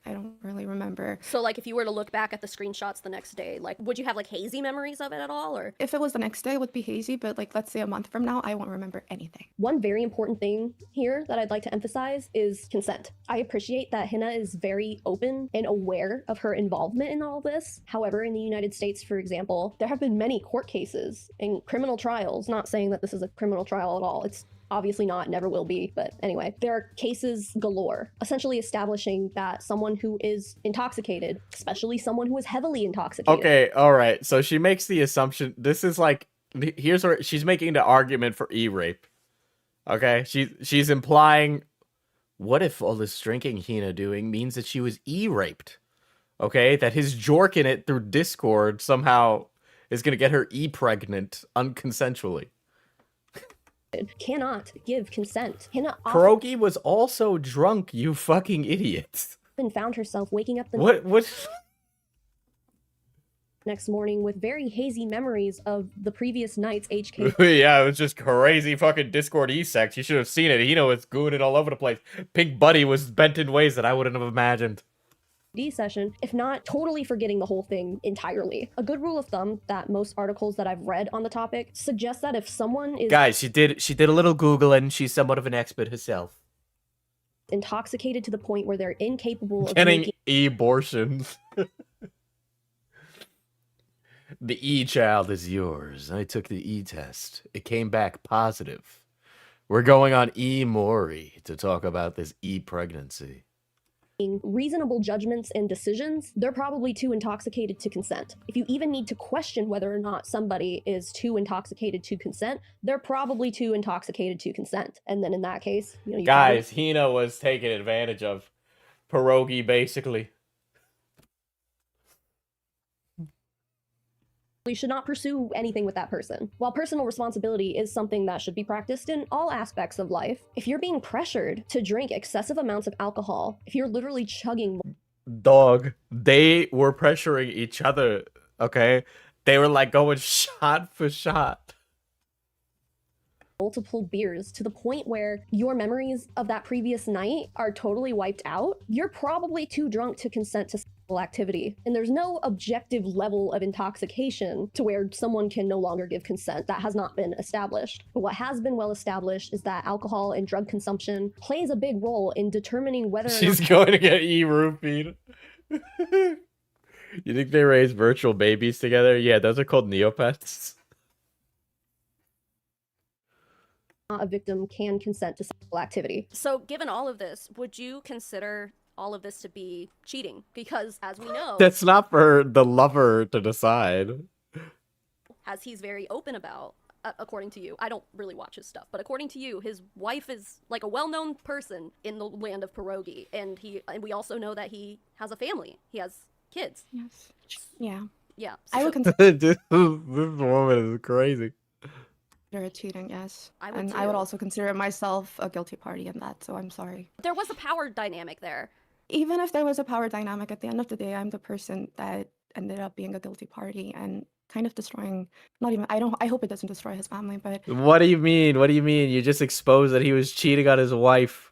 I don't really remember. So, like, if you were to look back at the screenshots the next day, like, would you have, like, hazy memories of it at all, or? If it was the next day, it would be hazy, but, like, let's say a month from now, I won't remember anything. One very important thing here that I'd like to emphasize is consent. I appreciate that Hina is very open and aware of her involvement in all this. However, in the United States, for example, there have been many court cases and criminal trials, not saying that this is a criminal trial at all. It's obviously not, never will be, but anyway, there are cases galore, essentially establishing that someone who is intoxicated, especially someone who is heavily intoxicated. Okay, all right. So she makes the assumption. This is like, here's where she's making the argument for e-rape. Okay, she's implying, what if all this drinking Hina doing means that she was e-raped? Okay, that his jorking it through Discord somehow is gonna get her e-pregnant unconsensually. Cannot give consent. Hina Pierogi was also drunk, you fucking idiots. often found herself waking up the What? next morning with very hazy memories of the previous night's HK. Yeah, it was just crazy fucking Discord e-sex. You should have seen it. Hina was gooning all over the place. Pink Buddy was bent in ways that I wouldn't have imagined. Session, if not totally forgetting the whole thing entirely. A good rule of thumb that most articles that I've read on the topic suggest that if someone is Guys, she did a little Googling. She's somewhat of an expert herself. intoxicated to the point where they're incapable of Getting making e-abortions. The E-child is yours. I took the E-test. It came back positive. We're going on E-Mori to talk about this E-pregnancy. reasonable judgments and decisions, they're probably too intoxicated to consent. If you even need to question whether or not somebody is too intoxicated to consent, they're probably too intoxicated to consent. And then in that case, you Guys, Hina was taken advantage of. Pierogi, basically. you should not pursue anything with that person. While personal responsibility is something that should be practiced in all aspects of life, if you're being pressured to drink excessive amounts of alcohol, if you're literally chugging... Dog, they were pressuring each other, okay? They were like going shot for shot. Multiple beers to the point where your memories of that previous night are totally wiped out, you're probably too drunk to consent to sexual activity. And there's no objective level of intoxication to where someone can no longer give consent. That has not been established. But what has been well established is that alcohol and drug consumption plays a big role in determining whether She's going to get e-roofied. You think they raise virtual babies together? Yeah, those are called Neopets. a victim can consent to sexual activity. So given all of this, would you consider all of this to be cheating? Because as we know, That's not for the lover to decide. as he's very open about, according to you, I don't really watch his stuff, but according to you, his wife is like a well-known person in the land of pierogi, and we also know that he has a family. He has kids. Yes. Yeah. Yeah. I would This woman is crazy. consider it cheating, yes. I would And I would too. also consider myself a guilty party in that, so I'm sorry. There was a power dynamic there. Even if there was a power dynamic, at the end of the day, I'm the person that ended up being a guilty party and kind of destroying, I hope it doesn't destroy his family, but What do you mean? What do you mean? You just exposed that he was cheating on his wife.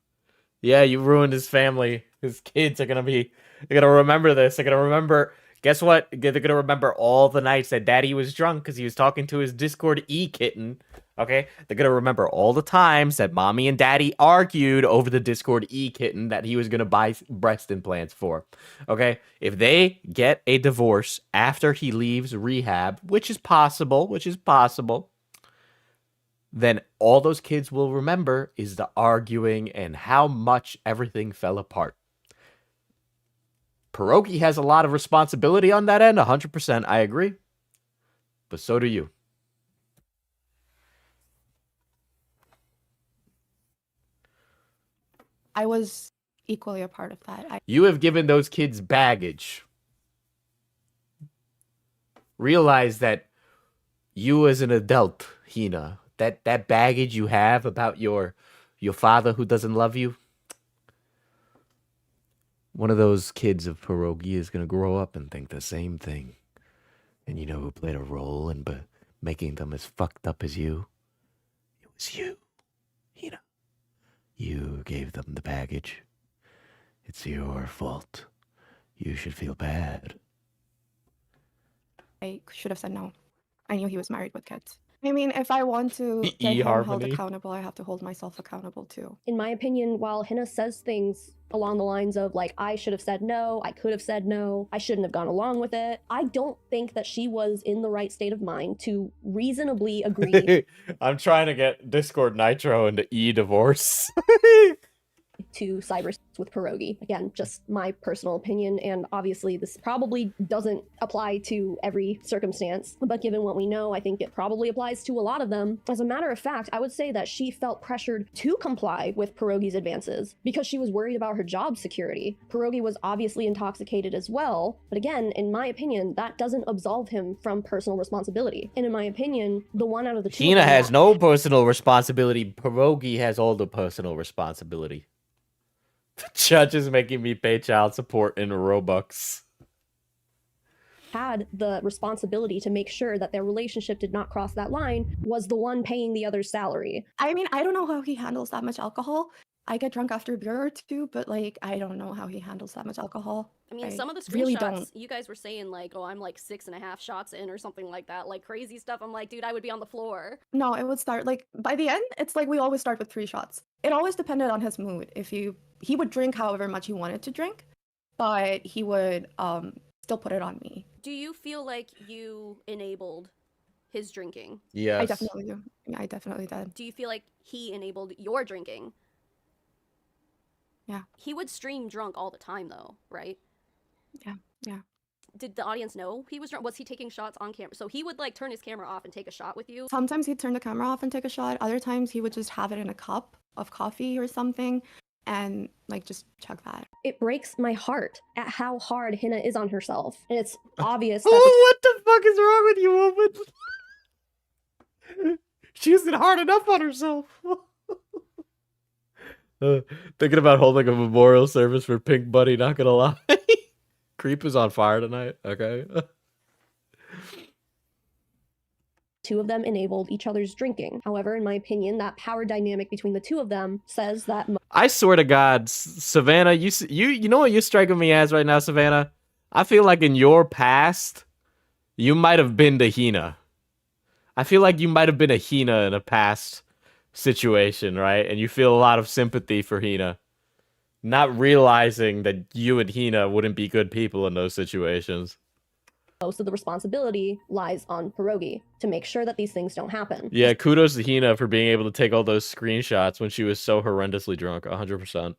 Yeah, you ruined his family. His kids are they're gonna remember this. They're gonna remember, guess what? They're gonna remember all the nights that daddy was drunk because he was talking to his Discord e-kitten. Okay? They're gonna remember all the times that mommy and daddy argued over the Discord e-kitten that he was gonna buy breast implants for. Okay? If they get a divorce after he leaves rehab, which is possible, then all those kids will remember is the arguing and how much everything fell apart. Pierogi has a lot of responsibility on that end, 100%, I agree. But so do you. I was equally a part of that. You have given those kids baggage. Realize that you as an adult, Hina, that baggage you have about your father who doesn't love you, one of those kids of pierogi is going to grow up and think the same thing. And you know who played a role in making them as fucked up as you? It was you, Hina. You gave them the baggage. It's your fault. You should feel bad. I should have said no. I knew he was married with kids. I mean, if I want to get him held accountable, I have to hold myself accountable too. In my opinion, while Hina says things along the lines of like, I should have said no, I could have said no, I shouldn't have gone along with it, I don't think that she was in the right state of mind to reasonably agree I'm trying to get Discord Nitro into divorce. to cyber with pierogi. Again, just my personal opinion, and obviously this probably doesn't apply to every circumstance, but given what we know, I think it probably applies to a lot of them. As a matter of fact, I would say that she felt pressured to comply with pierogi's advances because she was worried about her job security. Pierogi was obviously intoxicated as well, but again, in my opinion, that doesn't absolve him from personal responsibility. And in my opinion, the one out of the two Hina has no personal responsibility. Pierogi has all the personal responsibility. The judge is making me pay child support in Robux. Had the responsibility to make sure that their relationship did not cross that line was the one paying the other's salary. I mean, I don't know how he handles that much alcohol. I get drunk after a beer or two, but like, I don't know how he handles that much alcohol. I mean, some of the screenshots, really don't. you guys were saying like, oh, I'm like 6.5 shots in or something like that, like crazy stuff. I'm like, dude, I would be on the floor. No, it would start like by the end. It's like we always start with 3 shots. It always depended on his mood. If he would drink however much he wanted to drink, but he would still put it on me. Do you feel like you enabled his drinking? Yes. I definitely do. Yeah, I definitely did. Do you feel like he enabled your drinking? Yeah. He would stream drunk all the time though, right? Yeah. Did the audience know he was drunk? Was he taking shots on camera? So he would like turn his camera off and take a shot with you? Sometimes he'd turn the camera off and take a shot. Other times he would just have it in a cup of coffee or something and like just chug that. It breaks my heart at how hard Hina is on herself. And it's obvious that Oh, what the fuck is wrong with you, woman? She isn't hard enough on herself. Thinking about holding a memorial service for Pink Buddy, not gonna lie. Creep is on fire tonight, okay? two of them enabled each other's drinking. However, in my opinion, that power dynamic between the two of them says that I swear to God, Savannah, you know what you're striking me as right now, Savannah? I feel like in your past, you might have been the Hina. I feel like you might have been a Hina in a past situation, right? And you feel a lot of sympathy for Hina. Not realizing that you and Hina wouldn't be good people in those situations. most of the responsibility lies on Pierogi to make sure that these things don't happen. Yeah, kudos to Hina for being able to take all those screenshots when she was so horrendously drunk, 100%.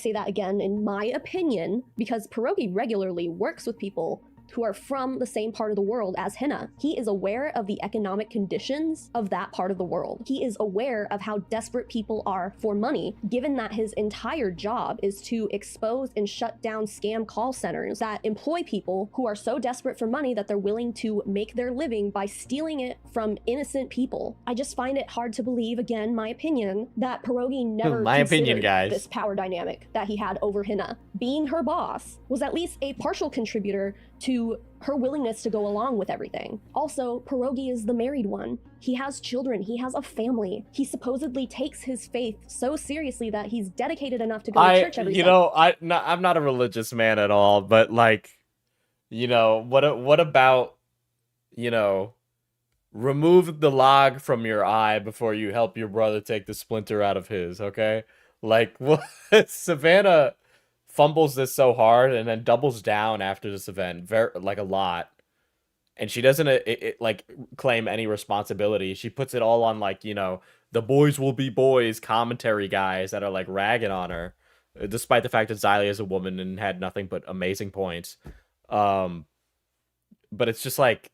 Say that again, in my opinion, because Pierogi regularly works with people who are from the same part of the world as Hina. He is aware of the economic conditions of that part of the world. He is aware of how desperate people are for money, given that his entire job is to expose and shut down scam call centers that employ people who are so desperate for money that they're willing to make their living by stealing it from innocent people. I just find it hard to believe, again, my opinion, that Pierogi never My opinion, considered guys. this power dynamic that he had over Hina. Being her boss was at least a partial contributor to her willingness to go along with everything. Also, Pierogi is the married one. He has children, he has a family. He supposedly takes his faith so seriously that he's dedicated enough to go to church every Sunday. I'm not a religious man at all, but like, what about, remove the log from your eye before you help your brother take the splinter out of his, okay? Like, Savannah fumbles this so hard and then doubles down after this event, a lot. And she doesn't claim any responsibility. She puts it all on the boys will be boys commentary guys that are ragging on her, despite the fact that Xylia is a woman and had nothing but amazing points. But it's just like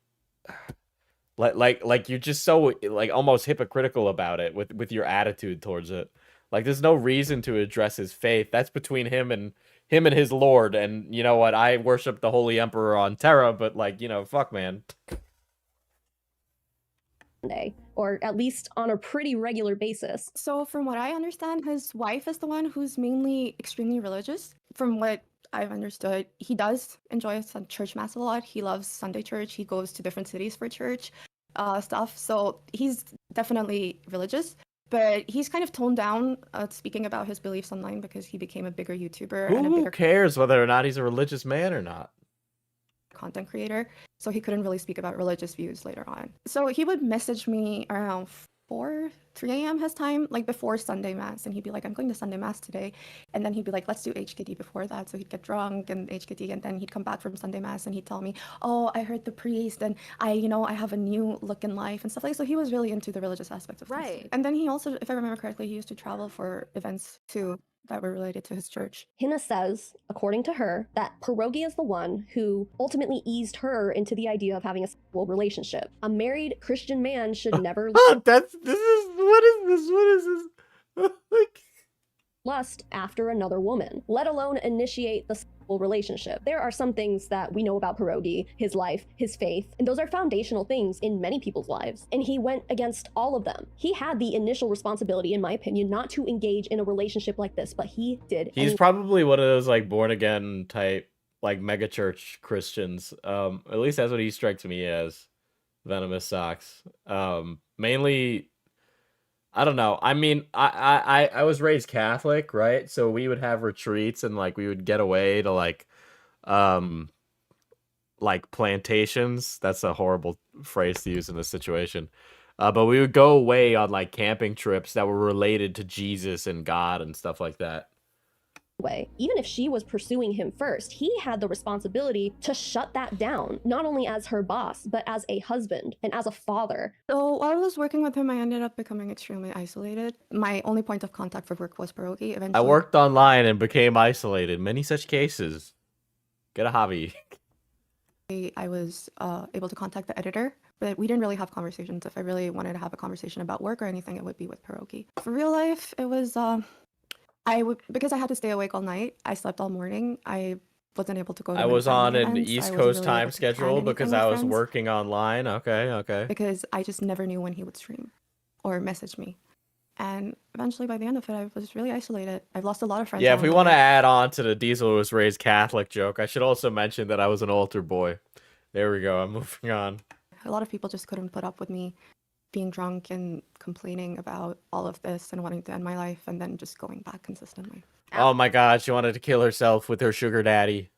you're just so almost hypocritical about it with your attitude towards it. Like, there's no reason to address his faith. That's between him and his Lord. And you know what? I worship the Holy Emperor on Terra, but like, fuck, man. Day, or at least on a pretty regular basis. So, from what I understand, his wife is the one who's mainly extremely religious. From what I've understood, he does enjoy church mass a lot. He loves Sunday church. He goes to different cities for church stuff. So, he's definitely religious. But he's kind of toned down speaking about his beliefs online because he became a bigger YouTuber and a Who bigger cares whether or not he's a religious man or not? content creator. So he couldn't really speak about religious views later on. So he would message me around 3 a.m. his time, like before Sunday Mass. And he'd be like, I'm going to Sunday Mass today. And then he'd be like, let's do HKD before that. So he'd get drunk and HKD. And then he'd come back from Sunday Mass and he'd tell me, oh, I heard the priest and I have a new look in life and stuff like that. So he was really into the religious aspect of things. Right. And then he also, if I remember correctly, he used to travel for events too that were related to his church. Hina says, according to her, that Pierogi is the one who ultimately eased her into the idea of having a sexual relationship. A married Christian man should never What is this? Like, lust after another woman, let alone initiate the sexual relationship. There are some things that we know about Pierogi, his life, his faith, and those are foundational things in many people's lives. And he went against all of them. He had the initial responsibility, in my opinion, not to engage in a relationship like this, but he did. He's probably one of those like born again type, like mega church Christians. At least that's what he strikes me as. Venomous Socks. Mainly, I don't know. I mean, I was raised Catholic, right? So we would have retreats and like we would get away to like plantations. That's a horrible phrase to use in this situation. But we would go away on like camping trips that were related to Jesus and God and stuff like that. Way. Even if she was pursuing him first, he had the responsibility to shut that down, not only as her boss, but as a husband and as a father. So while I was working with him, I ended up becoming extremely isolated. My only point of contact for work was Pierogi. Eventually, I worked online and became isolated. Many such cases. Get a hobby. I was able to contact the editor, but we didn't really have conversations. If I really wanted to have a conversation about work or anything, it would be with Pierogi. For real life, it was because I had to stay awake all night. I slept all morning. I wasn't able to go to I many was on family an events. I East wasn't Coast really time able to plan schedule because anything I with was friends working online. Okay. because I just never knew when he would stream or message me. And eventually, by the end of it, I was really isolated. I've lost a lot of friends. Yeah, if along we the want to way. add on to the Diesel was raised Catholic joke, I should also mention that I was an altar boy. There we go. I'm moving on. A lot of people just couldn't put up with me being drunk and complaining about all of this and wanting to end my life and then just going back consistently. Oh my God, she wanted to kill herself with her sugar daddy.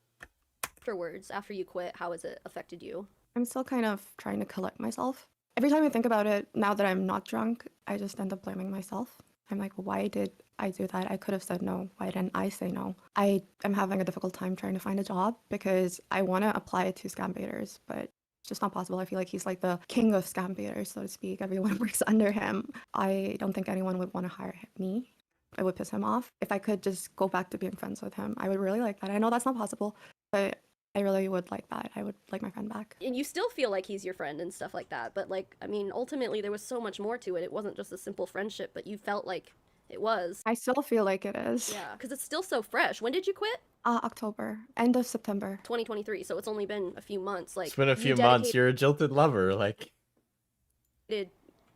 Afterwards, after you quit, how has it affected you? I'm still kind of trying to collect myself. Every time I think about it, now that I'm not drunk, I just end up blaming myself. I'm like, why did I do that? I could have said no. Why didn't I say no? I am having a difficult time trying to find a job because I want to apply to scam baiters, but it's just not possible. I feel like he's like the king of scam baiters, so to speak. Everyone works under him. I don't think anyone would want to hire me. It would piss him off. If I could just go back to being friends with him, I would really like that. I know that's not possible, but I really would like that. I would like my friend back. And you still feel like he's your friend and stuff like that, but like, I mean, ultimately there was so much more to it. It wasn't just a simple friendship, but you felt like it was. I still feel like it is. Yeah, because it's still so fresh. When did you quit? October, end of September. 2023, so it's only been a few months. Like, It's been a you few months. You're a jilted lover. Like, dedicated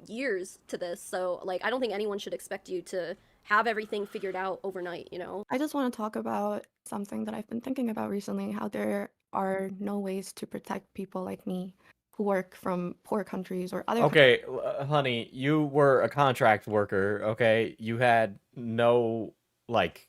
years to this, so like, I don't think anyone should expect you to have everything figured out overnight, you know? I just want to talk about something that I've been thinking about recently, how there are no ways to protect people like me who work from poor countries or other okay, honey, you were a contract worker, okay? You had no, like,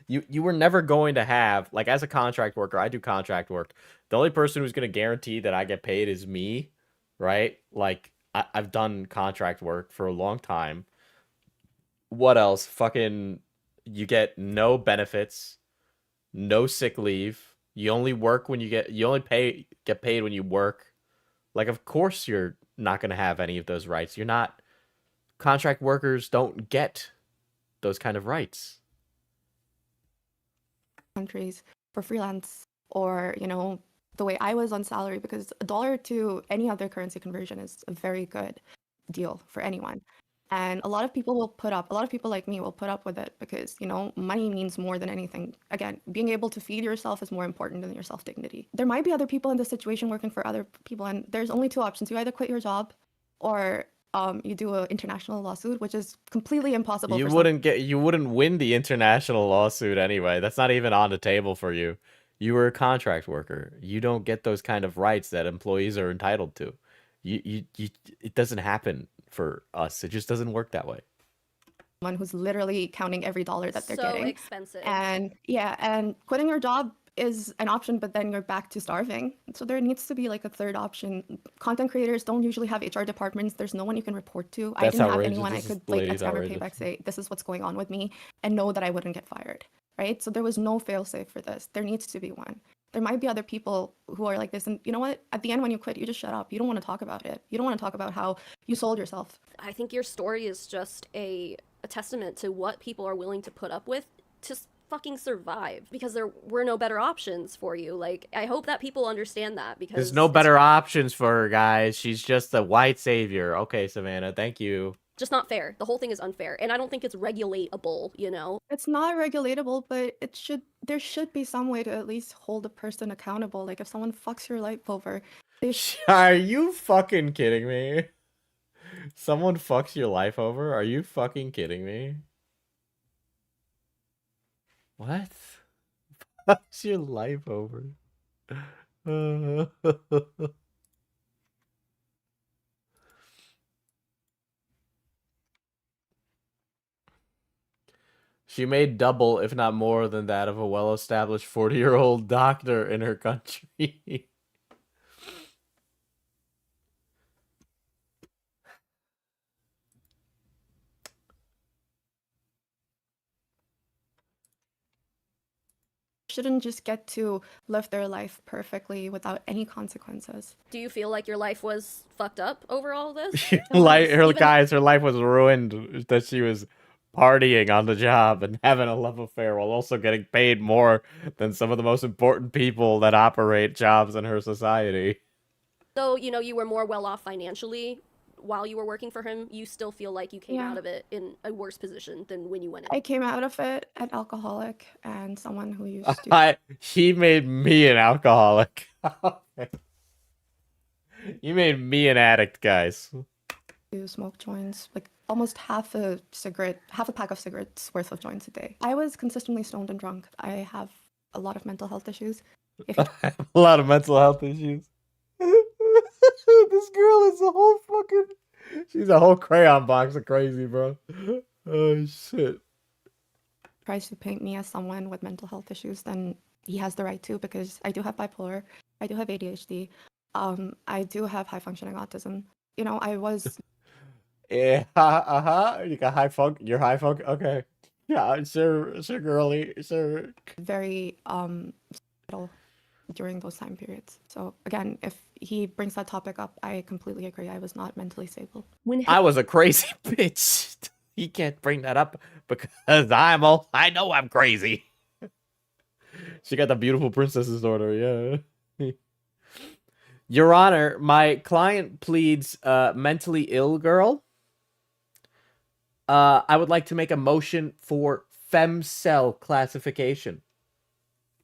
you were never going to have, like, as a contract worker, I do contract work. The only person who's going to guarantee that I get paid is me, right? Like, I've done contract work for a long time. What else? Fucking, you get no benefits, no sick leave. You only work when you only get paid when you work. Like, of course you're not going to have any of those rights. You're not, contract workers don't get those kind of rights. countries for freelance or, the way I was on salary, because $1 to any other currency conversion is a very good deal for anyone. And a lot of people will put up, a lot of people like me will put up with it because, you know, money means more than anything. Again, being able to feed yourself is more important than your self-dignity. There might be other people in this situation working for other people, and there's only two options. You either quit your job or you do an international lawsuit, which is completely impossible You for wouldn't win the international lawsuit anyway. That's not even on the table for you. You were a contract worker. You don't get those kind of rights that employees are entitled to. It doesn't happen for us. It just doesn't work that way. someone who's literally counting every dollar that they're So getting. expensive. And yeah, and quitting your job is an option, but then you're back to starving. So there needs to be like a third option. Content creators don't usually have HR departments. There's no one you can report to. I That's didn't have outrageous. anyone I This is could like at lady's Scammer outrageous. Payback say, this is what's going on with me, and know that I wouldn't get fired, right? So there was no fail-safe for this. There needs to be one. There might be other people who are like this, and you know what? At the end, when you quit, you just shut up. You don't want to talk about it. You don't want to talk about how you sold yourself. I think your story is just a testament to what people are willing to put up with to fucking survive, because there were no better options for you. Like, I hope that people understand that, because There's no better options for her, guys. She's just a white savior. Okay, Savannah, thank you. just not fair. The whole thing is unfair, and I don't think it's regulatable, you know? It's not regulatable, but there should be some way to at least hold a person accountable. Like if someone fucks your life over, they Are you fucking kidding me? Someone fucks your life over? Are you fucking kidding me? What? Fucks your life over? She made double, if not more than that, of a well-established 40-year-old doctor in her country. shouldn't just get to live their life perfectly without any consequences. Do you feel like your life was fucked up over all this? Her life was ruined that she was partying on the job and having a love affair while also getting paid more than some of the most important people that operate jobs in her society. Though, you know, you were more well off financially while you were working for him, you still feel like you came Yeah. out of it in a worse position than when you went in. I came out of it an alcoholic and someone who used to. He made me an alcoholic. You made me an addict, guys. To smoke joints, like almost half a pack of cigarettes worth of joints a day. I was consistently stoned and drunk. I have a lot of mental health issues. If I have a lot of mental health issues. This girl is a whole fucking... She's a whole crayon box of crazy, bro. Oh, shit. tries to paint me as someone with mental health issues, then he has the right to, because I do have bipolar, I do have ADHD, I do have high functioning autism. You know, I was Yeah, You got high funk. You're high funk. Okay. Yeah, sure, girly, sure. very suicidal during those time periods. So again, if he brings that topic up, I completely agree. I was not mentally stable. I was a crazy bitch. He can't bring that up because I know I'm crazy. She got the beautiful princess's daughter, yeah. Your Honor, my client pleads mentally ill girl. I would like to make a motion for femcell classification.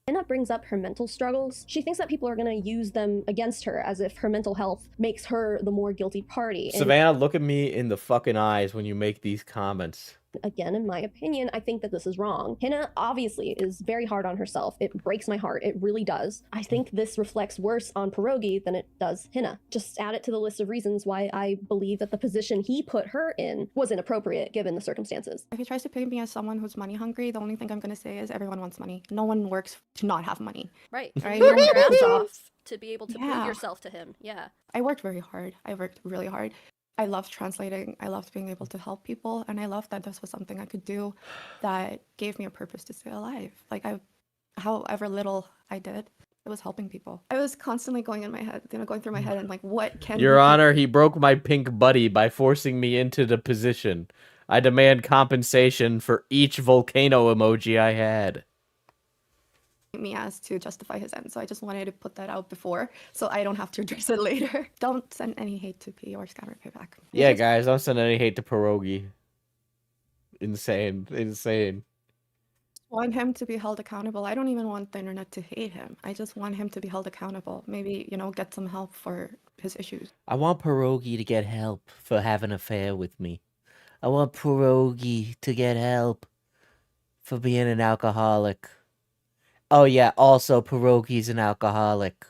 Anna brings up her mental struggles. She thinks that people are going to use them against her as if her mental health makes her the more guilty party. And Savannah, look at me in the fucking eyes when you make these comments. again, in my opinion, I think that this is wrong. Hannah obviously is very hard on herself. It breaks my heart. It really does. I think this reflects worse on Pierogi than it does Hannah. Just add it to the list of reasons why I believe that the position he put her in was inappropriate given the circumstances. If he tries to paint me as someone who's money hungry, the only thing I'm going to say is everyone wants money. No one works to not have money. Right. Right? You worked your ass off to be able to prove Yeah. yourself to him. Yeah. I worked very hard. I worked really hard. I loved translating. I loved being able to help people. And I loved that this was something I could do that gave me a purpose to stay alive. Like, however little I did, it was helping people. I was constantly going through my head and like, what can Your we do? Honor, he broke my pink buddy by forcing me into the position. I demand compensation for each volcano emoji I had. me as to justify his end. So I just wanted to put that out before so I don't have to address it later. Don't send any hate to P or Scammer Payback. Yeah, guys, don't send any hate to Pierogi. Insane. Insane. Want him to be held accountable. I don't even want the internet to hate him. I just want him to be held accountable. Maybe, you know, get some help for his issues. I want Pierogi to get help for having an affair with me. I want Pierogi to get help for being an alcoholic. Oh yeah, also Pierogi's an alcoholic.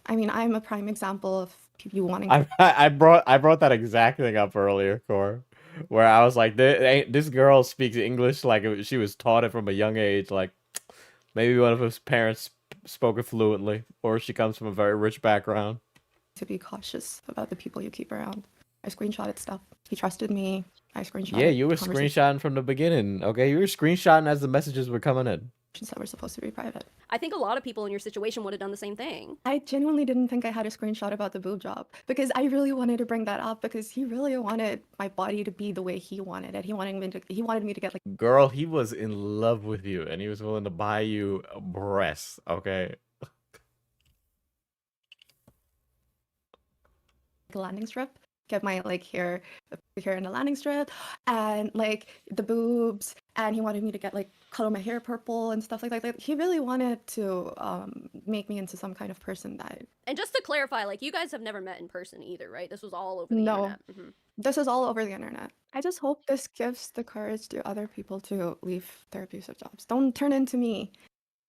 I mean, I'm a prime example of you wanting I brought that exact thing up earlier, Core, where I was like, this girl speaks English like she was taught it from a young age. Like, maybe one of his parents spoke it fluently, or she comes from a very rich background. to be cautious about the people you keep around. I screenshotted stuff. He trusted me. I screenshotted. Yeah, you were conversations screenshotting from the beginning. Okay, you were screenshotting as the messages were coming in. that were supposed to be private. I think a lot of people in your situation would have done the same thing. I genuinely didn't think I had a screenshot about the boob job because I really wanted to bring that up because he really wanted my body to be the way he wanted it. He wanted me to get like Girl, he was in love with you, and he was willing to buy you breasts. Okay. a landing strip, get my like hair in a landing strip, and like the boobs, and he wanted me to get like color my hair purple and stuff like that. Like, he really wanted to make me into some kind of person that. And just to clarify, like, you guys have never met in person either, right? This was all over the No. internet. This is all over the internet. I just hope this gives the courage to other people to leave their abusive jobs. Don't turn into me.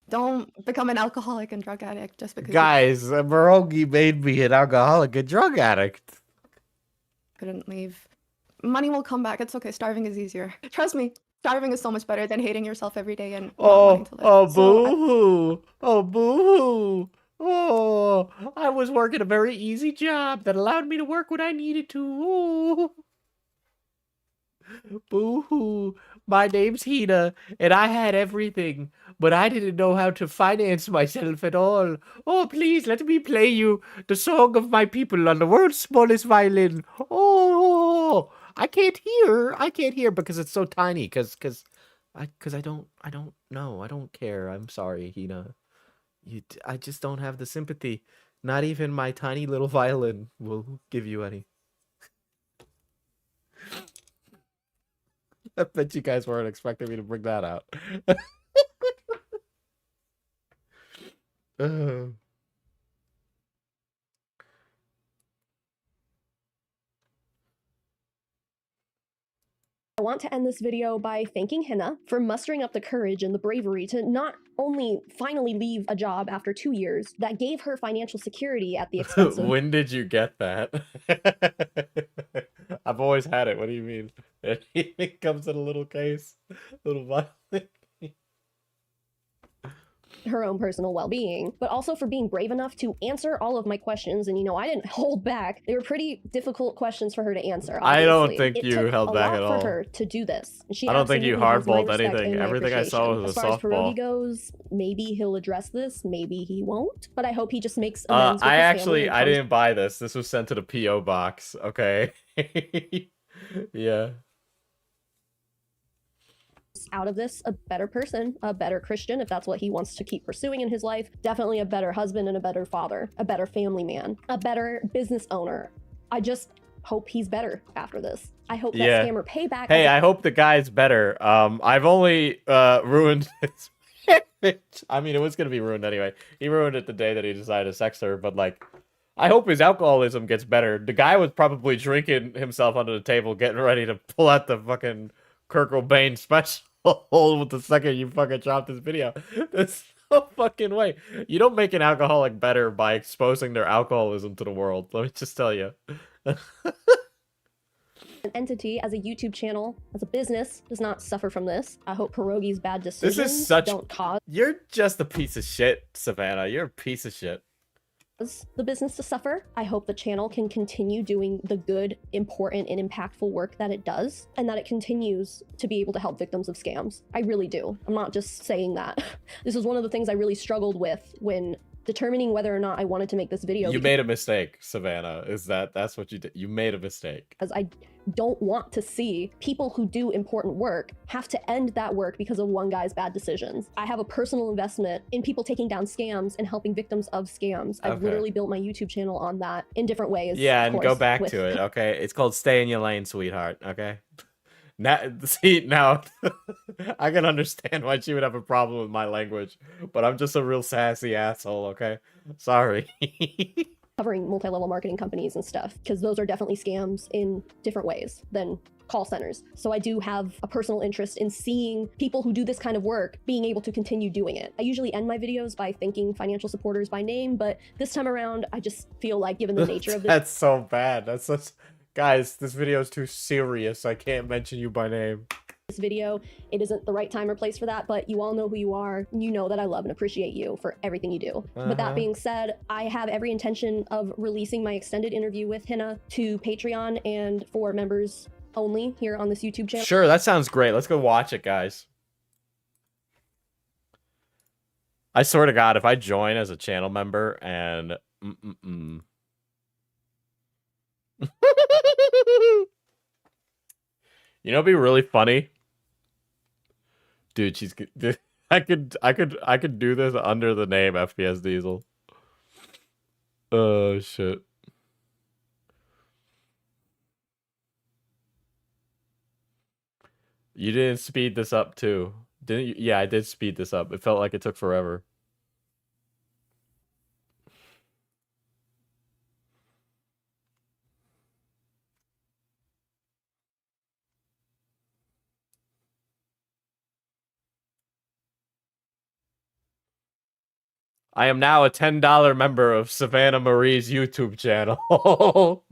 Don't become an alcoholic and drug addict just because Guys, Pierogi made me an alcoholic and drug addict. you couldn't leave. Money will come back. It's okay. Starving is easier. Trust me. Starving is so much better than hating yourself every day and not wanting to live. Oh, So boo-hoo. Oh, boo-hoo. Oh, I was working a very easy job that allowed me to work when I needed to. Oh. Boo-hoo. My name's Hina, and I had everything, but I didn't know how to finance myself at all. Oh, please, let me play you the song of my people on the world's smallest violin. Oh, I can't hear because it's so tiny, because I don't know. I don't care. I'm sorry, Hina. I just don't have the sympathy. Not even my tiny little violin will give you any. I bet you guys weren't expecting me to bring that out. I want to end this video by thanking Hina for mustering up the courage and the bravery to not only finally leave a job after 2 years that gave her financial security at the expense of... When did you get that? I've always had it. What do you mean? It comes in a little case. Little violin. her own personal well-being, but also for being brave enough to answer all of my questions. And, you know, I didn't hold back. They were pretty difficult questions for her to answer. I don't obviously. think you held back at all. For her to do this. She I don't think you absolutely has my hardballed respect anything. and my Everything I saw appreciation. was a As far as softball. Pierogi goes, maybe he'll address this, maybe he won't. But I hope he just makes amends with I his actually, family and I comes didn't buy this. This was sent to the P.O. box. Okay. Yeah. out of this a better person, a better Christian, if that's what he wants to keep pursuing in his life. Definitely a better husband and a better father, a better family man, a better business owner. I just hope he's better after this. I hope that scammer Payback. Hey, I hope the guy's better. I've only ruined his marriage. I mean, it was gonna be ruined anyway. He ruined it the day that he decided to sex her, but like, I hope his alcoholism gets better. The guy was probably drinking himself under the table, getting ready to pull out the fucking Kurt Cobain special with the second you fucking drop this video. There's no fucking way. You don't make an alcoholic better by exposing their alcoholism to the world. Let me just tell you. An entity, as a YouTube channel, as a business, does not suffer from this. I hope Pierogi's bad decisions This is such. don't cause You're just a piece of shit, Savannah. You're a piece of shit. the business to suffer. I hope the channel can continue doing the good, important, and impactful work that it does, and that it continues to be able to help victims of scams. I really do. I'm not just saying that. This is one of the things I really struggled with when determining whether or not I wanted to make this video. You made a mistake, Savannah. That's what you did? You made a mistake. Because I don't want to see people who do important work have to end that work because of one guy's bad decisions. I have a personal investment in people taking down scams and helping victims of scams. I've literally built my YouTube channel on that in different ways. Yeah, and go back to it, okay? It's called Stay in Your Lane, sweetheart, okay? Now, see, now, I can understand why she would have a problem with my language, but I'm just a real sassy asshole, okay? Sorry. Covering multi-level marketing companies and stuff, because those are definitely scams in different ways than call centers. So I do have a personal interest in seeing people who do this kind of work being able to continue doing it. I usually end my videos by thanking financial supporters by name, but this time around, I just feel like, given the nature of this— That's so bad. That's such... Guys, this video is too serious. I can't mention you by name. This video, it isn't the right time or place for that, but you all know who you are. You know that I love and appreciate you for everything you do. But that being said, I have every intention of releasing my extended interview with Hina to Patreon and for members only here on this YouTube channel. Sure, that sounds great. Let's go watch it, guys. I swear to God, if I join as a channel member and... You know, it'd be really funny, dude. I could do this under the name FPS Diesel. Oh shit. You didn't speed this up too, didn't you? Yeah, I did speed this up. It felt like it took forever. I am now a $10 member of Savannah Marie's YouTube channel.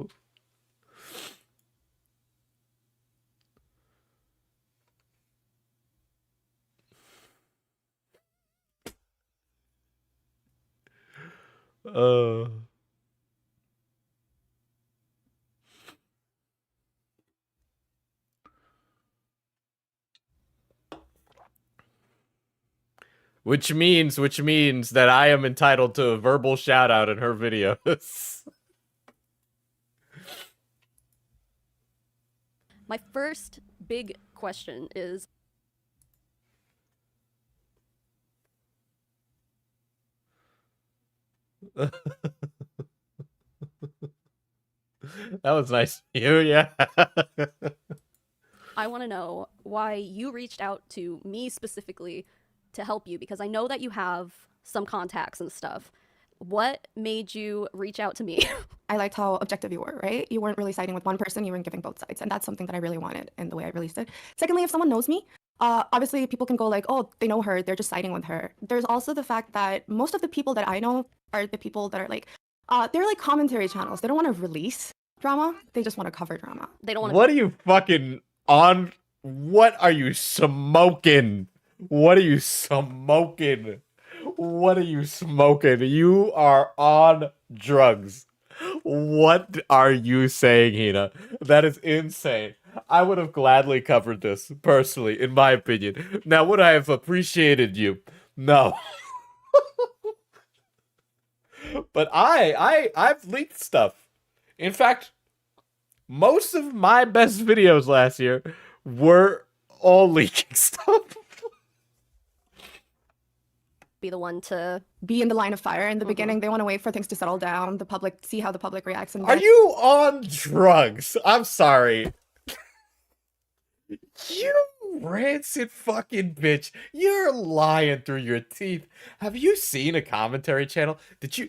Which means that I am entitled to a verbal shout out in her videos. My first big question is, That was nice of you, yeah. I want to know why you reached out to me specifically to help you, because I know that you have some contacts and stuff. What made you reach out to me? I liked how objective you were, right? You weren't really siding with one person, you weren't giving both sides. And that's something that I really wanted in the way I released it. Secondly, if someone knows me, obviously people can go like, oh, they know her, they're just siding with her. There's also the fact that most of the people that I know are the people that are like, they're like commentary channels. They don't want to release drama, they just want to cover drama. They don't want to— What are you fucking on? What are you smoking? What are you smoking? What are you smoking? You are on drugs. What are you saying, Hina? That is insane. I would have gladly covered this, personally, in my opinion. Now, would I have appreciated you? No. But I've leaked stuff. In fact, most of my best videos last year were all leaking stuff. Be the one to be in the line of fire in the beginning. They want to wait for things to settle down, the public, see how the public reacts. And are you on drugs? I'm sorry. You rancid fucking bitch. You're lying through your teeth. Have you seen a commentary channel? Did you...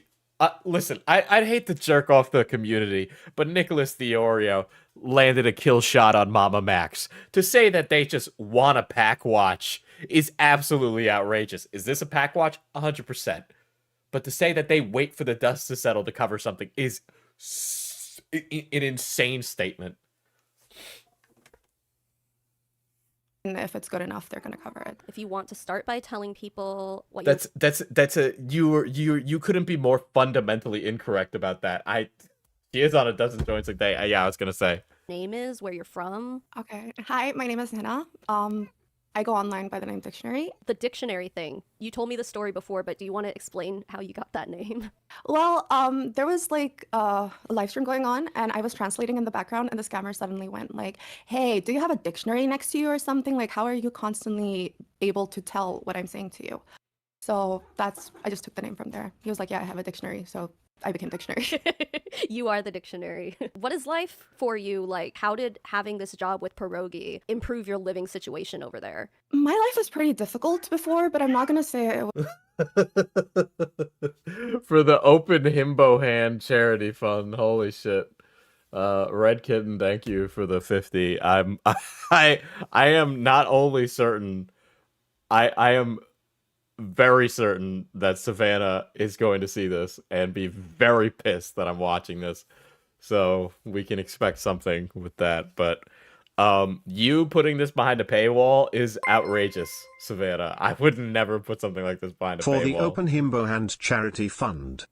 listen, I'd hate to jerk off the community, but Nicholas Theorio landed a kill shot on Mama Max. To say that they just want a pack watch is absolutely outrageous. Is this a pack watch? 100%. But to say that they wait for the dust to settle to cover something is an insane statement. And if it's good enough, they're gonna cover it. If you want to start by telling people what you couldn't be more fundamentally incorrect about that. She is on a dozen joints a day. Yeah, I was gonna say. Name is, where you're from. Okay. Hi, my name is Hina. I go online by the name Dictionary. The dictionary thing. You told me the story before, but do you want to explain how you got that name? Well, there was like a live stream going on, and I was translating in the background, and the scammer suddenly went like, "Hey, do you have a dictionary next to you or something? Like, how are you constantly able to tell what I'm saying to you?" So I just took the name from there. He was like, "Yeah, I have a dictionary," so I became Dictionary. You are the dictionary. What is life for you like? How did having this job with Pierogi improve your living situation over there? My life was pretty difficult before, but I'm not gonna say it was. For the Open Himbo Hand charity fund. Holy shit. Red Kitten, thank you for the 50. I am not only certain, I am very certain that Savannah is going to see this and be very pissed that I'm watching this. So we can expect something with that. But you putting this behind a paywall is outrageous, Savannah. I would never put something like this behind a paywall. For the Open Himbo Hand charity fund.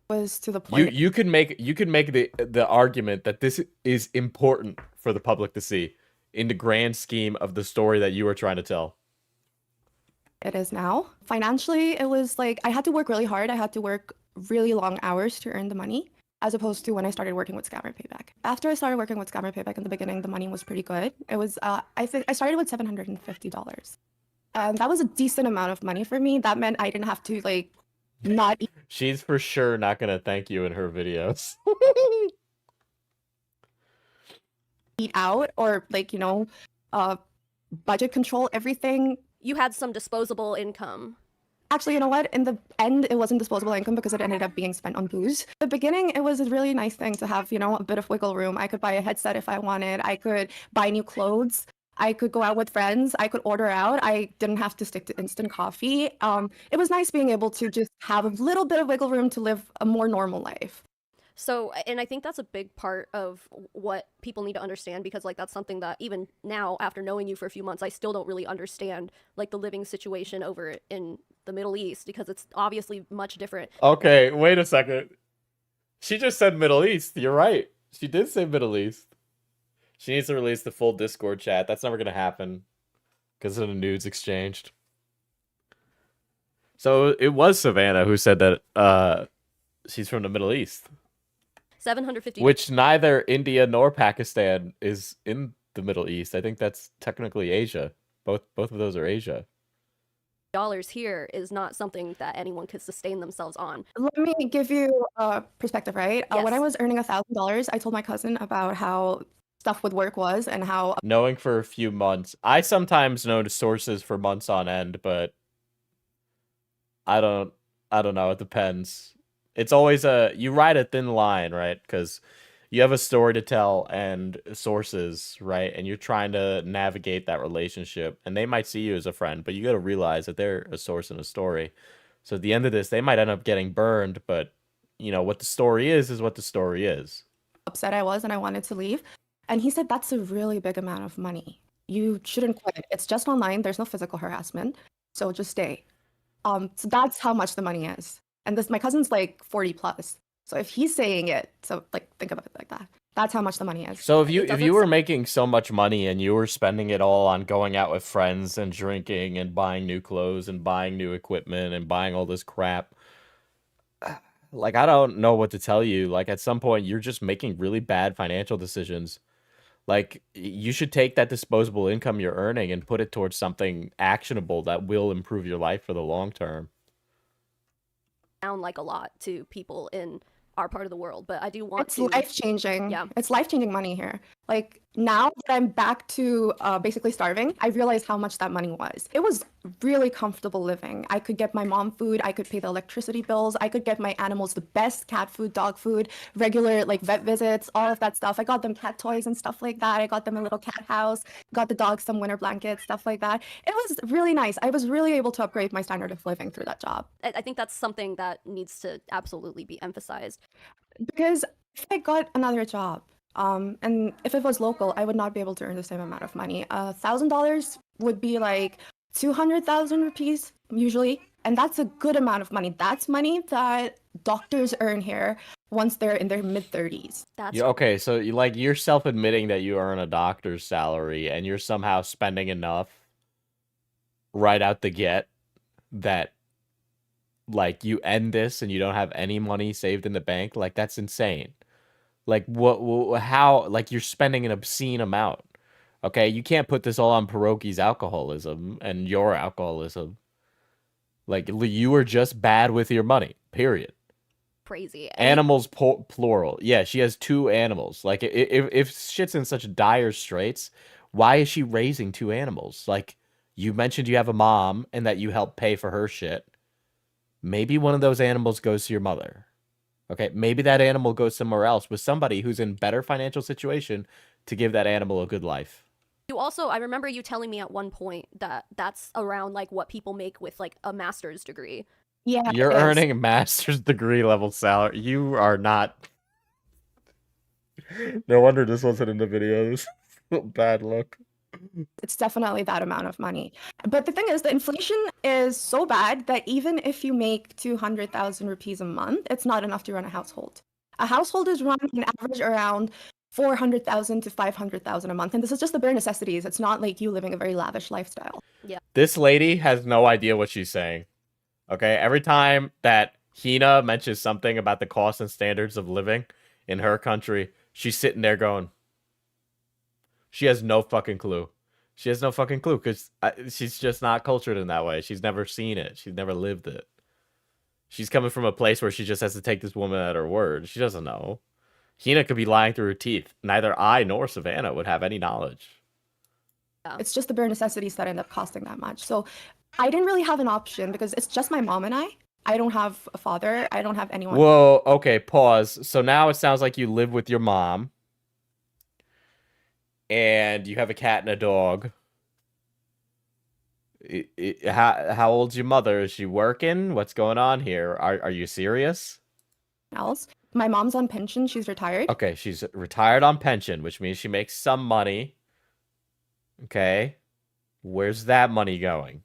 Was to the point. You can make the argument that this is important for the public to see in the grand scheme of the story that you are trying to tell. It is now. Financially, it was like I had to work really hard. I had to work really long hours to earn the money, as opposed to when I started working with Scammer Payback. After I started working with Scammer Payback in the beginning, the money was pretty good. It was I think I started with $750. And that was a decent amount of money for me. That meant I didn't have to like not eat. She's for sure not gonna thank you in her videos. Eat out or like, budget control everything. You had some disposable income. Actually, you know what? In the end, it wasn't disposable income because it ended up being spent on booze. The beginning, it was a really nice thing to have, a bit of wiggle room. I could buy a headset if I wanted. I could buy new clothes. I could go out with friends. I could order out. I didn't have to stick to instant coffee. It was nice being able to just have a little bit of wiggle room to live a more normal life. So, and I think that's a big part of what people need to understand, because like that's something that even now, after knowing you for a few months, I still don't really understand like the living situation over in the Middle East, because it's obviously much different. Okay, wait a second. She just said Middle East. You're right. She did say Middle East. She needs to release the full Discord chat. That's never going to happen because of the nudes exchanged. So it was Savannah who said that she's from the Middle East. 750. Which neither India nor Pakistan is in the Middle East. I think that's technically Asia. Both of those are Asia. Dollars here is not something that anyone could sustain themselves on. Let me give you a perspective, right? Yes. When I was earning $1,000, I told my cousin about how stuff with work was and how Knowing for a few months. I sometimes know the sources for months on end, but I don't know. It depends. It's always you ride a thin line, right? Because you have a story to tell and sources, right? And you're trying to navigate that relationship. And they might see you as a friend, but you got to realize that they're a source and a story. So at the end of this, they might end up getting burned, but what the story is what the story is. upset I was and I wanted to leave. And he said, that's a really big amount of money. You shouldn't quit. It's just online. There's no physical harassment. So just stay. So that's how much the money is. And my cousin's like 40 plus. So if he's saying it, so like think about it like that. That's how much the money is. So if you were making so much money and you were spending it all on going out with friends and drinking and buying new clothes and buying new equipment and buying all this crap, like I don't know what to tell you. Like at some point you're just making really bad financial decisions. Like you should take that disposable income you're earning and put it towards something actionable that will improve your life for the long term. Sound like a lot to people in our part of the world, but I do want It's to. life-changing. Yeah. It's life-changing money here. Like now that I'm back to basically starving, I realized how much that money was. It was really comfortable living. I could get my mom food. I could pay the electricity bills. I could get my animals the best cat food, dog food, regular like vet visits, all of that stuff. I got them cat toys and stuff like that. I got them a little cat house, got the dogs some winter blankets, stuff like that. It was really nice. I was really able to upgrade my standard of living through that job. I think that's something that needs to absolutely be emphasized. Because if I got another job, and if it was local, I would not be able to earn the same amount of money. $1,000 would be like 200,000 rupees usually, and that's a good amount of money. That's money that doctors earn here, once they're in their mid-30s. That's Yeah, okay, so you're self-admitting that you earn a doctor's salary and you're somehow spending enough right out the get that like you end this and you don't have any money saved in the bank. Like that's insane. Like how like you're spending an obscene amount. Okay, you can't put this all on Pierogi's alcoholism and your alcoholism. Like you were just bad with your money. Period. crazy. Animals plural. Yeah, she has 2 animals. Like if shit's in such dire straits, why is she raising 2 animals? Like you mentioned you have a mom and that you help pay for her shit. Maybe one of those animals goes to your mother. Okay, maybe that animal goes somewhere else with somebody who's in better financial situation to give that animal a good life. You also, I remember you telling me at one point that that's around like what people make with like a master's degree. Yeah, You're earning a master's degree level salary. You are not. No wonder this wasn't in the videos. Bad luck. It's definitely that amount of money. But the thing is, the inflation is so bad that even if you make 200,000 rupees a month, it's not enough to run a household. A household is run on average around 400,000 to 500,000 a month. And this is just the bare necessities. It's not like you living a very lavish lifestyle. Yeah. This lady has no idea what she's saying. Okay, every time that Hina mentions something about the cost and standards of living in her country, she's sitting there going, she has no fucking clue. She has no fucking clue because she's just not cultured in that way. She's never seen it. She's never lived it. She's coming from a place where she just has to take this woman at her word. She doesn't know. Hina could be lying through her teeth. Neither I nor Savannah would have any knowledge. It's just the bare necessities that end up costing that much. So I didn't really have an option because it's just my mom and I. I don't have a father. I don't have anyone. Whoa, okay, pause. So now it sounds like you live with your mom. And you have a cat and a dog. How old's your mother? Is she working? What's going on here? Are you serious? Else. My mom's on pension. She's retired. Okay, she's retired on pension, which means she makes some money. Okay. Where's that money going?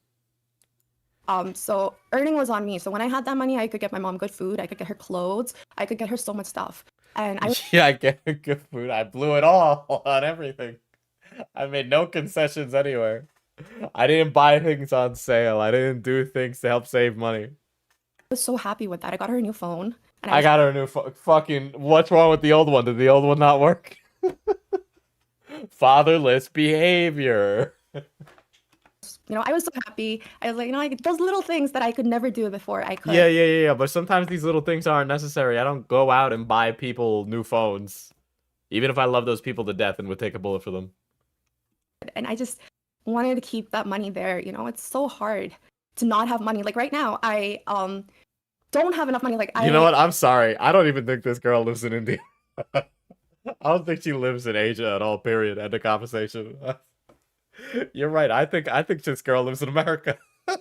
So earning was on me. So when I had that money, I could get my mom good food. I could get her clothes. I could get her so much stuff. And I Yeah, I get good food. I blew it all on everything. I made no concessions anywhere. I didn't buy things on sale. I didn't do things to help save money. was so happy with that. I got her a new phone. And I got her a new fucking. What's wrong with the old one? Did the old one not work? Fatherless behavior. I was so happy. I was like, those little things that I could never do before I could. Yeah. But sometimes these little things aren't necessary. I don't go out and buy people new phones, even if I love those people to death and would take a bullet for them. And I just wanted to keep that money there. It's so hard to not have money. Like right now, I don't have enough money. You know what? I'm sorry. I don't even think this girl lives in India. I don't think she lives in Asia at all. Period. End of conversation. You're right. I think this girl lives in America. I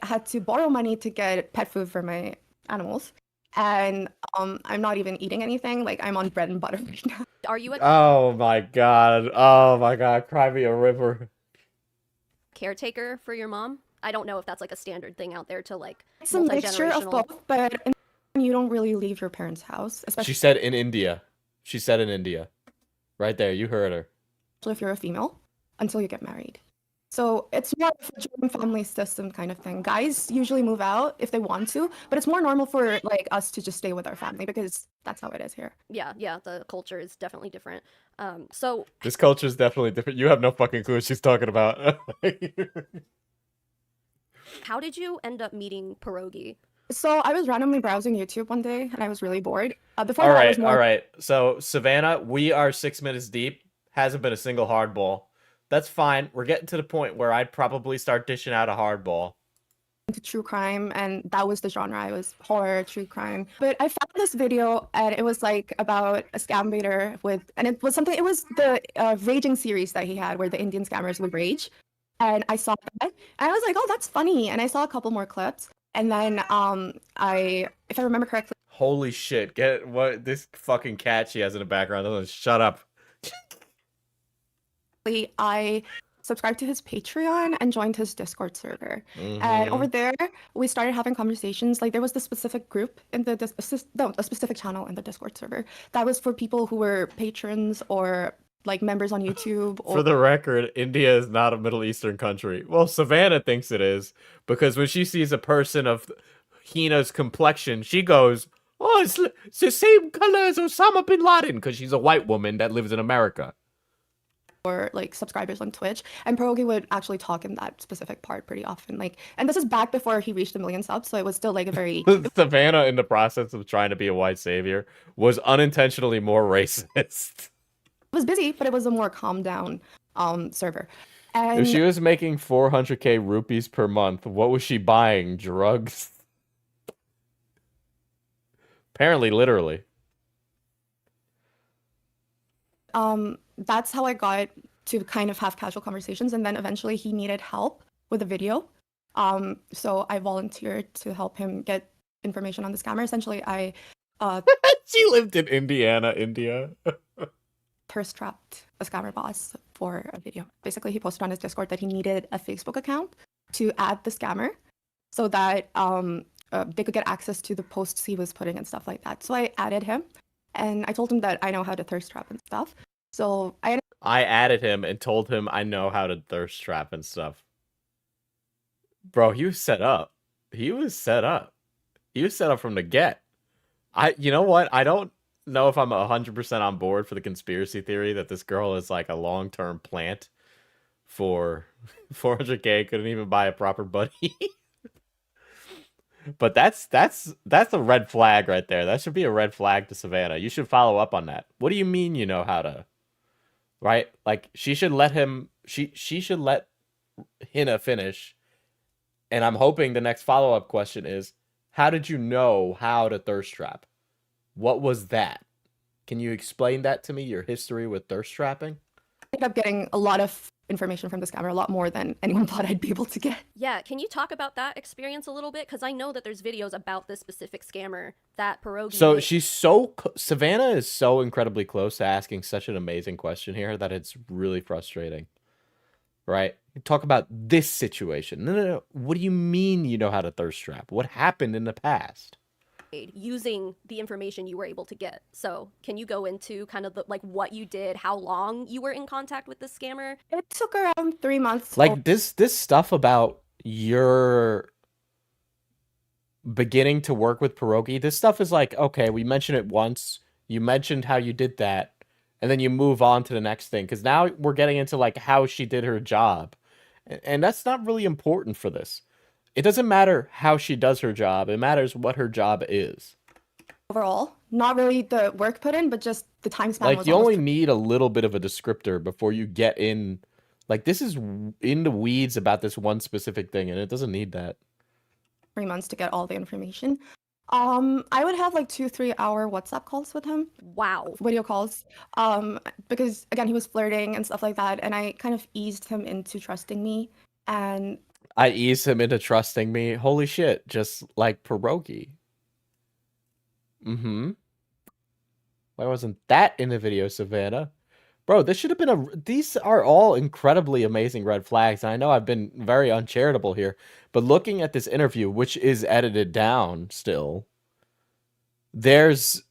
had to borrow money to get pet food for my animals. And I'm not even eating anything. Like I'm on bread and butter right now. Are you a Oh my god. Cry me a river. caretaker for your mom? I don't know if that's like a standard thing out there to like It's a mixture of multi-generational. both, but you don't really leave your parents' house, especially She said in India. She said in India. Right there. You heard her. if you're a female, until you get married. So it's more of a joint family system kind of thing. Guys usually move out if they want to, but it's more normal for like us to just stay with our family because that's how it is here. Yeah, the culture is definitely different. So This culture is definitely different. You have no fucking clue what she's talking about. how did you end up meeting Pierogi? So I was randomly browsing YouTube one day and I was really bored. Before All that, I right, was more all right. So Savannah, we are 6 minutes deep. Hasn't been a single hardball. That's fine. We're getting to the point where I'd probably start dishing out a hardball. into true crime, and that was the genre. I was horror, true crime. But I found this video and it was like about a scam baiter and it was the raging series that he had where the Indian scammers would rage. And I saw that and I was like, oh, that's funny. And I saw a couple more clips. And then if I remember correctly, Holy shit. Get what this fucking cat she has in the background. Shut up. I subscribed to his Patreon and joined his Discord server. And over there, we started having conversations. Like there was this specific group in the a specific channel in the Discord server that was for people who were patrons or like members on YouTube. Or For the record, India is not a Middle Eastern country. Well, Savannah thinks it is because when she sees a person of Hina's complexion, she goes, "Oh, it's the same color as Osama bin Laden," because she's a white woman that lives in America. or like subscribers on Twitch, and Pierogi would actually talk in that specific part pretty often. Like, and this is back before he reached 1 million subs, so it was still like a very Savannah, in the process of trying to be a white savior, was unintentionally more racist. It was busy, but it was a more calm down server. And If she was making 400k rupees per month, what was she buying? Drugs? Apparently, literally. that's how I got to kind of have casual conversations, and then eventually he needed help with a video. So I volunteered to help him get information on the scammer. Essentially, I She lived in Indiana, India. thirst trapped a scammer boss for a video. Basically, he posted on his Discord that he needed a Facebook account to add the scammer so that they could get access to the posts he was putting and stuff like that. So I added him, and I told him that I know how to thirst trap and stuff. So I added him and told him I know how to thirst trap and stuff. Bro, he was set up. He was set up. He was set up from the get. You know what? I don't know if I'm 100% on board for the conspiracy theory that this girl is like a long-term plant for 400k, couldn't even buy a proper buddy. But that's a red flag right there. That should be a red flag to Savannah. You should follow up on that. What do you mean you know how to? Right? Like she should let him she should let Hina finish. And I'm hoping the next follow-up question is, how did you know how to thirst trap? What was that? Can you explain that to me, your history with thirst trapping? I ended up getting a lot of information from the scammer, a lot more than anyone thought I'd be able to get. Yeah, can you talk about that experience a little bit? Because I know that there's videos about this specific scammer that Pierogi So made. she's Savannah is so incredibly close to asking such an amazing question here that it's really frustrating. Right? Talk about this situation. No. What do you mean you know how to thirst trap? What happened in the past? Using the information you were able to get. So can you go into kind of like what you did, how long you were in contact with this scammer? It took around 3 months. Like this stuff about your beginning to work with Pierogi, this stuff is like, okay, we mentioned it once. You mentioned how you did that, and then you move on to the next thing. Because now we're getting into like how she did her job. And that's not really important for this. It doesn't matter how she does her job. It matters what her job is. Overall, not really the work put in, but just the time span. Like was you almost only need a little bit of a descriptor before you get in. Like this is in the weeds about this one specific thing, and it doesn't need that. 3 months to get all the information. I would have like 2-3 hour WhatsApp calls with him. Wow. Video calls. Because again, he was flirting and stuff like that, and I kind of eased him into trusting me. And I eased him into trusting me. Holy shit, just like Pierogi. Why wasn't that in the video, Savannah? Bro, this should have been these are all incredibly amazing red flags, and I know I've been very uncharitable here, but looking at this interview, which is edited down still, there's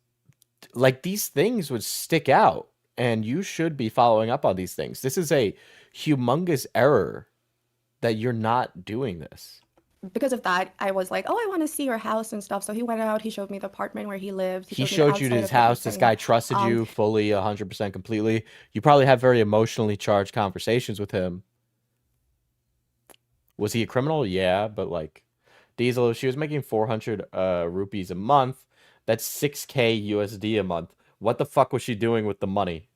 like these things would stick out, and you should be following up on these things. This is a humongous error that you're not doing this. because of that, I was like, oh, I want to see your house and stuff. So he went out, he showed me the apartment where he lived. He me the showed you outside his of house. This everything. guy trusted you fully, 100% completely. You probably have very emotionally charged conversations with him. Was he a criminal? Yeah, but like Diesel, if she was making 400 rupees a month, that's 6k USD a month. What the fuck was she doing with the money?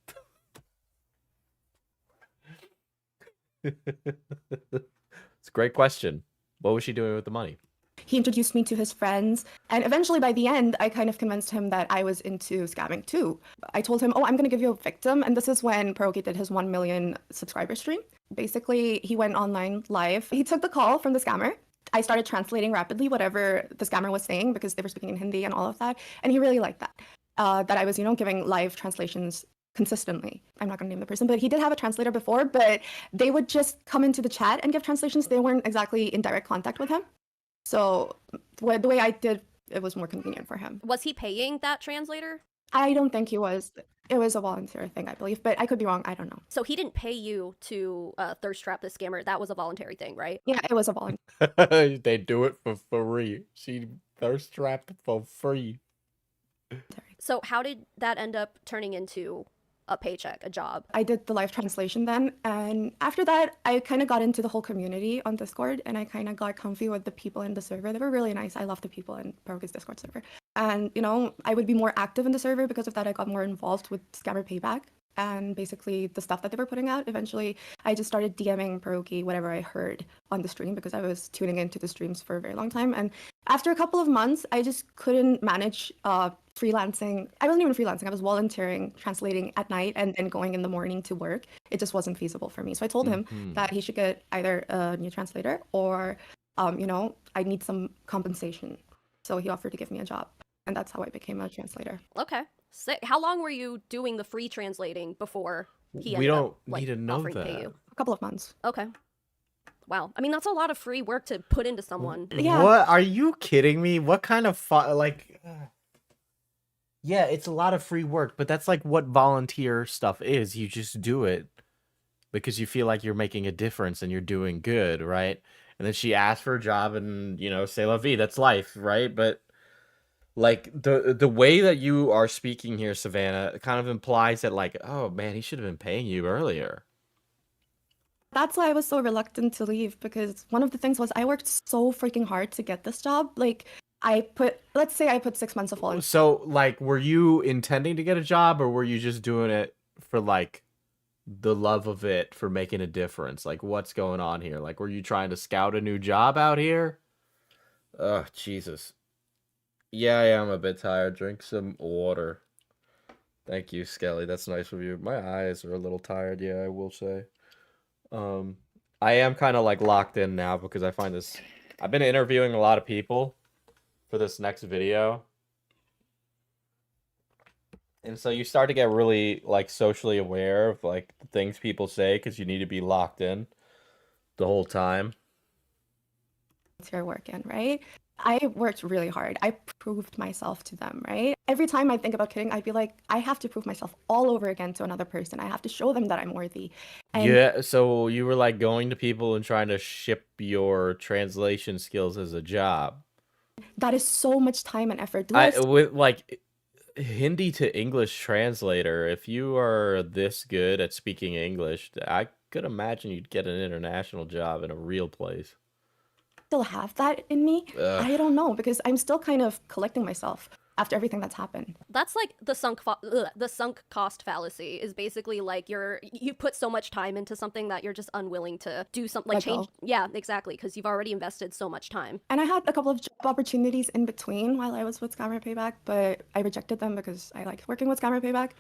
It's a great question. What was she doing with the money? He introduced me to his friends, and eventually by the end, I kind of convinced him that I was into scamming too. I told him, oh, I'm going to give you a victim, and this is when Pierogi did his 1 million subscriber stream. Basically, he went online live. He took the call from the scammer. I started translating rapidly whatever the scammer was saying because they were speaking in Hindi and all of that, and he really liked that. That I was, giving live translations consistently. I'm not going to name the person, but he did have a translator before, but they would just come into the chat and give translations. They weren't exactly in direct contact with him. So the way I did, it was more convenient for him. Was he paying that translator? I don't think he was. It was a volunteer thing, I believe, but I could be wrong. I don't know. So he didn't pay you to thirst trap this scammer. That was a voluntary thing, right? Yeah, it was a volunteer. They do it for free. She thirst trapped for free. So how did that end up turning into a paycheck, a job? I did the live translation then, and after that, I kind of got into the whole community on Discord, and I kind of got comfy with the people in the server. They were really nice. I love the people in Pierogi's Discord server. And, you know, I would be more active in the server. Because of that, I got more involved with Scammer Payback and basically the stuff that they were putting out. Eventually, I just started DMing Pierogi whatever I heard on the stream, because I was tuning into the streams for a very long time. And after a couple of months, I just couldn't manage freelancing. I wasn't even freelancing. I was volunteering, translating at night, and then going in the morning to work. It just wasn't feasible for me. So I told him that he should get either a new translator or, you know, I need some compensation. So he offered to give me a job. And that's how I became a translator. Okay. Sick. How long were you doing the free translating before he We ended don't up, like, need to know offering to pay that. you? A couple of months. Okay. Wow. I mean, that's a lot of free work to put into someone. Yeah. What? Are you kidding me? What kind of yeah, it's a lot of free work, but that's like what volunteer stuff is. You just do it because you feel like you're making a difference and you're doing good, right? And then she asked for a job, and, you know, c'est la vie, that's life, right? But like the way that you are speaking here, Savannah, kind of implies that, like, oh man, he should have been paying you earlier. That's why I was so reluctant to leave, because one of the things was I worked so freaking hard to get this job. Like, let's say I put 6 months of volunteering. So, like, were you intending to get a job, or were you just doing it for, like, the love of it, for making a difference? Like, what's going on here? Like, were you trying to scout a new job out here? Ugh, Jesus. Yeah, I am a bit tired. Drink some water. Thank you, Skelly. That's nice of you. My eyes are a little tired, yeah, I will say. I am kind of, like, locked in now because I find this... I've been interviewing a lot of people for this next video. And so you start to get really, like, socially aware of, like, the things people say, because you need to be locked in the whole time. Work in, right? I worked really hard. I proved myself to them, right? Every time I think about quitting, I'd be like, I have to prove myself all over again to another person. I have to show them that I'm worthy. And Yeah, so you were, like, going to people and trying to ship your translation skills as a job. that is so much time and effort. With, like, Hindi to English translator, if you are this good at speaking English, I could imagine you'd get an international job in a real place. Still have that in me? Ugh. I don't know, because I'm still kind of collecting myself after everything that's happened. That's like the sunk cost fallacy. Is basically like you put so much time into something that you're just unwilling to do something, like Let change. go. Yeah, exactly, because you've already invested so much time. And I had a couple of job opportunities in between while I was with Scammer Payback, but I rejected them because I liked working with Scammer Payback.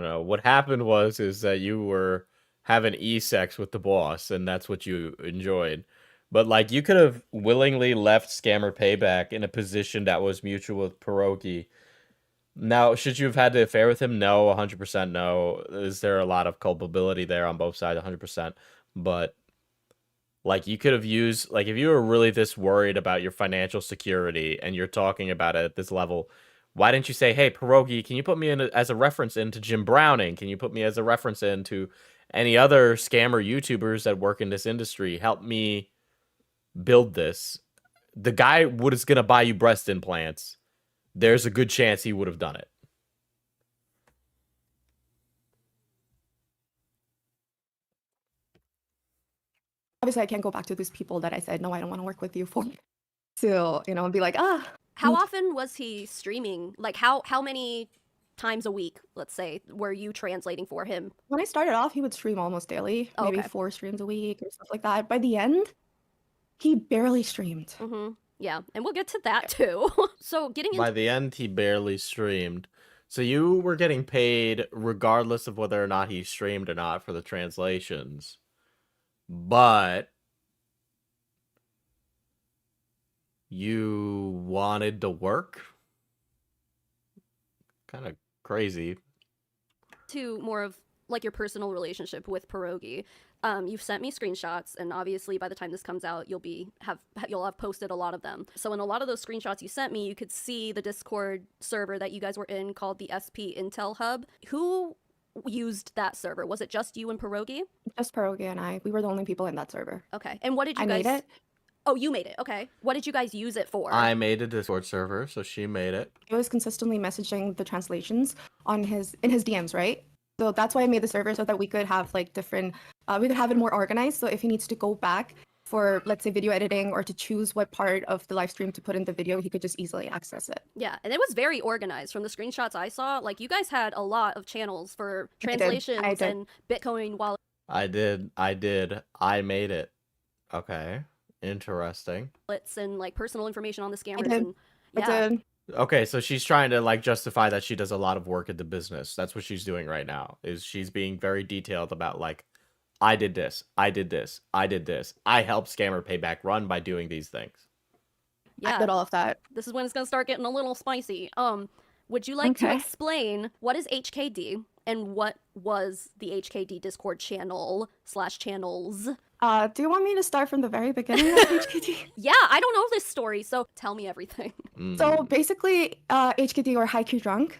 No. What happened is that you were having e-sex with the boss, and that's what you enjoyed. But, like, you could have willingly left Scammer Payback in a position that was mutual with Pierogi. Now, should you have had the affair with him? No, 100% no. Is there a lot of culpability there on both sides? 100%. But, like, you could have used, like, if you were really this worried about your financial security and you're talking about it at this level, why didn't you say, hey, Pierogi, can you put me in as a reference into Jim Browning? Can you put me as a reference into any other scammer YouTubers that work in this industry? Help me build this. The guy is going to buy you breast implants. There's a good chance he would have done it. Obviously, I can't go back to these people that I said, no, I don't want to work with you for. So, you know, be like, How often was he streaming? Like, how many times a week, let's say, were you translating for him? When I started off, he would stream almost daily, Oh, maybe okay. 4 streams a week or stuff like that. By the end, he barely streamed. Mm-hmm. Yeah, and we'll get to that too. So getting into By the end, he barely streamed. So you were getting paid regardless of whether or not he streamed or not for the translations. But you wanted to work? Kind of crazy. To more of like your personal relationship with Pierogi. You've sent me screenshots, and obviously by the time this comes out, you'll have posted a lot of them. So in a lot of those screenshots you sent me, you could see the Discord server that you guys were in called the SP Intel Hub. Who used that server? Was it just you and Pierogi? Just Pierogi and I. We were the only people in that server. Okay. And what did you I guys? made it. Oh, you made it. Okay. What did you guys use it for? I made a Discord server, so she made it. I was consistently messaging the translations in his DMs, right? So that's why I made the server so that we could have like different, we could have it more organized. So if he needs to go back for, let's say, video editing or to choose what part of the live stream to put in the video, he could just easily access it. Yeah, and it was very organized. From the screenshots I saw, like you guys had a lot of channels for translations I did. and Bitcoin wallet. I did. I made it. Okay. Interesting. And like personal information on the scammers. did. And I yeah. did. Okay, so she's trying to like justify that she does a lot of work at the business. That's what she's doing right now. Is she's being very detailed about like, I did this, I did this, I did this. I helped Scammer Payback run by doing these things. Yeah. I did all of that. This is when it's gonna start getting a little spicy. Would you like to Okay. explain what is HKD and what was the HKD Discord channels? Do you want me to start from the very beginning of HKD? Yeah, I don't know this story, so tell me everything. So basically, HKD or High Q Drunk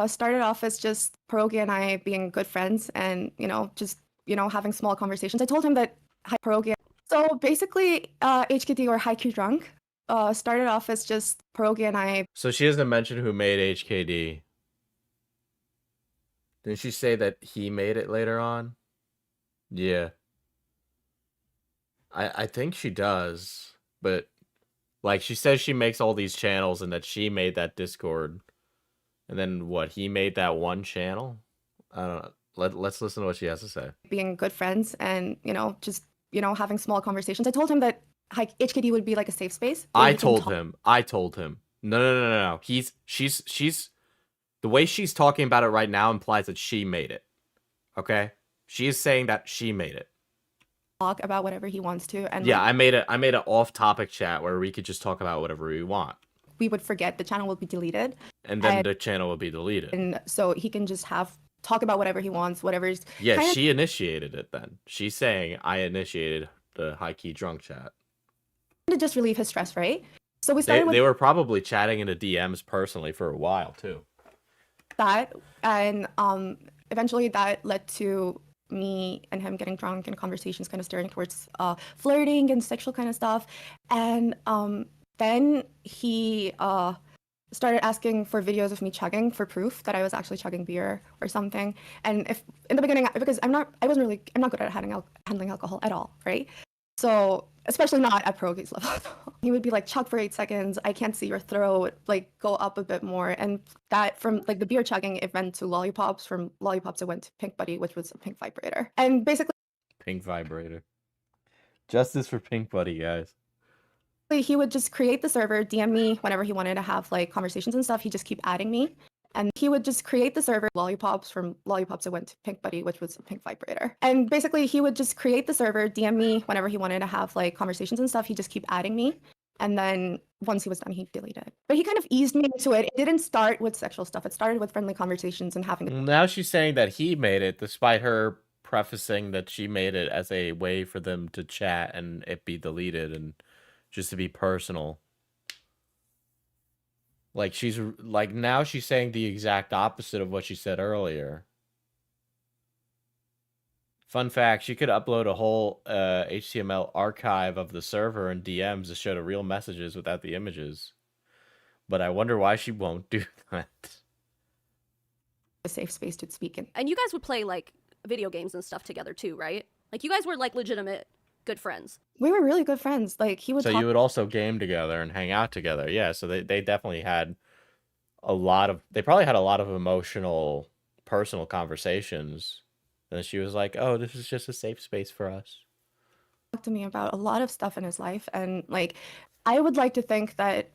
started off as just Pierogi and I being good friends and, just, having small conversations. I told him that Pierogi. So basically, HKD or High Q Drunk started off as just Pierogi and I. So she doesn't mention who made HKD. Didn't she say that he made it later on? Yeah. I think she does, but like she says she makes all these channels and that she made that Discord. And then what, he made that one channel? I don't know. Let's listen to what she has to say. Being good friends and, just, having small conversations. I told him that HKD would be like a safe space. where I we can told talk. him. No. She's the way she's talking about it right now implies that she made it. Okay? She is saying that she made it. Talk about whatever he wants to. And Yeah, like, I made an off-topic chat where we could just talk about whatever we want. we would forget the channel will be deleted. And then the channel will be deleted. And so he can just talk about whatever he wants, whatever's. Yeah, kind of- she initiated it then. She's saying I initiated the high key drunk chat. to just relieve his stress, right? So we They, started with they were probably chatting in the DMs personally for a while too. that, and eventually that led to me and him getting drunk and conversations kind of steering towards flirting and sexual kind of stuff. And then he started asking for videos of me chugging for proof that I was actually chugging beer or something. And if in the beginning, because I'm not good at handling alcohol at all, right? So especially not at Pierogi's level. He would be like, chug for 8 seconds. I can't see your throat. Like, go up a bit more. And that from like the beer chugging, it went to lollipops. From lollipops, it went to Pink Buddy, which was a pink vibrator. And basically, Pink vibrator. Justice for Pink Buddy, guys. he would just create the server, DM me whenever he wanted to have like conversations and stuff. He'd just keep adding me. And he would just create the server, lollipops. From lollipops, it went to Pink Buddy, which was a pink vibrator. And basically, he would just create the server, DM me whenever he wanted to have like conversations and stuff. He'd just keep adding me. And then once he was done, he'd delete it. But he kind of eased me into it. It didn't start with sexual stuff. It started with friendly conversations and having. Now she's saying that he made it, despite her prefacing that she made it as a way for them to chat and it be deleted and just to be personal. Like she's like now she's saying the exact opposite of what she said earlier. Fun fact, she could upload a whole HTML archive of the server and DMs to show the real messages without the images. But I wonder why she won't do that. A safe space to speak in. And you guys would play like video games and stuff together too, right? Like you guys were like legitimate good friends. We were really good friends. Like he would So talk. you would also game together and hang out together. Yeah, so they definitely had they probably had a lot of emotional, personal conversations. And she was like, oh, this is just a safe space for us. Talked to me about a lot of stuff in his life. And like, I would like to think that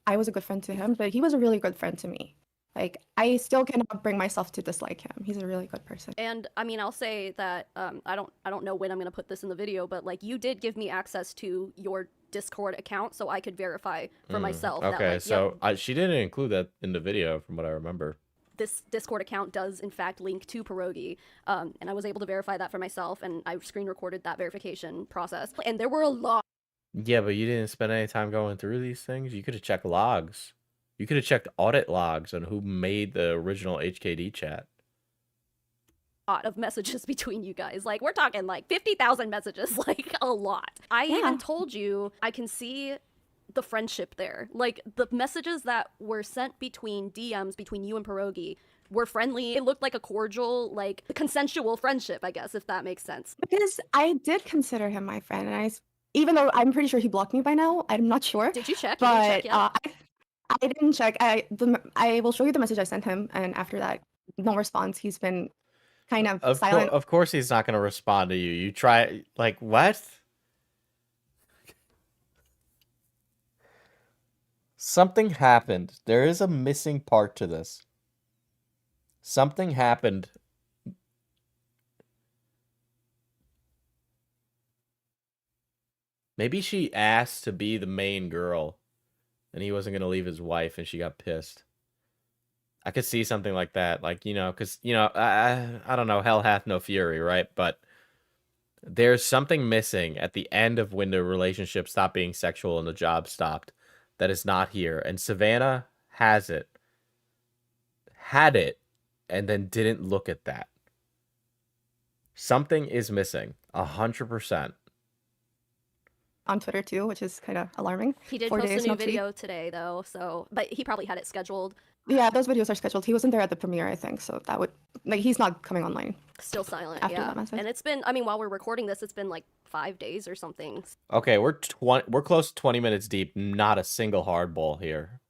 I was a good friend to him, but he was a really good friend to me. Like, I still cannot bring myself to dislike him. He's a really good person. And I mean, I'll say that I don't know when I'm gonna put this in the video, but like you did give me access to your Discord account, so I could verify for myself. Okay, that, like, so she didn't include that in the video, from what I remember. this Discord account does in fact link to Pierogi, and I was able to verify that for myself, and I screen recorded that verification process. And there were a lot Yeah, but you didn't spend any time going through these things. You could have checked logs. You could have checked audit logs on who made the original HKD chat. of messages between you guys. Like, we're talking like 50,000 messages, like a lot. I even told you I can see the friendship there. Like, the messages that were sent between DMs between you and Pierogi were friendly. It looked like a cordial, like consensual friendship, I guess, if that makes sense. Because I did consider him my friend, and even though I'm pretty sure he blocked me by now, I'm not sure. Did you check? But I didn't check. I will show you the message I sent him, and after that, no response. He's been kind of silent. Of course he's not going to respond to you. You try, like, what? Something happened. There is a missing part to this. Something happened. Maybe she asked to be the main girl, and he wasn't going to leave his wife, and she got pissed. I could see something like that, like, you know, because, you know, I don't know, hell hath no fury, right? But there's something missing at the end of when the relationship stopped being sexual and the job stopped that is not here. And Savannah had it, and then didn't look at that. Something is missing, 100%. On Twitter too, which is kind of alarming. He did post a new video today, though, so, but he probably had it scheduled. Yeah, those videos are scheduled. He wasn't there at the premiere, I think, so that would, like, he's not coming online. Still silent, after yeah. that message. And it's been, I mean, while we're recording this, it's been like 5 days or something. Okay, we're close to 20 minutes deep. Not a single hardball here.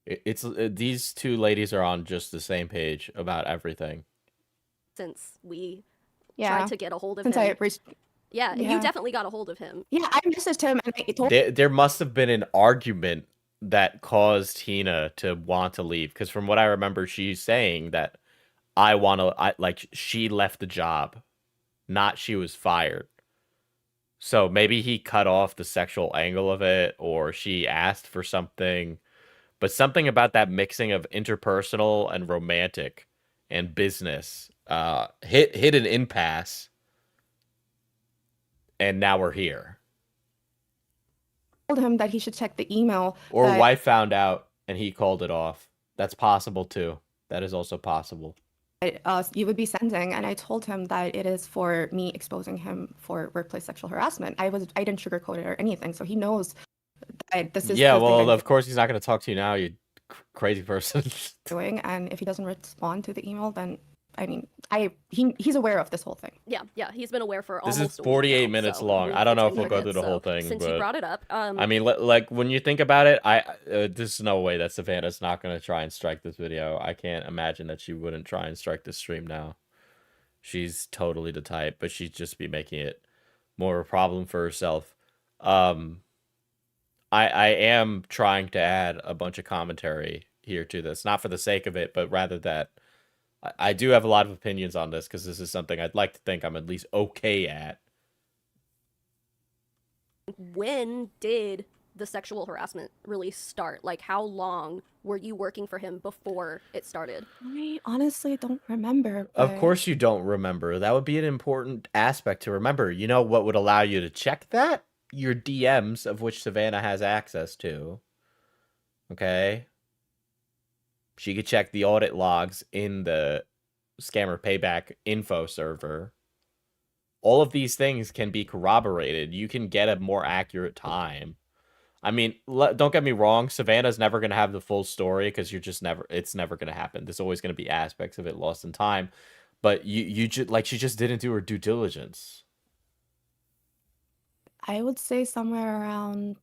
These two ladies are on just the same page about everything. Since we Yeah, tried to get a hold of since him. I reached. Yeah, Yeah. you definitely got a hold of him. Yeah, I messaged him and I told There must have been an argument that caused Tina to want to leave, because from what I remember, she's saying that she left the job, not she was fired. So maybe he cut off the sexual angle of it, or she asked for something, but something about that mixing of interpersonal and romantic and business hit an impasse, and now we're here. him that he should check the email. Or that wife found out and he called it off. That's possible too. That is also possible. You would be sending, and I told him that it is for me exposing him for workplace sexual harassment. I didn't sugarcoat it or anything, so he knows that this is Yeah, the thing well, I'm of course he's not going to talk to you now, you crazy person. doing, and if he doesn't respond to the email, then I mean, he's aware of this whole thing. Yeah, he's been aware for This almost is 48 minutes long. I don't know if we'll go it's through the whole thing. Since but you brought it up, I mean, like when you think about it, there's no way that Savannah's not going to try and strike this video. I can't imagine that she wouldn't try and strike this stream now. She's totally the type, but she'd just be making it more of a problem for herself. I am trying to add a bunch of commentary here to this, not for the sake of it, but rather that I do have a lot of opinions on this, because this is something I'd like to think I'm at least okay at. when did the sexual harassment really start? Like, how long were you working for him before it started? I honestly don't remember. Of but- course you don't remember. That would be an important aspect to remember. You know what would allow you to check that? Your DMs, of which Savannah has access to. Okay? She could check the audit logs in the Scammer Payback info server. All of these things can be corroborated. You can get a more accurate time. I mean, don't get me wrong. Savannah's never going to have the full story, because it's never going to happen. There's always going to be aspects of it lost in time. But she just didn't do her due diligence. I would say somewhere around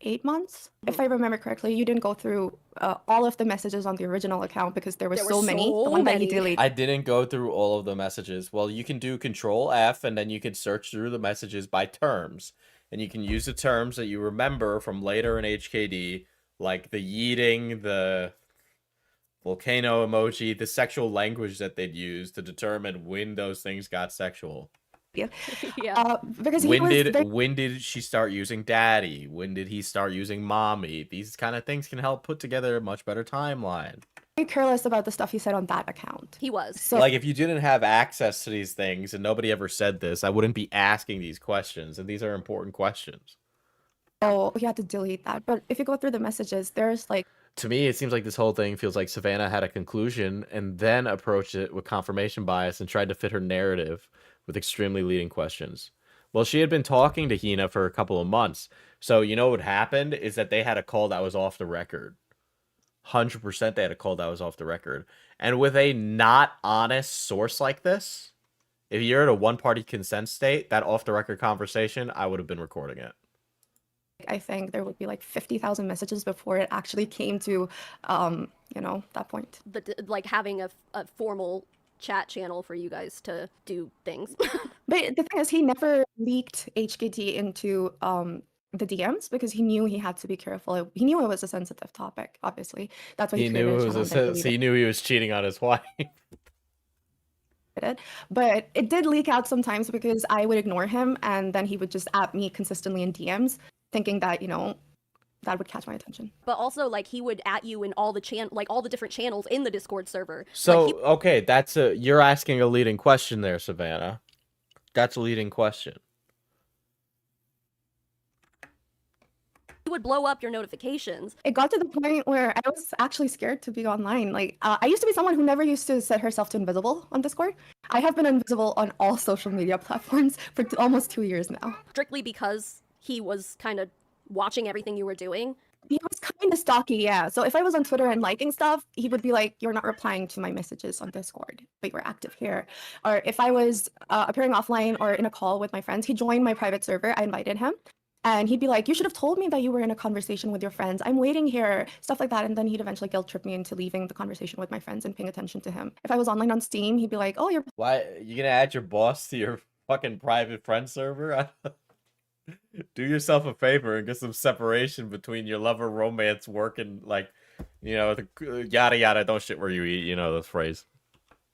8 months, if I remember correctly. You didn't go through all of the messages on the original account because there were so many. The one that you deleted. I didn't go through all of the messages. Well, you can do Control F, and then you can search through the messages by terms. And you can use the terms that you remember from later in HKD, like the yeeting, the volcano emoji, the sexual language that they'd use to determine when those things got sexual. Yeah. Because when did she start using daddy? When did he start using mommy? These kind of things can help put together a much better timeline. careless about the stuff he said on that account. He was. So Like, if you didn't have access to these things and nobody ever said this, I wouldn't be asking these questions, and these are important questions. he had to delete that. But if you go through the messages, there's like To me, it seems like this whole thing feels like Savannah had a conclusion and then approached it with confirmation bias and tried to fit her narrative with extremely leading questions. Well, she had been talking to Hina for a couple of months. So, you know what happened is that they had a call that was off the record. 100% they had a call that was off the record. And with a not honest source like this, if you're at a one-party consent state, that off-the-record conversation, I would have been recording it. I think there would be like 50,000 messages before it actually came to, that point. Like having a formal chat channel for you guys to do things. But the thing is, he never leaked HKT into the DMs because he knew he had to be careful. He knew it was a sensitive topic, obviously. That's why He knew it was so he knew he was cheating on his wife. But it did leak out sometimes because I would ignore him and then he would just at me consistently in DMs, thinking that, that would catch my attention. But also, like, he would at you in all the different channels in the Discord server. So, okay, you're asking a leading question there, Savannah. That's a leading question. He would blow up your notifications. It got to the point where I was actually scared to be online. Like, I used to be someone who never used to set herself to invisible on Discord. I have been invisible on all social media platforms for almost 2 years now. Strictly because he was kind of watching everything you were doing. He was kind of stalky, yeah. So if I was on Twitter and liking stuff, he would be like, you're not replying to my messages on Discord, but you're active here. Or if I was appearing offline or in a call with my friends, he joined my private server. I invited him. And he'd be like, you should have told me that you were in a conversation with your friends. I'm waiting here, stuff like that. And then he'd eventually guilt trip me into leaving the conversation with my friends and paying attention to him. If I was online on Steam, he'd be like, oh, you're... Why? You gonna add your boss to your fucking private friend server? Do yourself a favor and get some separation between your lover, romance, work, and, like, the yada yada, don't shit where you eat, the phrase.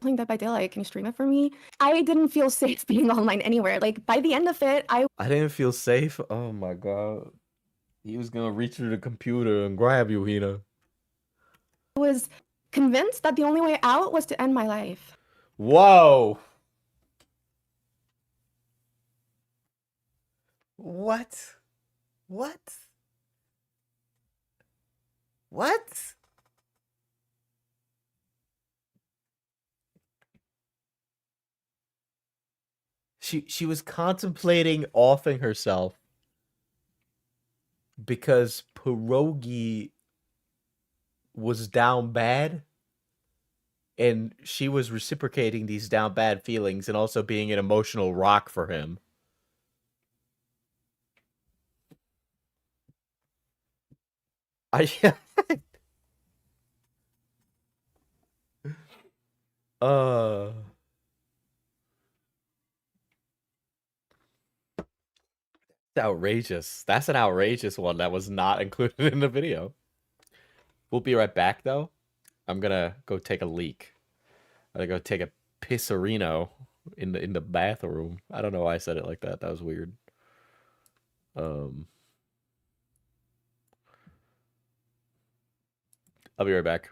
Playing Dead by Daylight, can you stream it for me? I didn't feel safe being online anywhere. Like, by the end of it, I didn't feel safe? Oh my god. He was gonna reach through the computer and grab you, Hina. was convinced that the only way out was to end my life. Whoa! What? What? What? She was contemplating offing herself because Pierogi was down bad, and she was reciprocating these down bad feelings and also being an emotional rock for him. Outrageous. That's an outrageous one that was not included in the video. We'll be right back, though. I'm gonna go take a leak. I'm gonna go take a pisserino in the bathroom. I don't know why I said it like that. That was weird. I'll be right back.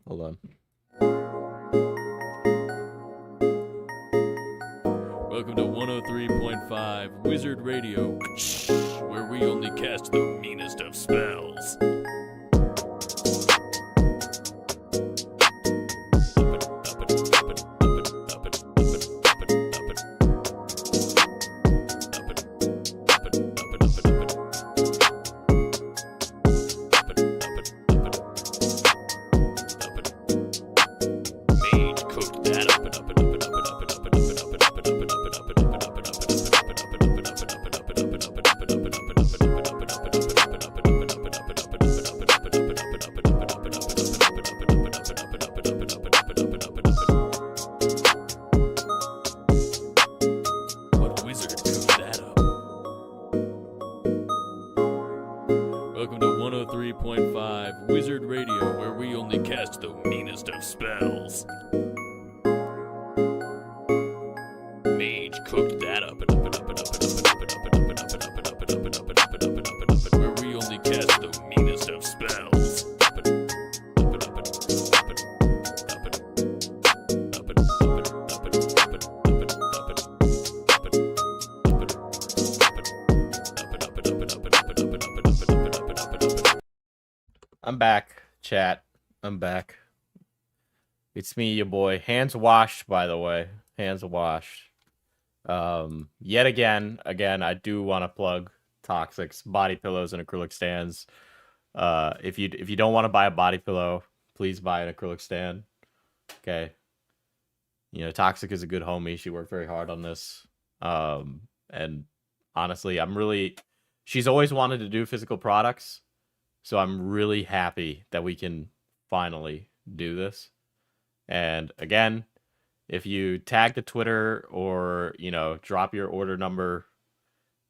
Hold on. Welcome to 103.5 Wizard Radio, where we only cast the meanest of spells. Welcome to 103.5 Wizard Radio, where we only cast the meanest of spells. Mage cooked that up and up and up and up and up and up and up and up and up and up and up and up and up and up and up and up and up, where we only cast the meanest of spells. I'm back, chat. I'm back. It's me, your boy. Hands washed, by the way. Hands washed. Yet again, I do want to plug Toxic's body pillows and acrylic stands. If you don't want to buy a body pillow, please buy an acrylic stand. Okay. You know, Toxic is a good homie. She worked very hard on this. And honestly, she's always wanted to do physical products. So I'm really happy that we can finally do this. And again, if you tag the Twitter or, you know, drop your order number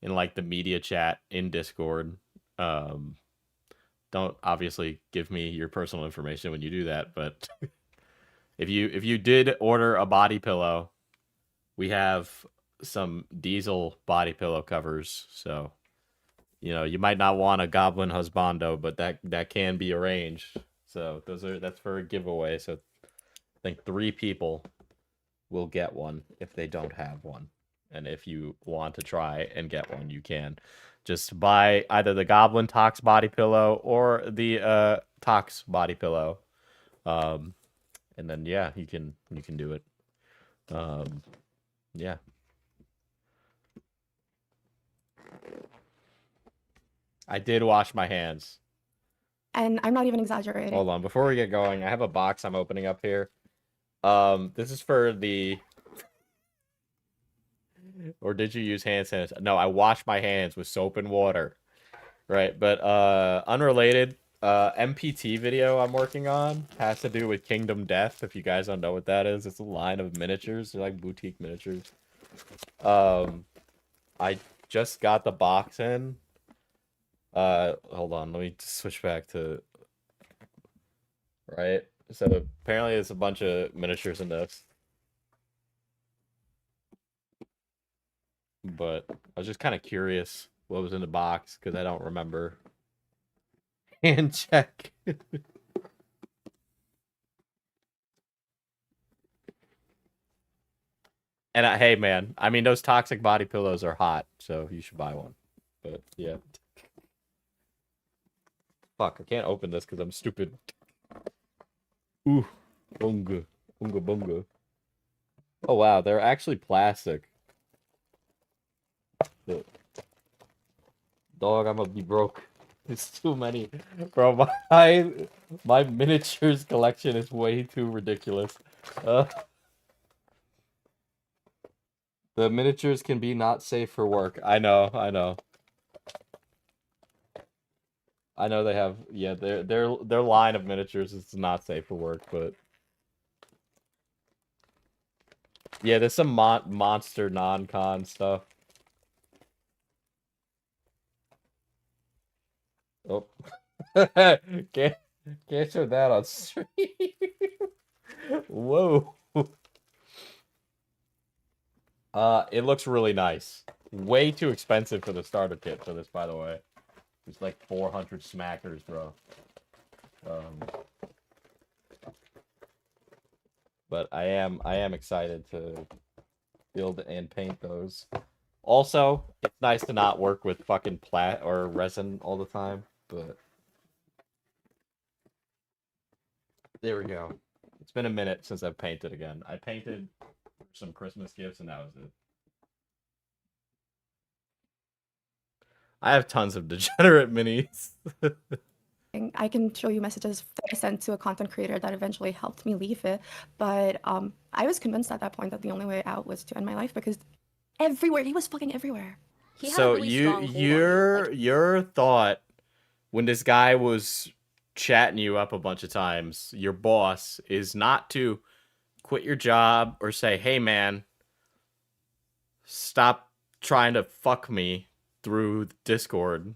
in like the media chat in Discord, don't obviously give me your personal information when you do that, but if you did order a body pillow, we have some diesel body pillow covers, so you know, you might not want a goblin husbando, but that can be arranged. So that's for a giveaway. So I think 3 people will get one if they don't have one. And if you want to try and get one, you can. Just buy either the Goblin Tox body pillow or the Tox body pillow. And then yeah, you can do it. Yeah. I did wash my hands. And I'm not even exaggerating. Hold on, before we get going, I have a box I'm opening up here. This is for the... Or did you use hand sanitizer? No, I washed my hands with soap and water. Right, but unrelated, MPT video I'm working on has to do with Kingdom Death. If you guys don't know what that is, it's a line of miniatures. They're like boutique miniatures. I just got the box in. Hold on, let me switch back to... Right, so apparently there's a bunch of miniatures in this. But I was just kind of curious what was in the box, because I don't remember. Hand check. And hey, man, I mean, those toxic body pillows are hot, so you should buy one. But, yeah. Fuck, I can't open this because I'm stupid. Ooh, bunga. Bunga bunga. Oh, wow, they're actually plastic. Dog, I'm gonna be broke. It's too many. Bro, my miniatures collection is way too ridiculous. The miniatures can be not safe for work. I know. I know they have, yeah, their line of miniatures is not safe for work, but yeah, there's some monster non-con stuff. Oh, can't show that on stream. Whoa. It looks really nice. Way too expensive for the starter kit for this, by the way. It's like 400 smackers, bro. But I am excited to build and paint those. Also, it's nice to not work with fucking plat or resin all the time, but there we go. It's been a minute since I've painted again. I painted some Christmas gifts and that was it. I have tons of degenerate minis. I can show you messages that I sent to a content creator that eventually helped me leave it. But I was convinced at that point that the only way out was to end my life because everywhere, he was fucking everywhere. So your thought when this guy was chatting you up a bunch of times, your boss, is not to quit your job or say, hey man, stop trying to fuck me through Discord.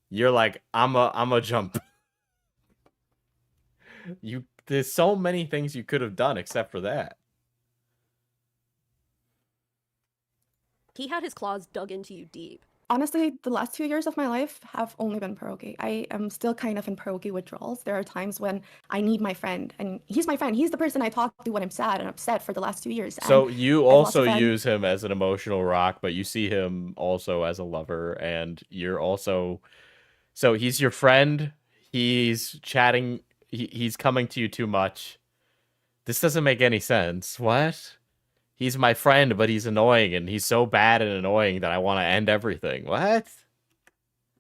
You're like, I'm a jump. There's so many things you could have done except for that. He had his claws dug into you deep. Honestly, the last 2 years of my life have only been pierogi. I am still kind of in pierogi withdrawals. There are times when I need my friend, and he's my friend. He's the person I talk to when I'm sad and upset for the last 2 years. And So you I've lost a also friend. use him as an emotional rock, but you see him also as a lover, and you're also so he's your friend. He's chatting. He's coming to you too much. This doesn't make any sense. What? He's my friend, but he's annoying, and he's so bad and annoying that I want to end everything. What?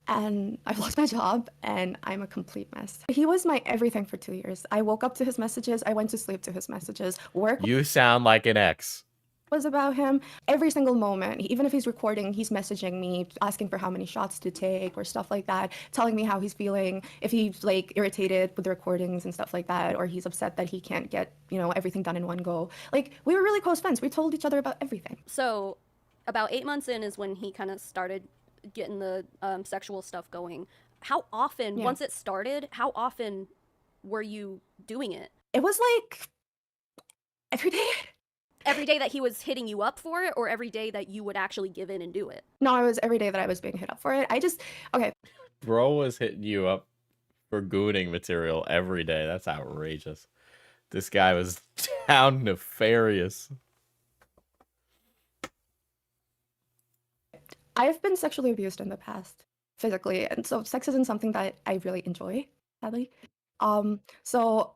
And I've lost my job, and I'm a complete mess. He was my everything for 2 years. I woke up to his messages. I went to sleep to his messages. Work You sound like an ex. was about him every single moment. Even if he's recording, he's messaging me, asking for how many shots to take or stuff like that, telling me how he's feeling, if he's like irritated with the recordings and stuff like that, or he's upset that he can't get, everything done in one go. Like, we were really close friends. We told each other about everything. So, about 8 months in is when he kind of started getting the sexual stuff going. How often, Yeah. once it started, how often were you doing it? It was like every day. Every day that he was hitting you up for it, or every day that you would actually give in and do it? No, it was every day that I was being hit up for it. Okay. Bro was hitting you up for gooning material every day. That's outrageous. This guy was down nefarious. I've been sexually abused in the past, physically, and so sex isn't something that I really enjoy, sadly. So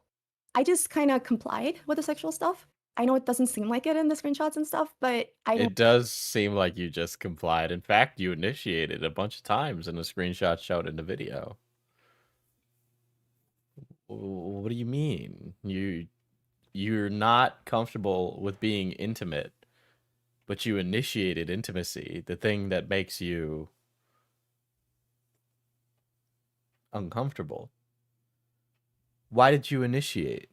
I just kind of complied with the sexual stuff. I know it doesn't seem like it in the screenshots and stuff, but I don't. It does seem like you just complied. In fact, you initiated a bunch of times in the screenshot showed in the video. What do you mean? You're not comfortable with being intimate, but you initiated intimacy, the thing that makes you uncomfortable. Why did you initiate?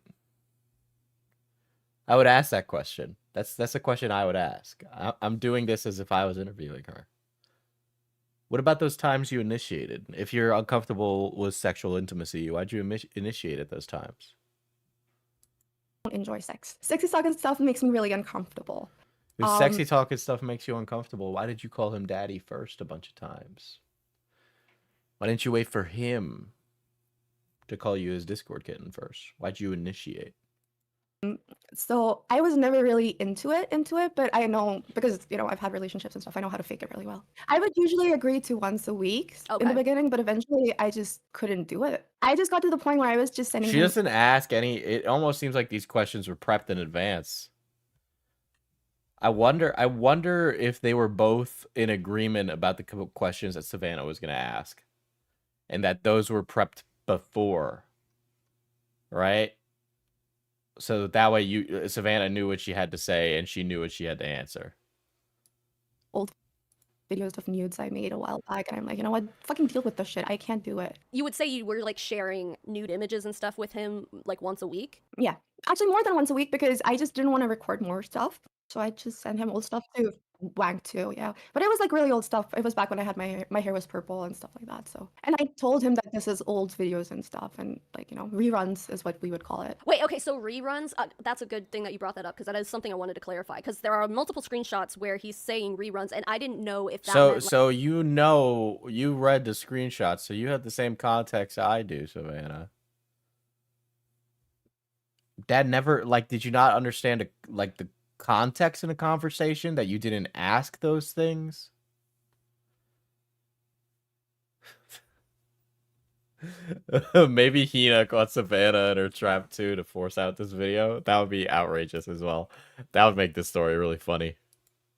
I would ask that question. That's a question I would ask. I'm doing this as if I was interviewing her. What about those times you initiated? If you're uncomfortable with sexual intimacy, why'd you initiate at those times? Don't enjoy sex. Sexy talk and stuff makes me really uncomfortable. If sexy talk and stuff makes you uncomfortable, why did you call him daddy first a bunch of times? Why didn't you wait for him to call you his Discord kitten first? Why'd you initiate? So I was never really into it, but I know because I've had relationships and stuff. I know how to fake it really well. I would usually agree to once a week in the beginning, but eventually I just couldn't do it. I just got to the point where I was just sending. She doesn't ask any. It almost seems like these questions were prepped in advance. I wonder if they were both in agreement about the questions that Savannah was going to ask, and that those were prepped before, right? So that way Savannah knew what she had to say and she knew what she had to answer. Old videos of nudes I made a while back, and I'm like, you know what? Fucking deal with this shit. I can't do it. You would say you were like sharing nude images and stuff with him like once a week? Yeah, actually more than once a week because I just didn't want to record more stuff. So I just sent him old stuff to wank too, yeah. But it was like really old stuff. It was back when I had my hair was purple and stuff like that. So, and I told him that this is old videos and stuff, and like reruns is what we would call it. Wait, okay, so reruns. That's a good thing that you brought that up because that is something I wanted to clarify. Because there are multiple screenshots where he's saying reruns, and I didn't know if that. So you read the screenshots, so you have the same context I do, Savannah. Dad never did you not understand the context in a conversation that you didn't ask those things? Maybe Hina caught Savannah in her trap too to force out this video. That would be outrageous as well. That would make this story really funny.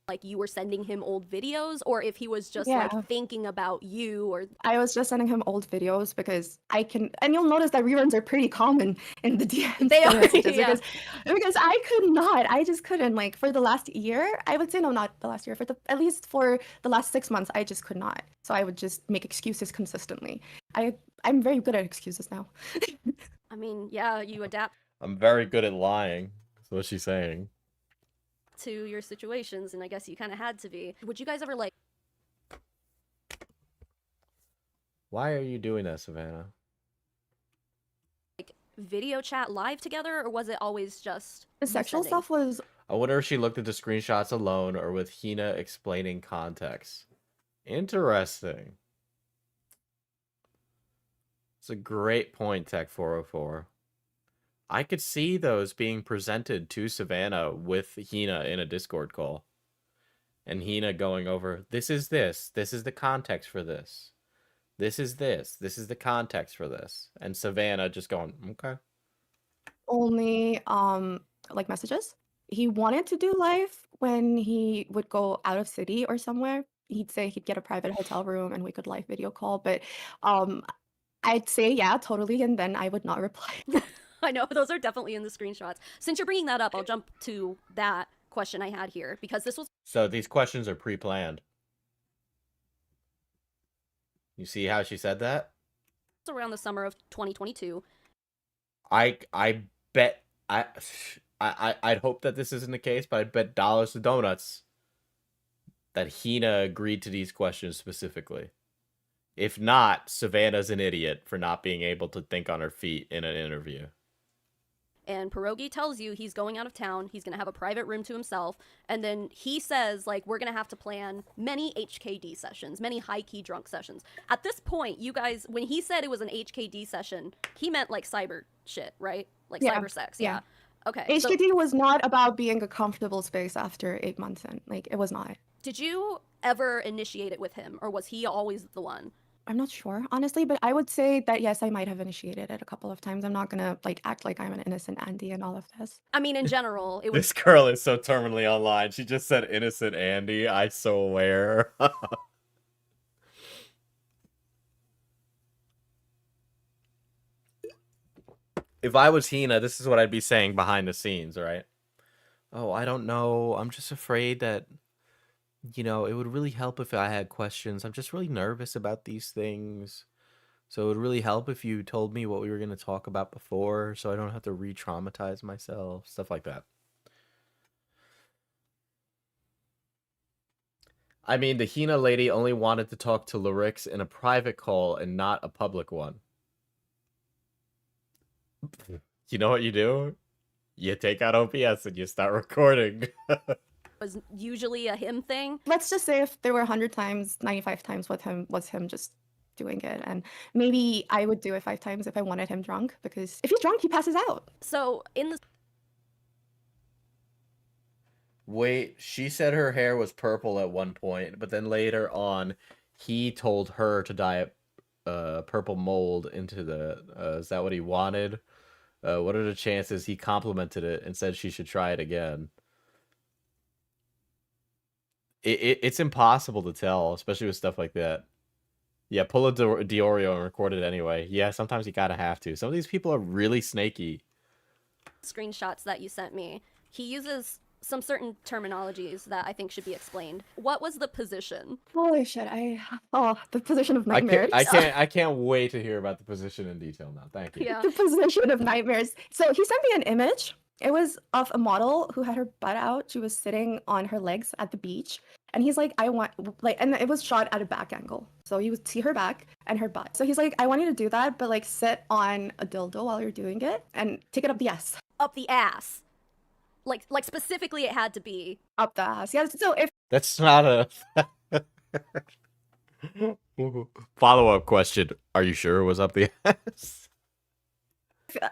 Like you were sending him old videos, or if he was just like thinking about you, or I was just sending him old videos because I can, and you'll notice that reruns are pretty common in the DMs. They are, yeah. because I could not, I just couldn't. Like for the last year, I would say no, not the last year, at least for the last 6 months, I just could not. So I would just make excuses consistently. I'm very good at excuses now. I mean, yeah, you adapt. I'm very good at lying. That's what she's saying. To your situations, and I guess you kind of had to be. Would you guys ever like? Why are you doing that, Savannah? Like video chat live together, or was it always just the sexual stuff? Was I wonder if she looked at the screenshots alone or with Hina explaining context. Interesting. It's a great point, Tech 404. I could see those being presented to Savannah with Hina in a Discord call. And Hina going over, this is the context for this. This is the context for this. And Savannah just going, okay. Only like messages. He wanted to do live when he would go out of city or somewhere. He'd say he'd get a private hotel room and we could live video call. But I'd say yeah, totally, and then I would not reply. I know, those are definitely in the screenshots. Since you're bringing that up, I'll jump to that question I had here, because this was So these questions are pre-planned. You see how she said that? around the summer of 2022. I bet I'd hope that this isn't the case, but I'd bet dollars to donuts that Hina agreed to these questions specifically. If not, Savannah's an idiot for not being able to think on her feet in an interview. And Pierogi tells you he's going out of town, he's going to have a private room to himself, and then he says, like, we're going to have to plan many HKD sessions, many high-key drunk sessions. At this point, you guys, when he said it was an HKD session, he meant, like, cyber shit, right? Like, Yeah, cyber sex, yeah. Okay. HKD was not about being a comfortable space after 8 months in. Like, it was not. Did you ever initiate it with him, or was he always the one? I'm not sure, honestly, but I would say that yes, I might have initiated it a couple of times. I'm not gonna like act like I'm an innocent Andy and all of this. I mean, in general, it was. This girl is so terminally online. She just said innocent Andy. I so aware. If I was Hina, this is what I'd be saying behind the scenes, right? Oh, I don't know. I'm just afraid that, you know, it would really help if I had questions. I'm just really nervous about these things. So it would really help if you told me what we were going to talk about before so I don't have to re-traumatize myself. Stuff like that. I mean, the Hina lady only wanted to talk to Larix in a private call and not a public one. You know what you do? You take out OBS and you start recording. Was usually a him thing. Let's just say if there were 100 times, 95 times with him was him just doing it, and maybe I would do it 5 times if I wanted him drunk, because if he's drunk, he passes out. So in the Wait, she said her hair was purple at one point, but then later on, he told her to dye purple mold into the. Is that what he wanted? What are the chances he complimented it and said she should try it again? It's impossible to tell, especially with stuff like that. Yeah, pull a Diorio and record it anyway. Yeah, sometimes you gotta have to. Some of these people are really snaky. screenshots that you sent me, he uses some certain terminologies that I think should be explained. What was the position? Holy shit! The position of nightmares. I can't wait to hear about the position in detail now. Thank you. Yeah. The position of nightmares. So he sent me an image. It was of a model who had her butt out. She was sitting on her legs at the beach. And he's like, and it was shot at a back angle. So you would see her back and her butt. So he's like, I want you to do that, but like sit on a dildo while you're doing it and take it up the ass. Up the ass. Like specifically it had to be. Up the ass. Yeah, so if... That's not a... Follow-up question. Are you sure it was up the ass?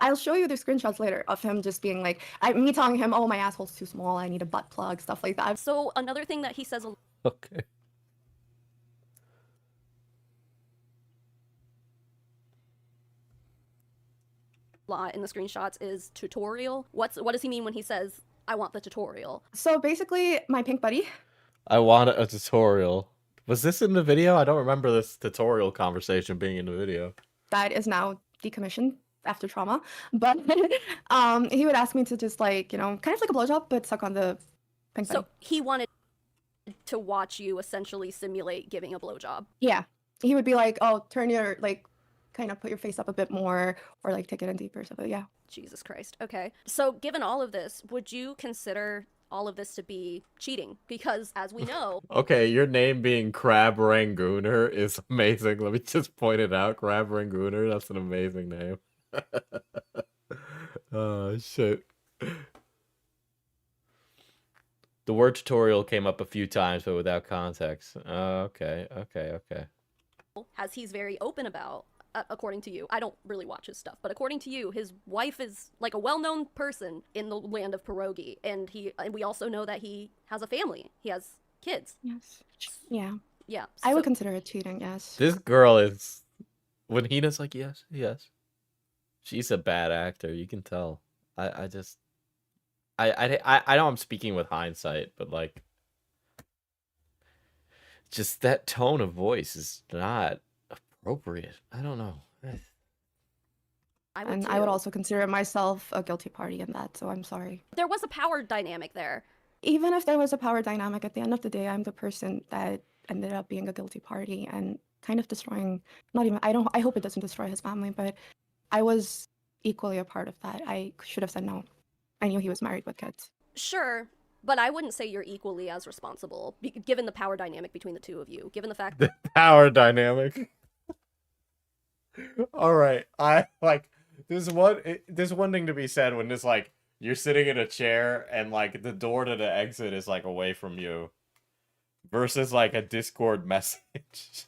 I'll show you the screenshots later of him just being like, me telling him, oh, my asshole's too small, I need a butt plug, stuff like that. So another thing that he says Okay. lot in the screenshots is tutorial. What does he mean when he says, I want the tutorial? So basically, my pink buddy. I want a tutorial. Was this in the video? I don't remember this tutorial conversation being in the video. That is now decommissioned after trauma, but he would ask me to just like, kind of like a blowjob, but suck on the pink buddy. So he wanted to watch you essentially simulate giving a blowjob. Yeah, he would be like, oh, turn your, like, kind of put your face up a bit more, or like take it in deeper, so yeah. Jesus Christ. Okay. So given all of this, would you consider all of this to be cheating? Because as we know... Okay, your name being Crab Rangooner is amazing. Let me just point it out. Crab Rangooner, that's an amazing name. Oh, shit. The word tutorial came up a few times, but without context. Okay. as he's very open about, according to you. I don't really watch his stuff, but according to you, his wife is like a well-known person in the land of pierogi, and we also know that he has a family. He has kids. Yes. Yeah. Yeah. I would so- consider it cheating, yes. This girl is. When Hina's like, yes. She's a bad actor. You can tell. I know I'm speaking with hindsight, but like, just that tone of voice is not appropriate. I don't know. I would And too. I would also consider myself a guilty party in that, so I'm sorry. There was a power dynamic there. Even if there was a power dynamic, at the end of the day, I'm the person that ended up being a guilty party and kind of destroying, I hope it doesn't destroy his family, but I was equally a part of that. I should have said no. I knew he was married with kids. Sure, but I wouldn't say you're equally as responsible, given the power dynamic between the two of you. Given the fact The power dynamic. All right, I like. There's one thing to be said when it's like you're sitting in a chair and like the door to the exit is like away from you, versus like a Discord message.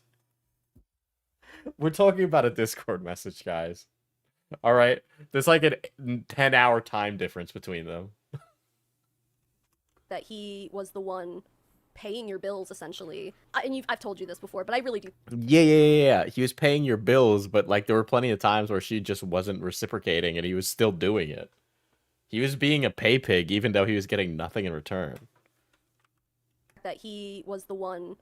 We're talking about a Discord message, guys. All right, there's like a 10-hour time difference between them. that he was the one paying your bills, essentially. I've told you this before, but I really do. Yeah. He was paying your bills, but like there were plenty of times where she just wasn't reciprocating, and he was still doing it. He was being a pay pig, even though he was getting nothing in return. That he was the one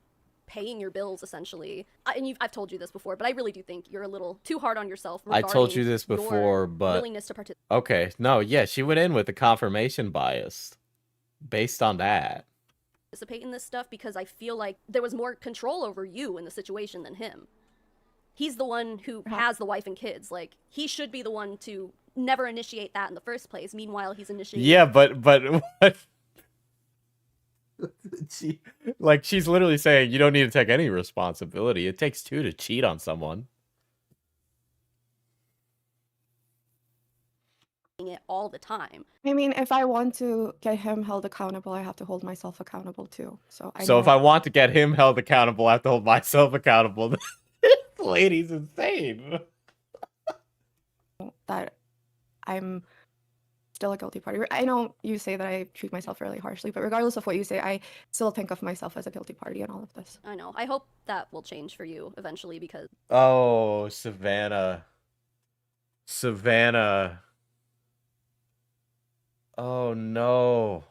paying your bills, essentially. I've told you this before, but I really do think you're a little too hard on yourself. I told you this regarding before, your but willingness to participate. okay, no, yeah, she went in with the confirmation bias based on that. In this stuff because I feel like there was more control over you in the situation than him. He's the one who has the wife and kids. Like, he should be the one to never initiate that in the first place. Meanwhile, he's initiating. Yeah, but what? She's literally saying you don't need to take any responsibility. It takes two to cheat on someone. It all the time. I mean, if I want to get him held accountable, I have to hold myself accountable too. So So if I want to get him held accountable, I have to hold myself accountable. This lady's insane. That I'm still a guilty party. I know you say that I treat myself really harshly, but regardless of what you say, I still think of myself as a guilty party in all of this. I know. I hope that will change for you eventually because. Oh, Savannah. Oh no.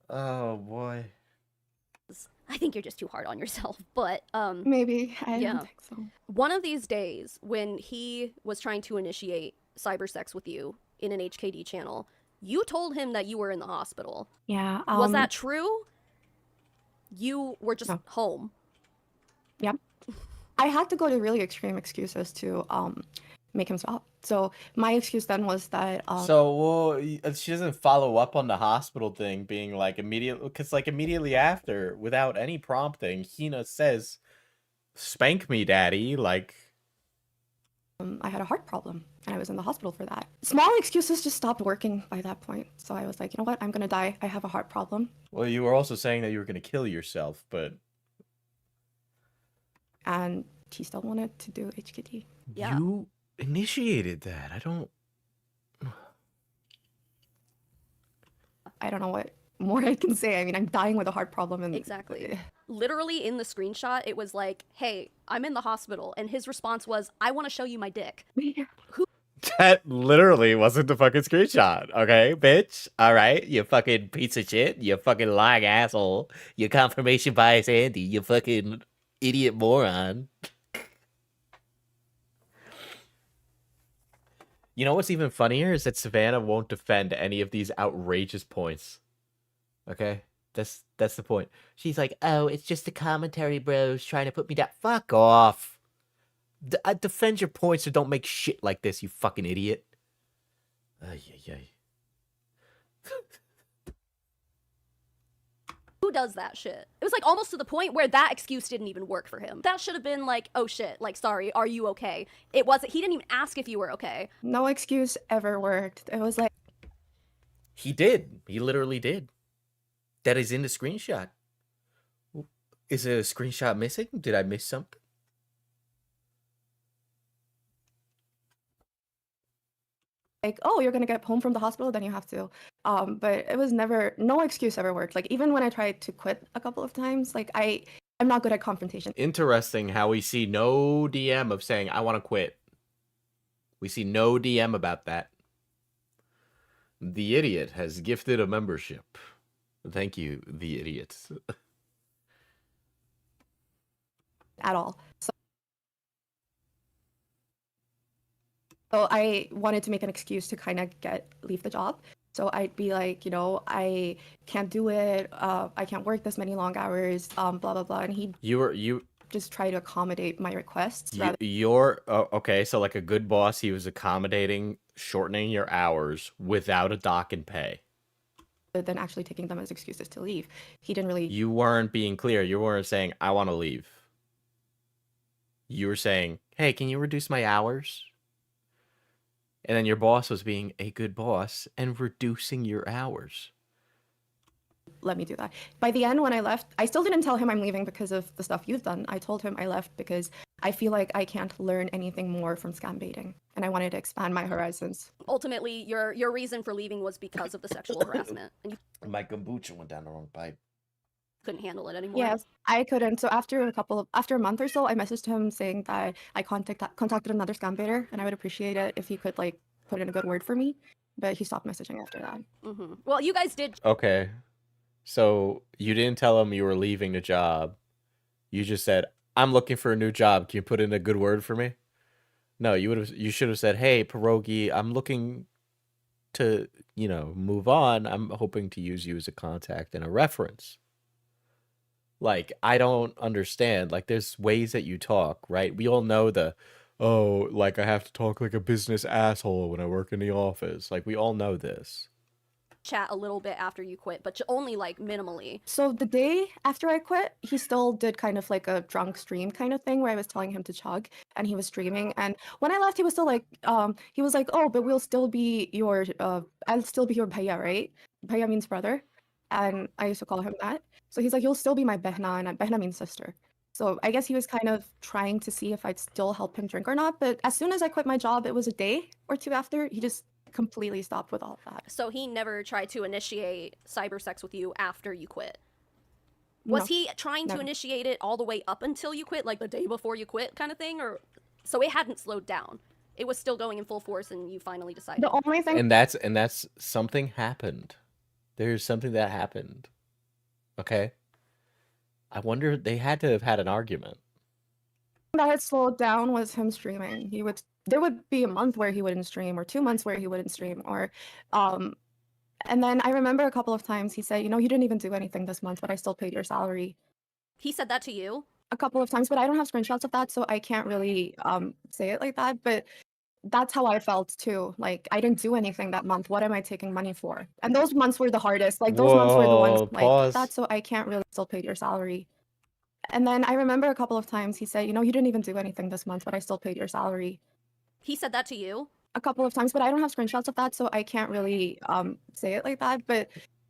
Oh boy. I think you're just too hard on yourself, but maybe I don't think so. One of these days, when he was trying to initiate cyber sex with you in an HKD channel, you told him that you were in the hospital. Yeah. Was that true? You were just home. Yep. I had to go to really extreme excuses to make him stop. So my excuse then was that she doesn't follow up on the hospital thing being like immediately after, without any prompting, Hina says, "Spank me, daddy," like I had a heart problem and I was in the hospital for that. Small excuses just stopped working by that point. So I was like, you know what? I'm going to die. I have a heart problem. Well, you were also saying that you were going to kill yourself, but and he still wanted to do HKD. Yeah. You initiated that. I don't know what more I can say. I mean, I'm dying with a heart problem. And Exactly. Literally in the screenshot, it was like, hey, I'm in the hospital. And his response was, I want to show you my dick. that literally wasn't the fucking screenshot. Okay, bitch. All right, you fucking piece of shit. You fucking lying asshole. You confirmation bias Andy. You fucking idiot moron. You know what's even funnier is that Savannah won't defend any of these outrageous points. Okay? That's the point. She's like, oh, it's just the commentary bros trying to put me down. Fuck off. Defend your points or don't make shit like this, you fucking idiot. Who does that shit? It was like almost to the point where that excuse didn't even work for him. That should have been like, oh shit, like, sorry, are you okay? It wasn't, he didn't even ask if you were okay. No excuse ever worked. It was like, He did. He literally did. That is in the screenshot. Is a screenshot missing? Did I miss something? Like, oh, you're gonna get home from the hospital, then you have to. But it was never, no excuse ever worked. Like, even when I tried to quit a couple of times, like I'm not good at confrontation. Interesting how we see no DM of saying, I want to quit. We see no DM about that. The Idiot has gifted a membership. Thank you, The Idiot. At all. So I wanted to make an excuse to kind of leave the job. So I'd be like, you know, I can't do it. I can't work this many long hours. Blah blah blah. And he just try to accommodate my requests. Okay. So like a good boss, he was accommodating, shortening your hours without a dock and pay. Than actually taking them as excuses to leave. He didn't really. You weren't being clear. You weren't saying, I want to leave. You were saying, hey, can you reduce my hours? And then your boss was being a good boss and reducing your hours. Let me do that. By the end, when I left, I still didn't tell him I'm leaving because of the stuff you've done. I told him I left because I feel like I can't learn anything more from scam baiting, and I wanted to expand my horizons. Ultimately, your reason for leaving was because of the sexual harassment, and you My kombucha went down the wrong pipe. couldn't handle it anymore. Yes, I couldn't. So after a month or so, I messaged him saying that I contacted another scam baiter, and I would appreciate it if he could like put in a good word for me. But he stopped messaging after that. Mm-hmm. Well, you guys did. Okay. So you didn't tell him you were leaving the job. You just said, I'm looking for a new job. Can you put in a good word for me? No, you should have said, hey, Pierogi, I'm looking to, move on. I'm hoping to use you as a contact and a reference. Like, I don't understand. Like, there's ways that you talk, right? We all know I have to talk like a business asshole when I work in the office. Like, we all know this. Chat a little bit after you quit, but only like minimally. So the day after I quit, he still did kind of like a drunk stream kind of thing where I was telling him to chug and he was streaming. And when I left, he was still like, he was like, oh, but I'll still be your bhaiya, right? Bhaiya means brother. And I used to call him that. So he's like, you'll still be my behna, and behna means sister. So I guess he was kind of trying to see if I'd still help him drink or not. But as soon as I quit my job, it was a day or two after, he just completely stopped with all of that. So he never tried to initiate cyber sex with you after you quit? Was he trying to initiate it all the way up until you quit, like the day before you quit kind of thing? Or so it hadn't slowed down. It was still going in full force and you finally decided. The only thing And that's something happened. There's something that happened. Okay? I wonder, they had to have had an argument. that had slowed down was him streaming. There would be a month where he wouldn't stream, or 2 months where he wouldn't stream, or and then I remember a couple of times he said, you didn't even do anything this month, but I still paid your salary. He said that to you? A couple of times, but I don't have screenshots of that, so I can't really say it like that. But that's how I felt too. Like, I didn't do anything that month. What am I taking money for? And those months were the hardest. Like, those months were the ones like that, so I can't really still pay your salary. And then I remember a couple of times he said, you didn't even do anything this month, but I still paid your salary. He said that to you? A couple of times, but I don't have screenshots of that, so I can't really say it like that. But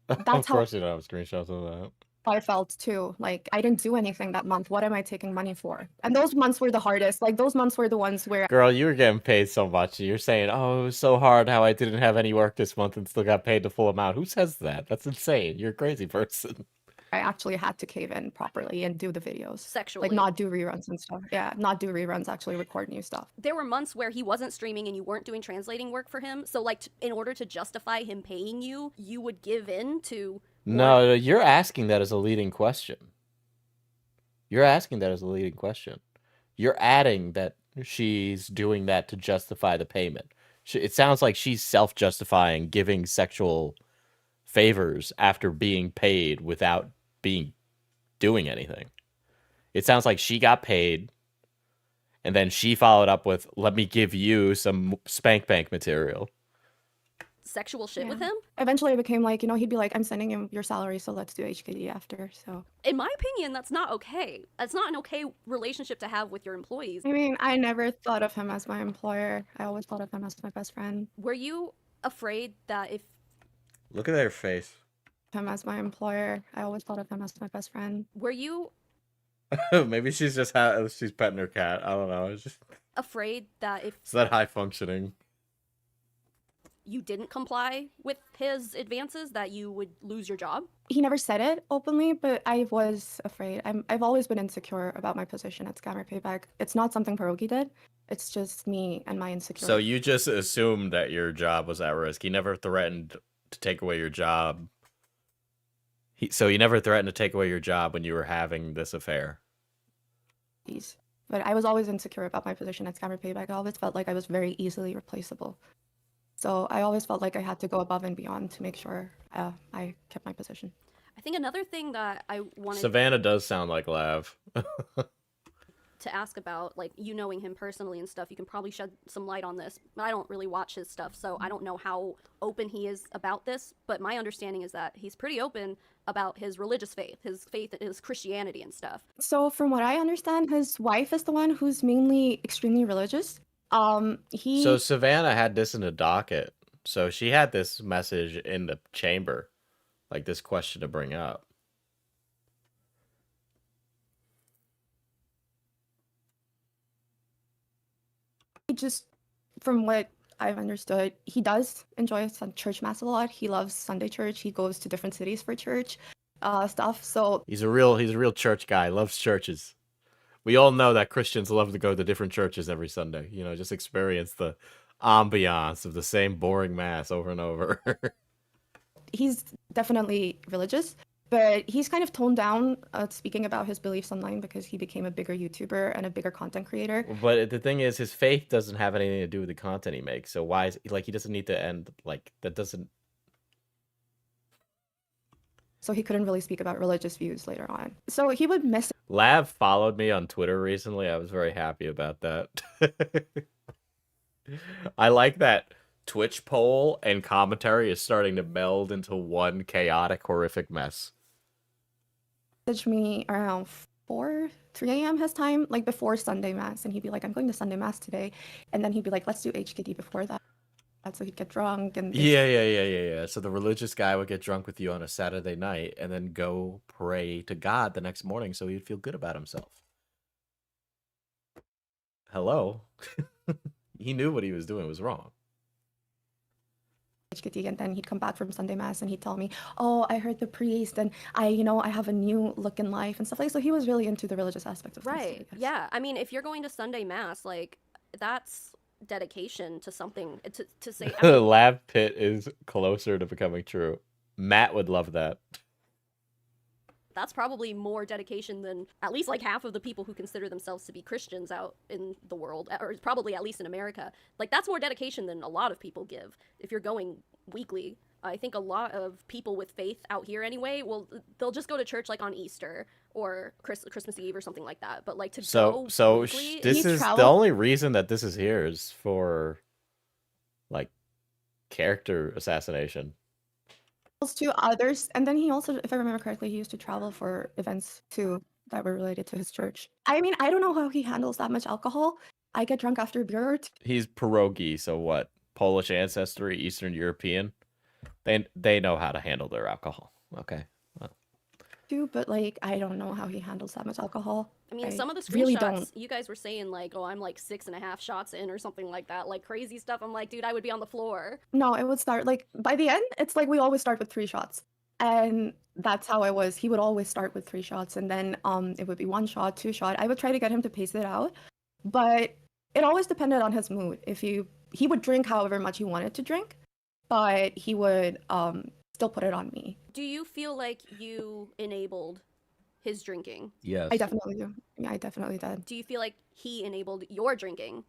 that's Of course you don't have screenshots of that. how I felt too. Like, I didn't do anything that month. What am I taking money for? And those months were the hardest. Like, those months were the ones where Girl, you were getting paid so much. You're saying, oh, it was so hard how I didn't have any work this month and still got paid the full amount. Who says that? That's insane. You're a crazy person. I actually had to cave in properly and do the videos. Sexually. Like, not do reruns and stuff. Yeah, not do reruns, actually record new stuff. There were months where he wasn't streaming and you weren't doing translating work for him. So, like, in order to justify him paying you, you would give in to... No, you're asking that as a leading question. You're asking that as a leading question. You're adding that she's doing that to justify the payment. It sounds like she's self-justifying giving sexual favors after being paid without doing anything. It sounds like she got paid and then she followed up with, let me give you some spank bank material. Sexual shit with him? Eventually it became like, he'd be like, I'm sending him your salary, so let's do HKD after. So in my opinion, that's not okay. That's not an okay relationship to have with your employees. I mean, I never thought of him as my employer. I always thought of him as my best friend. Were you afraid that if Look at their face. Him as my employer. I always thought of him as my best friend. Were you Maybe she's just she's petting her cat. I don't know. It's just afraid that if it's that high functioning. you didn't comply with his advances, that you would lose your job? He never said it openly, but I was afraid. I've always been insecure about my position at Scammer Payback. It's not something Pierogi did. It's just me and my insecurity. So you just assumed that your job was at risk. He never threatened to take away your job. So he never threatened to take away your job when you were having this affair. But I was always insecure about my position at Scammer Payback. I always felt like I was very easily replaceable. So I always felt like I had to go above and beyond to make sure I kept my position. I think another thing that I wanted Savannah does sound like Lav. to ask about, like, you knowing him personally and stuff, you can probably shed some light on this. I don't really watch his stuff, so I don't know how open he is about this, but my understanding is that he's pretty open about his religious faith, his Christianity and stuff. So from what I understand, his wife is the one who's mainly extremely religious. So Savannah had this in the docket. So she had this message in the chamber, like this question to bring up. Just from what I've understood, he does enjoy church mass a lot. He loves Sunday church. He goes to different cities for church stuff. So He's a real church guy, loves churches. We all know that Christians love to go to different churches every Sunday. You know, just experience the ambiance of the same boring mass over and over. he's definitely religious, but he's kind of toned down speaking about his beliefs online because he became a bigger YouTuber and a bigger content creator. But the thing is, his faith doesn't have anything to do with the content he makes. So why is he doesn't need to end like that? Doesn't. So he couldn't really speak about religious views later on. So he would miss. Lav followed me on Twitter recently. I was very happy about that. I like that Twitch poll and commentary is starting to meld into one chaotic, horrific mess. Messaged me around 3 a.m. his time, like before Sunday Mass, and he'd be like, I'm going to Sunday Mass today. And then he'd be like, let's do HKD before that. So he'd get drunk and Yeah. So the religious guy would get drunk with you on a Saturday night and then go pray to God the next morning so he'd feel good about himself. Hello? He knew what he was doing was wrong. HKD, and then he'd come back from Sunday Mass and he'd tell me, oh, I heard the priest and I have a new look in life and stuff like that. So he was really into the religious aspect of things. Right. Yeah. I mean, if you're going to Sunday Mass, like, that's dedication to something to say. I mean, Lab Pit is closer to becoming true. Matt would love that. that's probably more dedication than at least like half of the people who consider themselves to be Christians out in the world, or probably at least in America. Like, that's more dedication than a lot of people give if you're going weekly. I think a lot of people with faith out here anyway, they'll just go to church like on Easter or Christmas Eve or something like that. But like to go weekly, this is the only reason that this is here is for like character assassination. To others, and then he also, if I remember correctly, he used to travel for events too that were related to his church. I mean, I don't know how he handles that much alcohol. I get drunk after a beer or two. He's pierogi, so what? Polish ancestry, Eastern European. They know how to handle their alcohol. Okay. Well. But like, I don't know how he handles that much alcohol. I mean, some of the screenshots really don't. you guys were saying like, oh, I'm like 6.5 shots in or something like that, like crazy stuff. I'm like, dude, I would be on the floor. No, it would start like by the end. It's like we always start with 3 shots, and that's how I was. He would always start with 3 shots, and then it would be 1 shot, 2 shot. I would try to get him to pace it out, but it always depended on his mood. He would drink however much he wanted to drink, but he would still put it on me. Do you feel like you enabled his drinking? Yes. I definitely do. Yeah, I definitely did. Do you feel like he enabled your drinking?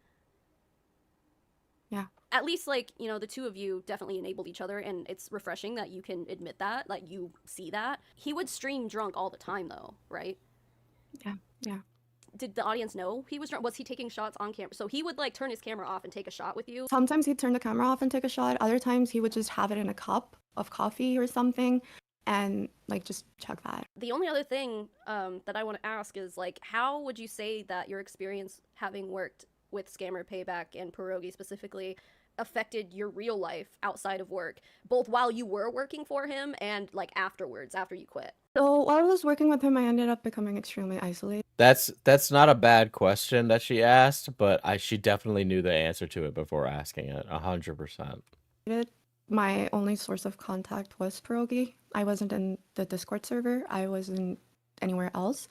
Yeah. At least, like, the two of you definitely enabled each other, and it's refreshing that you can admit that, like, you see that. He would stream drunk all the time, though, right? Yeah. Did the audience know he was drunk? Was he taking shots on camera? So he would, like, turn his camera off and take a shot with you? Sometimes he'd turn the camera off and take a shot. Other times he would just have it in a cup of coffee or something and, like, just chug that. The only other thing that I want to ask is, like, how would you say that your experience having worked with Scammer Payback and Pierogi specifically affected your real life outside of work, both while you were working for him and like afterwards, after you quit? So while I was working with him, I ended up becoming extremely isolated. That's not a bad question that she asked, but she definitely knew the answer to it before asking it. 100%. My only source of contact was Pierogi. I wasn't in the Discord server. I wasn't anywhere else.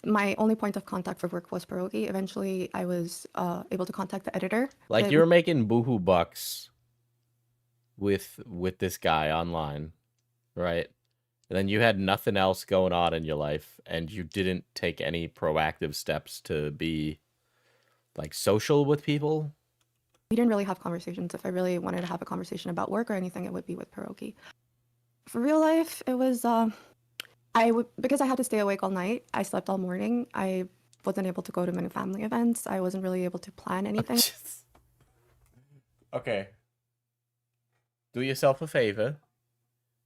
My only point of contact for work was Pierogi. Eventually, I was able to contact the editor. Like but- you were making boohoo bucks with this guy online, right? And then you had nothing else going on in your life, and you didn't take any proactive steps to be like social with people. We didn't really have conversations. If I really wanted to have a conversation about work or anything, it would be with Pierogi. For real life, it was because I had to stay awake all night. I slept all morning. I wasn't able to go to many family events. I wasn't really able to plan anything. Okay. Do yourself a favor.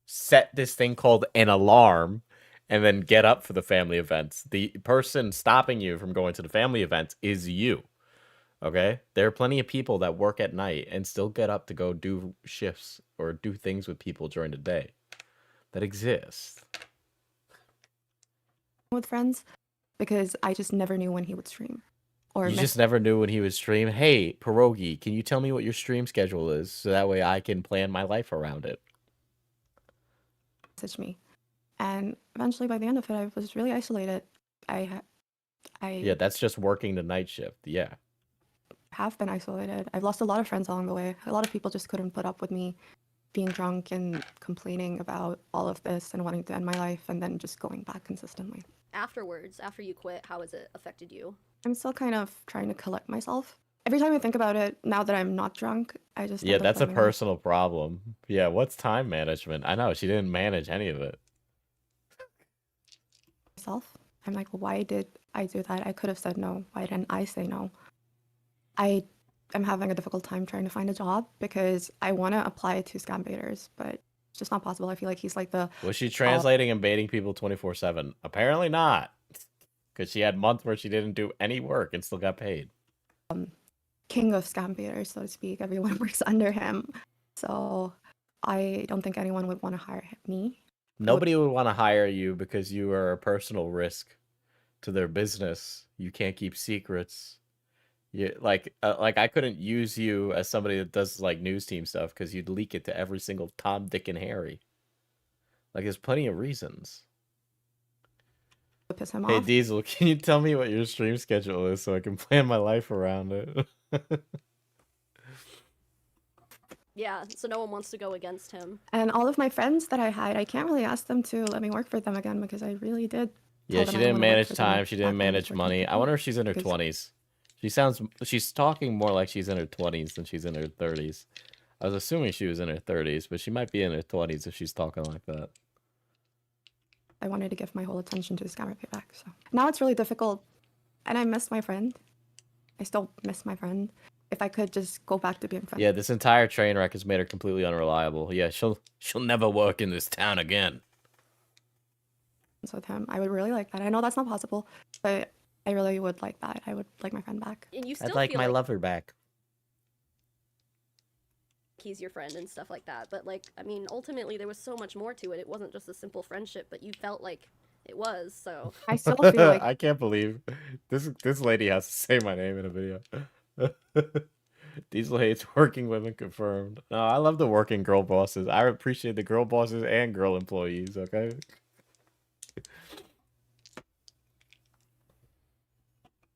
Set this thing called an alarm, and then get up for the family events. The person stopping you from going to the family events is you. Okay? There are plenty of people that work at night and still get up to go do shifts or do things with people during the day. That exist. With friends, because I just never knew when he would stream. Or You just never knew when he would stream. Hey, Pierogi, can you tell me what your stream schedule is so that way I can plan my life around it? message me. And eventually, by the end of it, I was really isolated. Yeah, that's just working the night shift. Yeah. have been isolated. I've lost a lot of friends along the way. A lot of people just couldn't put up with me being drunk and complaining about all of this and wanting to end my life and then just going back consistently. Afterwards, after you quit, how has it affected you? I'm still kind of trying to collect myself. Every time I think about it, now that I'm not drunk, I just Yeah, end up that's a blaming it. personal problem. Yeah, what's time management? I know, she didn't manage any of it. Myself. I'm like, well, why did I do that? I could have said no. Why didn't I say no? I am having a difficult time trying to find a job because I want to apply to scam baiters, but it's just not possible. I feel like he's like the Was she translating and baiting people 24/7? Apparently not. Because she had months where she didn't do any work and still got paid. king of scam baiters, so to speak. Everyone works under him. So I don't think anyone would want to hire me. Nobody would want to hire you because you are a personal risk to their business. You can't keep secrets. You like I couldn't use you as somebody that does like news team stuff because you'd leak it to every single Tom, Dick, and Harry. Like there's plenty of reasons. Piss him Hey off. Diesel, can you tell me what your stream schedule is so I can plan my life around it? Yeah, so no one wants to go against him. And all of my friends that I had, I can't really ask them to let me work for them again because I really did. Yeah, tell them she I didn't wanna work manage for them time. She didn't back when I was manage working money. for I them wonder if she's in her because 20s. She's talking more like she's in her 20s than she's in her 30s. I was assuming she was in her 30s, but she might be in her 20s if she's talking like that. I wanted to give my whole attention to Scammer Payback. So now it's really difficult, and I miss my friend. I still miss my friend. If I could just go back to being friends Yeah, this entire train wreck has made her completely unreliable. Yeah, she'll never work in this town again. with him, I would really like that. I know that's not possible, but I really would like that. I would like my friend back. And you still I'd like feel my like lover back. he's your friend and stuff like that. But like, I mean, ultimately there was so much more to it. It wasn't just a simple friendship, but you felt like it was. So I still feel like I can't believe this lady has to say my name in a video. Diesel hates working women confirmed. No, I love the working girl bosses. I appreciate the girl bosses and girl employees, okay?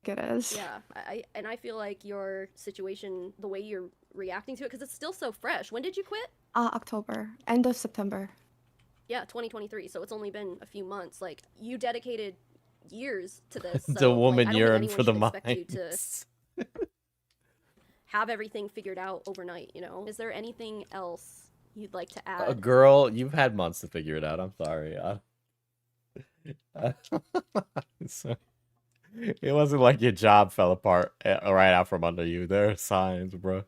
it is. yeah, I feel like your situation, the way you're reacting to it, because it's still so fresh. When did you quit? October, end of September. Yeah, 2023. So it's only been a few months. Like you dedicated years to this. The So, woman like, I don't yearned think for the anyone should expect you to mines. have everything figured out overnight. You know, is there anything else you'd like to add? A girl, you've had months to figure it out. I'm sorry. So- it wasn't like your job fell apart right out from under you. There are signs, bro.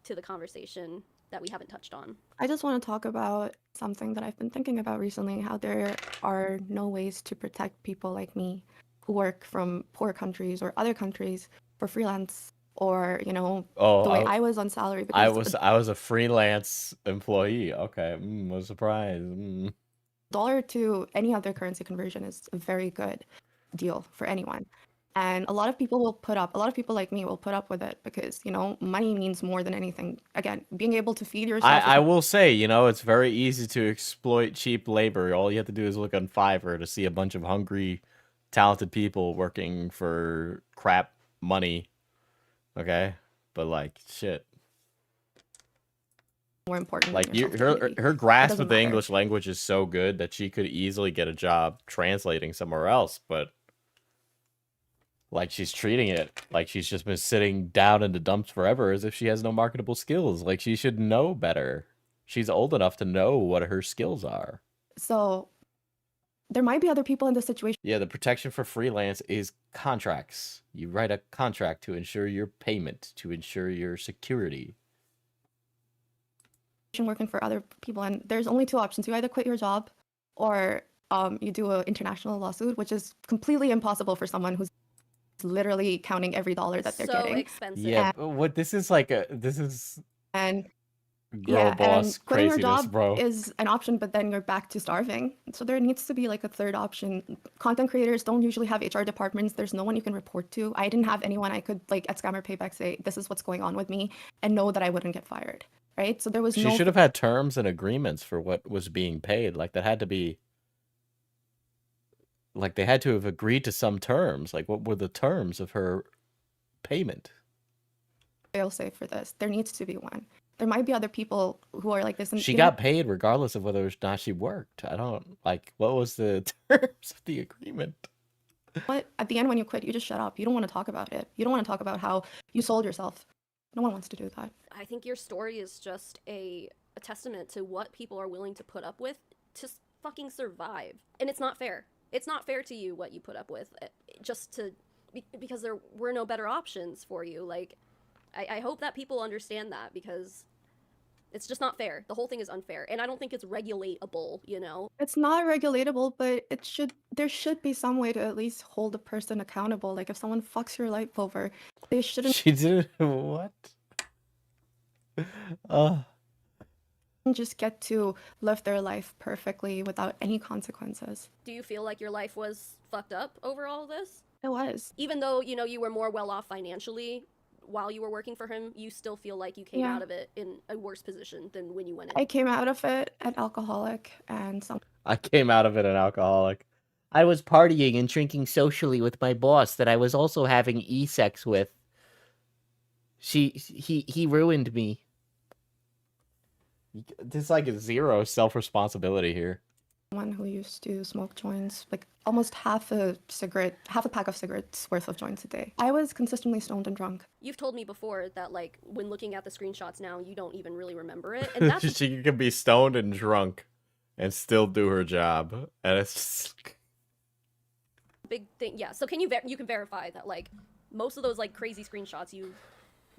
To the conversation that we haven't touched on. I just want to talk about something that I've been thinking about recently, how there are no ways to protect people like me who work from poor countries or other countries for freelance or you know Oh, the way I was on salary I because was a freelance employee. Okay, was surprised. dollar to any other currency conversion is a very good deal for anyone. And a lot of people a lot of people like me will put up with it because, you know, money means more than anything. Again, being able to feed yourself. I will say, you know, it's very easy to exploit cheap labor. All you have to do is look on Fiverr to see a bunch of hungry, talented people working for crap money. Okay? But like, shit. More important. Like her grasp of the English language is so good that she could easily get a job translating somewhere else, but like she's treating it like she's just been sitting down in the dumps forever as if she has no marketable skills. Like she should know better. She's old enough to know what her skills are. So there might be other people in this situation. Yeah, the protection for freelance is contracts. You write a contract to ensure your payment, to ensure your security. Working for other people, and there's only two options. You either quit your job or you do an international lawsuit, which is completely impossible for someone who's literally counting every dollar that they're getting. Expensive. Yeah, but what this is like this is and girl boss and quitting your craziness, job bro. is an option, but then you're back to starving. So there needs to be like a third option. Content creators don't usually have HR departments. There's no one you can report to. I didn't have anyone I could like at Scammer Payback say, this is what's going on with me, and know that I wouldn't get fired. Right? So there was She should have had terms and agreements for what was being paid. Like that had to be like they had to have agreed to some terms. Like what were the terms of her payment? fail-safe for this. There needs to be one. There might be other people who are like this. And She you know, got paid regardless of whether or not she worked. I don't like what was the terms of the agreement? But at the end, when you quit, you just shut up. You don't want to talk about it. You don't want to talk about how you sold yourself. No one wants to do that. I think your story is just a testament to what people are willing to put up with to fucking survive. And it's not fair. It's not fair to you what you put up with just to because there were no better options for you. Like, I hope that people understand that because it's just not fair. The whole thing is unfair. And I don't think it's regulatable, you know? It's not regulatable, but there should be some way to at least hold a person accountable. Like if someone fucks your life over, they shouldn't She did what? just get to live their life perfectly without any consequences. Do you feel like your life was fucked up over all of this? It was. Even though, you know, you were more well off financially while you were working for him, you still feel like you came Yeah. out of it in a worse position than when you went in. I came out of it an alcoholic and some I came out of it an alcoholic. I was partying and drinking socially with my boss that I was also having e-sex with. He ruined me. There's like a zero self-responsibility here. someone who used to smoke joints, like almost half a pack of cigarettes worth of joints a day. I was consistently stoned and drunk. You've told me before that, like, when looking at the screenshots now, you don't even really remember it. And that's She can be stoned and drunk and still do her job. And it's just... a big thing. Yeah, so can you you can verify that, like, most of those, like, crazy screenshots you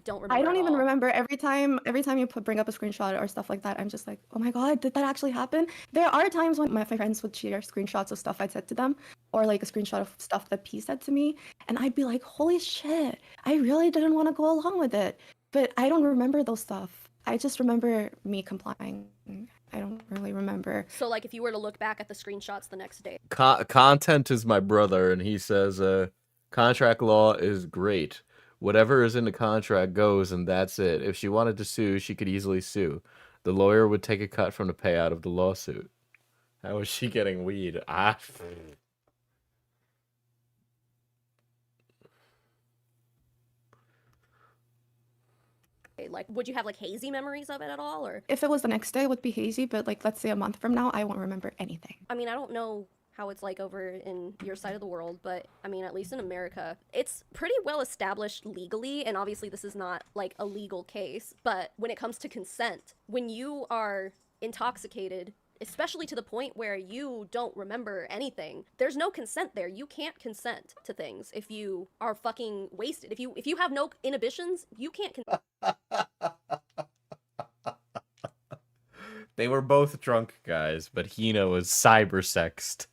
don't remember I don't at even all. remember every time you bring up a screenshot or stuff like that. I'm just like, oh my god, did that actually happen? There are times when my friends would share screenshots of stuff I'd said to them, or like a screenshot of stuff that P said to me, and I'd be like, holy shit, I really didn't want to go along with it, but I don't remember those stuff. I just remember me complying. I don't really remember. So, like, if you were to look back at the screenshots the next day. Content is my brother, and he says, contract law is great. Whatever is in the contract goes, and that's it. If she wanted to sue, she could easily sue. The lawyer would take a cut from the payout of the lawsuit. How is she getting weed? Like, would you have, like, hazy memories of it at all, or? If it was the next day, it would be hazy, but like, let's say a month from now, I won't remember anything. I mean, I don't know how it's like over in your side of the world, but I mean, at least in America, it's pretty well established legally, and obviously this is not like a legal case, but when it comes to consent, when you are intoxicated, especially to the point where you don't remember anything, there's no consent there. You can't consent to things if you are fucking wasted. If you have no inhibitions, you can't They were both drunk guys, but Hina was cybersexed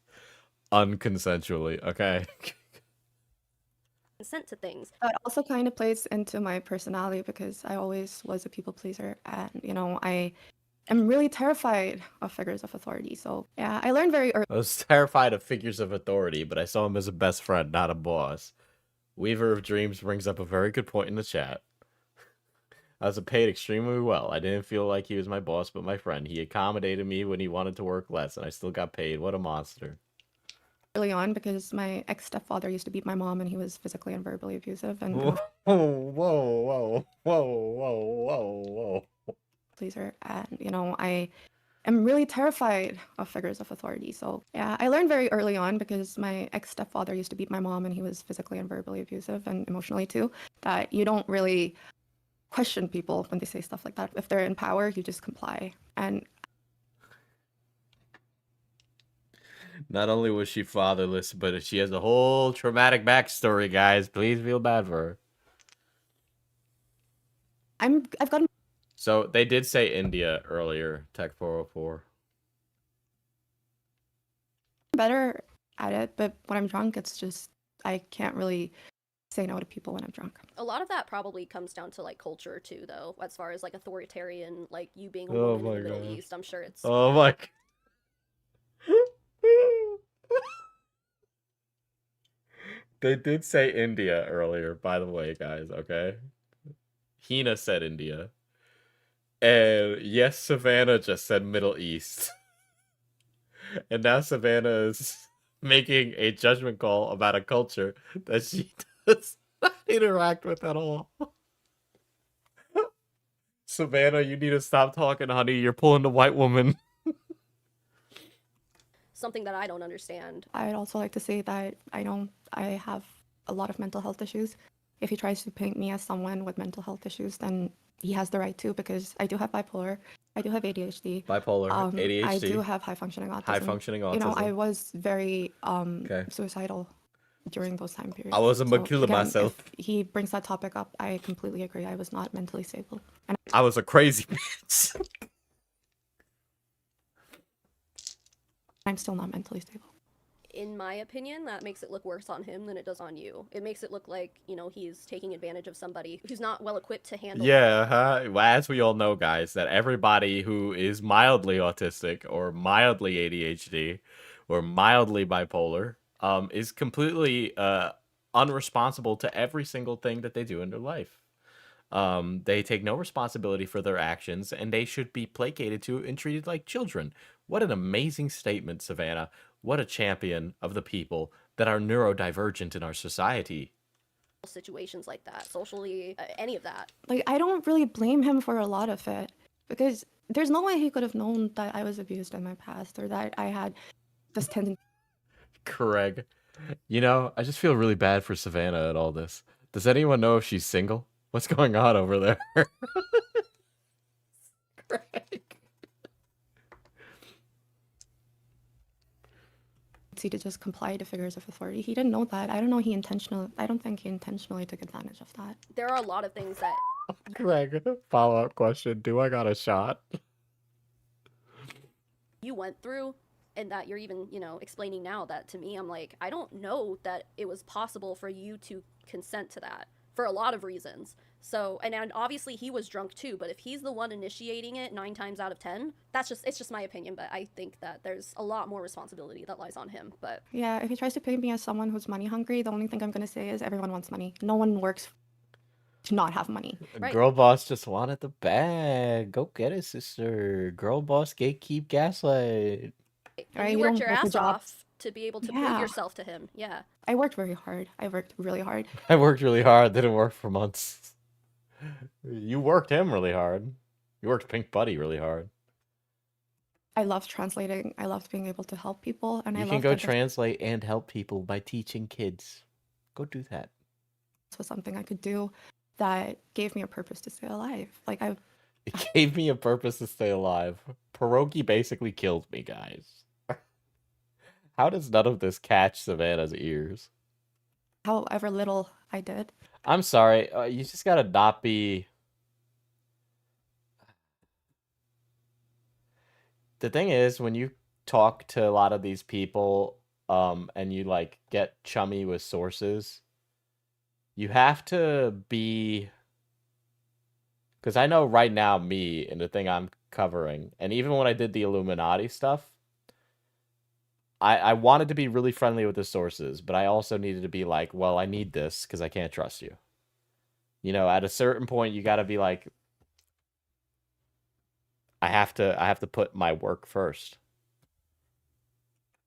unconsensually, okay? consent to things. That also kind of plays into my personality because I always was a people pleaser, and I am really terrified of figures of authority. So yeah, I learned very early. I was terrified of figures of authority, but I saw him as a best friend, not a boss. Weaver of Dreams brings up a very good point in the chat. I was paid extremely well. I didn't feel like he was my boss, but my friend. He accommodated me when he wanted to work less, and I still got paid. What a monster. Early on because my ex-stepfather used to beat my mom and he was physically and verbally abusive and Whoa, whoa, whoa. pleaser, and I am really terrified of figures of authority. So yeah, I learned very early on because my ex-stepfather used to beat my mom and he was physically and verbally abusive and emotionally too, that you don't really question people when they say stuff like that. If they're in power, you just comply. And Not only was she fatherless, but she has a whole traumatic backstory, guys. Please feel bad for her. I've gotten So they did say India earlier, Tech 404. better at it, but when I'm drunk, it's just I can't really say no to people when I'm drunk. A lot of that probably comes down to like culture too, though, as far as like authoritarian, like you being a Oh woman my in the Middle gosh. East. I'm sure it's Oh my. They did say India earlier, by the way, guys, okay? Hina said India. And yes, Savannah just said Middle East. And now Savannah is making a judgment call about a culture that she does not interact with at all. Savannah, you need to stop talking, honey. You're pulling the white woman. something that I don't understand. I'd also like to say that I know I have a lot of mental health issues. If he tries to paint me as someone with mental health issues, then he has the right to, because I do have bipolar, I do have ADHD. Bipolar, ADHD. I do have high functioning autism. High functioning autism. You know, I was very Okay. suicidal during those time periods. I wasn't So, gonna kill again, myself. If he brings that topic up, I completely agree. I was not mentally stable. And I was a crazy bitch. I'm still not mentally stable. In my opinion, that makes it look worse on him than it does on you. It makes it look like, you know, he's taking advantage of somebody who's not well equipped to handle Yeah, well, as we all know, guys, that everybody who is mildly autistic or mildly ADHD or mildly bipolar is completely unresponsible to every single thing that they do in their life. They take no responsibility for their actions, and they should be placated to and treated like children. What an amazing statement, Savannah. What a champion of the people that are neurodivergent in our society. situations like that, socially, any of that. Like, I don't really blame him for a lot of it, because there's no way he could have known that I was abused in my past, or that I had this tendency. Craig, you know, I just feel really bad for Savannah at all this. Does anyone know if she's single? What's going on over there? Craig. To just comply to figures of authority. He didn't know that. I don't think he intentionally took advantage of that. There are a lot of things that Craig, follow-up question. Do I got a shot? you went through and that you're even, you know, explaining now. That to me, I'm like, I don't know that it was possible for you to consent to that for a lot of reasons. So, and obviously he was drunk too, but if he's the one initiating it 9 times out of 10, it's just my opinion, but I think that there's a lot more responsibility that lies on him. But yeah, if he tries to paint me as someone who's money hungry, the only thing I'm going to say is everyone wants money. No one works to not have money. Right. Girl boss just wanted the bag. Go get it, sister. Girl boss gatekeep gaslight. right, you worked your ass off to be able to prove yourself to him. Yeah. I worked very hard. I worked really hard. I worked really hard. Didn't work for months. You worked him really hard. You worked Pink Buddy really hard. I loved translating. I loved being able to help people. And you can go translate and help people by teaching kids. Go do that. This was something I could do that gave me a purpose to stay alive. It gave me a purpose to stay alive. Pierogi basically killed me, guys. How does none of this catch Savannah's ears? However little I did. I'm sorry. You just gotta not be... The thing is, when you talk to a lot of these people, and you, like, get chummy with sources, You have to be, because I know right now me and the thing I'm covering, and even when I did the Illuminati stuff, I wanted to be really friendly with the sources, but I also needed to be like, well, I need this because I can't trust you. You know, at a certain point, you got to be like, I have to put my work first.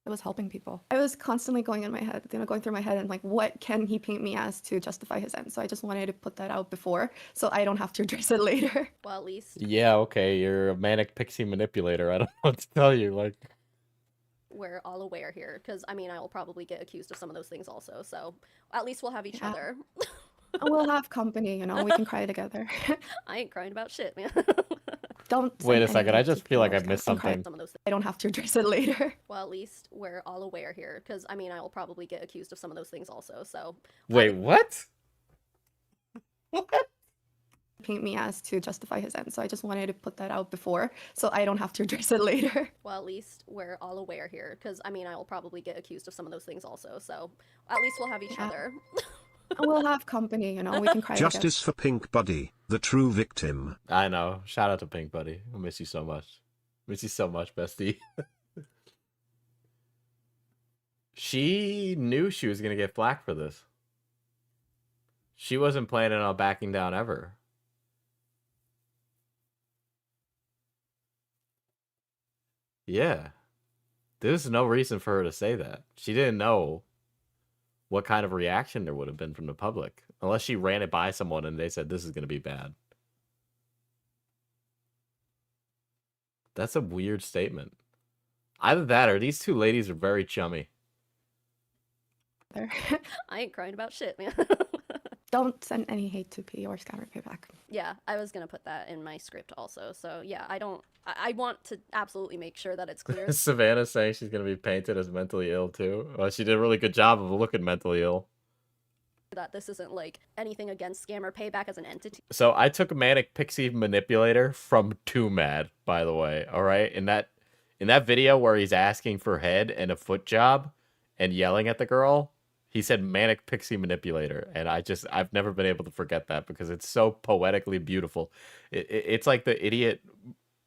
It was helping people. I was constantly going in my head, going through my head and like, what can he paint me as to justify his end? So I just wanted to put that out before so I don't have to address it later. Well, at least Yeah, okay, you're a manic pixie manipulator. I don't know what to tell you. Like, we're all aware here, because I mean, I will probably get accused of some of those things also. So at least we'll have each other. We'll have company, we can cry together. I ain't crying about shit, man. Don't wait a send second, any I hate to just feel like I people or missed scam- cry- something. Some of those things. I don't have to address it later. Well, at least we're all aware here, because I mean, I will probably get accused of some of those things also. So Wait, what? Paint me as to justify his end. So I just wanted to put that out before so I don't have to address it later. well, at least we're all aware here, because I mean, I will probably get accused of some of those things also. So at least we'll have each other. We'll have company, we can cry together. Justice for Pink Buddy, the true victim. I know. Shout out to Pink Buddy. I miss you so much. Miss you so much, bestie. She knew she was gonna get flack for this. She wasn't planning on backing down ever. Yeah. There's no reason for her to say that. She didn't know what kind of reaction there would have been from the public. Unless she ran it by someone and they said, this is going to be bad. That's a weird statement. Either that or these two ladies are very chummy. I ain't crying about shit, man. Don't send any hate to P or Scammer Payback. Yeah, I was gonna put that in my script also. So yeah, I want to absolutely make sure that it's clear. Savannah's saying she's going to be painted as mentally ill too. Well, she did a really good job of looking mentally ill. That this isn't like anything against Scammer Payback as an entity. So I took Manic Pixie Manipulator from Too Mad, by the way. All right, in that video where he's asking for head and a foot job and yelling at the girl, he said Manic Pixie Manipulator, and I've never been able to forget that because it's so poetically beautiful. It's like the idiot,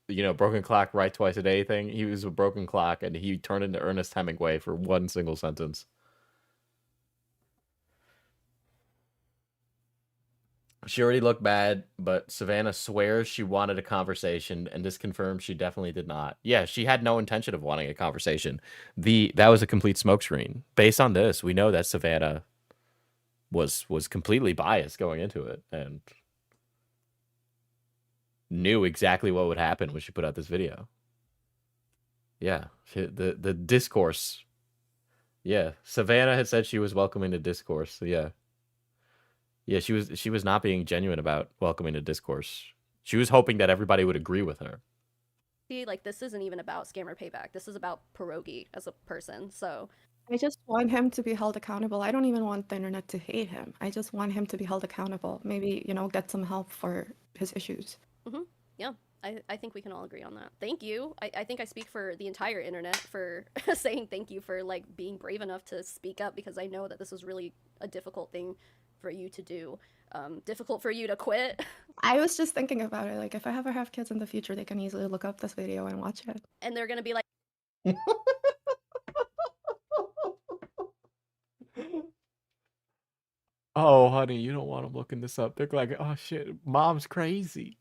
broken clock, right twice a day thing. He was a broken clock, and he turned into Ernest Hemingway for one single sentence. She already looked bad, but Savannah swears she wanted a conversation, and this confirms she definitely did not. Yeah, she had no intention of wanting a conversation. That was a complete smokescreen. Based on this, we know that Savannah was completely biased going into it and knew exactly what would happen when she put out this video. Yeah, the discourse. Yeah, Savannah had said she was welcoming the discourse. So yeah. Yeah, she was not being genuine about welcoming the discourse. She was hoping that everybody would agree with her. See, like this isn't even about Scammer Payback. This is about Pierogi as a person. So I just want him to be held accountable. I don't even want the internet to hate him. I just want him to be held accountable. Maybe, get some help for his issues. yeah, I think we can all agree on that. Thank you. I think I speak for the entire internet for saying thank you for like being brave enough to speak up, because I know that this was really a difficult thing for you to do. Difficult for you to quit. I was just thinking about it. Like, if I ever have kids in the future, they can easily look up this video and watch it. And they're gonna be like, Oh, honey, you don't want them looking this up. They're like, oh shit, mom's crazy.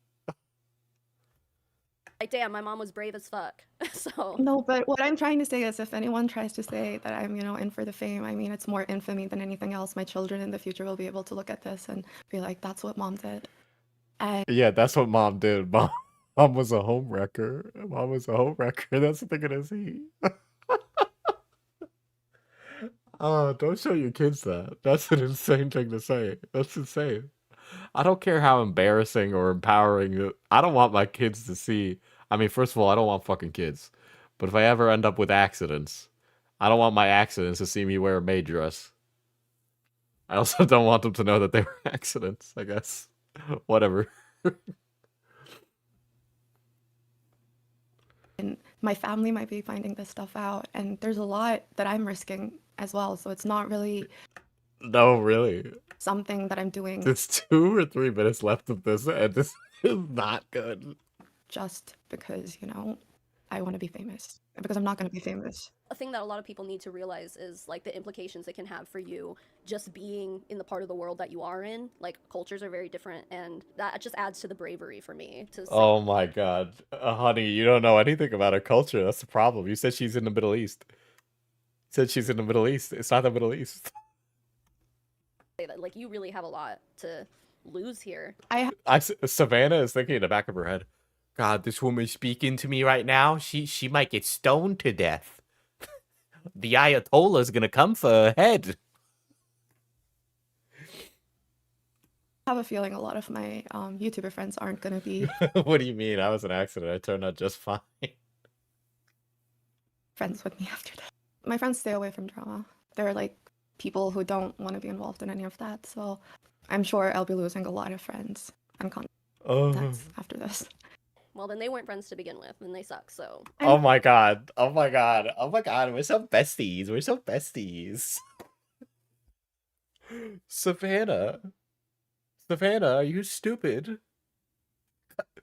damn, my mom was brave as fuck. So No, but what I'm trying to say is if anyone tries to say that I'm, in for the fame, I mean, it's more infamy than anything else. My children in the future will be able to look at this and be like, that's what mom did. And Yeah, that's what mom did. Mom was a home wrecker. Mom was a home wrecker. That's what they're gonna see. Oh, don't show your kids that. That's an insane thing to say. That's insane. I don't care how embarrassing or empowering. I don't want my kids to see. I mean, first of all, I don't want fucking kids. But if I ever end up with accidents, I don't want my accidents to see me wear a maid dress. I also don't want them to know that they were accidents, I guess. Whatever. and my family might be finding this stuff out, and there's a lot that I'm risking as well. So it's not really No, really. something that I'm doing There's 2 or 3 minutes left of this, and this is not good. just because, you know, I want to be famous. Because I'm not going to be famous. A thing that a lot of people need to realize is like the implications it can have for you just being in the part of the world that you are in. Like cultures are very different, and that just adds to the bravery for me to say, Oh my god. Honey, you don't know anything about her culture. That's the problem. You said she's in the Middle East. You said she's in the Middle East. It's not the Middle East. that like you really have a lot to lose here. Savannah is thinking in the back of her head, God, this woman speaking to me right now, she might get stoned to death. The Ayatollah's gonna come for her head. I have a feeling a lot of my YouTuber friends aren't going to be What do you mean? I was an accident. I turned out just fine. friends with me after that. My friends stay away from drama. They're like people who don't want to be involved in any of that. So I'm sure I'll be losing a lot of friends and contacts after this. Well, then they weren't friends to begin with, and they suck. So. Oh my god. Oh my god. Oh my god. We're so besties. We're so besties. Savannah. Savannah, are you stupid?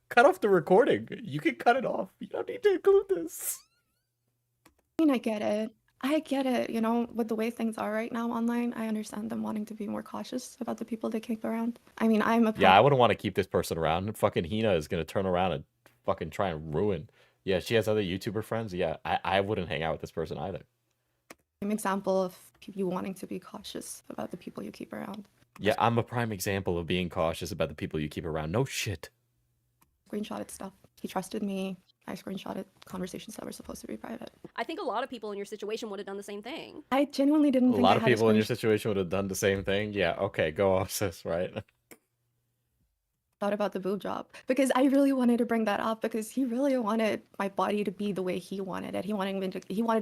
Cut off the recording. You can cut it off. You don't need to include this. I mean, I get it. I get it. You know, with the way things are right now online, I understand them wanting to be more cautious about the people they keep around. I mean, I'm a Yeah, I wouldn't want to keep this person around. Fucking Hina is gonna turn around and fucking try and ruin. Yeah, she has other YouTuber friends. Yeah, I wouldn't hang out with this person either. prime example of you wanting to be cautious about the people you keep around. Yeah, I'm a prime example of being cautious about the people you keep around. No shit. Screenshotted stuff. He trusted me. I screenshotted conversations that were supposed to be private. I think a lot of people in your situation would have done the same thing. I genuinely didn't A think lot I of had people in your a situation would have done the same thing. Yeah, okay, go off, sis, right? screenshot about the boob job because I really wanted to bring that up because he really wanted my body to be the way he wanted it. He wanted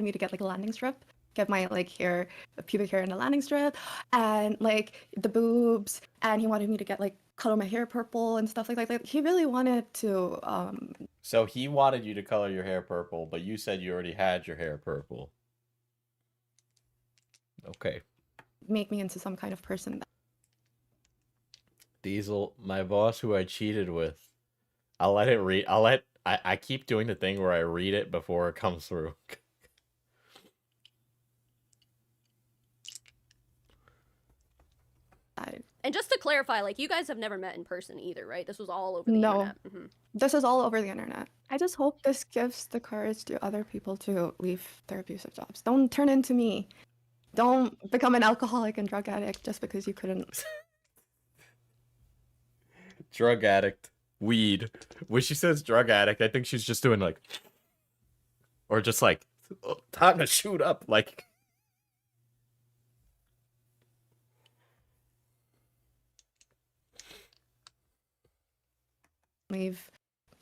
me to get like a landing strip, get my like hair, pubic hair in a landing strip, and like the boobs, and he wanted me to get like color my hair purple and stuff like that. Like, he really wanted to So he wanted you to color your hair purple, but you said you already had your hair purple. Okay. make me into some kind of person that Diesel, my boss who I cheated with. I'll let it read. I keep doing the thing where I read it before it comes through. And just to clarify, like you guys have never met in person either, right? This was all over the No. internet. Mhm. This is all over the internet. I just hope this gives the courage to other people to leave their abusive jobs. Don't turn into me. Don't become an alcoholic and drug addict just because you couldn't. Drug addict. Weed. When she says drug addict, I think she's just doing like, or just like, time to shoot up. Like, Leave.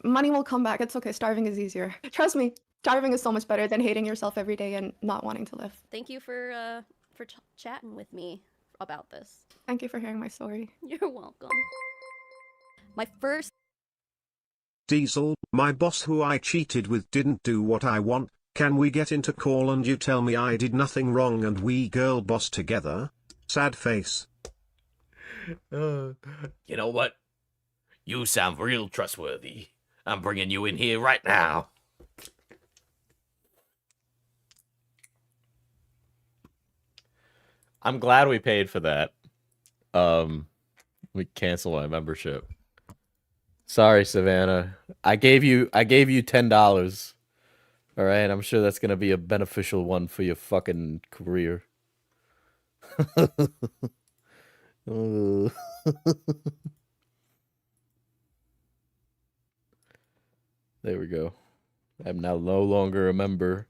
Money will come back. It's okay. Starving is easier. Trust me. Starving is so much better than hating yourself every day and not wanting to live. Thank you for chatting with me about this. Thank you for hearing my story. You're welcome. My first Diesel, my boss who I cheated with didn't do what I want. Can we get into call and you tell me I did nothing wrong and we girl boss together? Sad face. You know what? You sound real trustworthy. I'm bringing you in here right now. I'm glad we paid for that. We cancel my membership. Sorry, Savannah. I gave you $10. All right, I'm sure that's gonna be a beneficial one for your fucking career. There we go. I'm now no longer a member.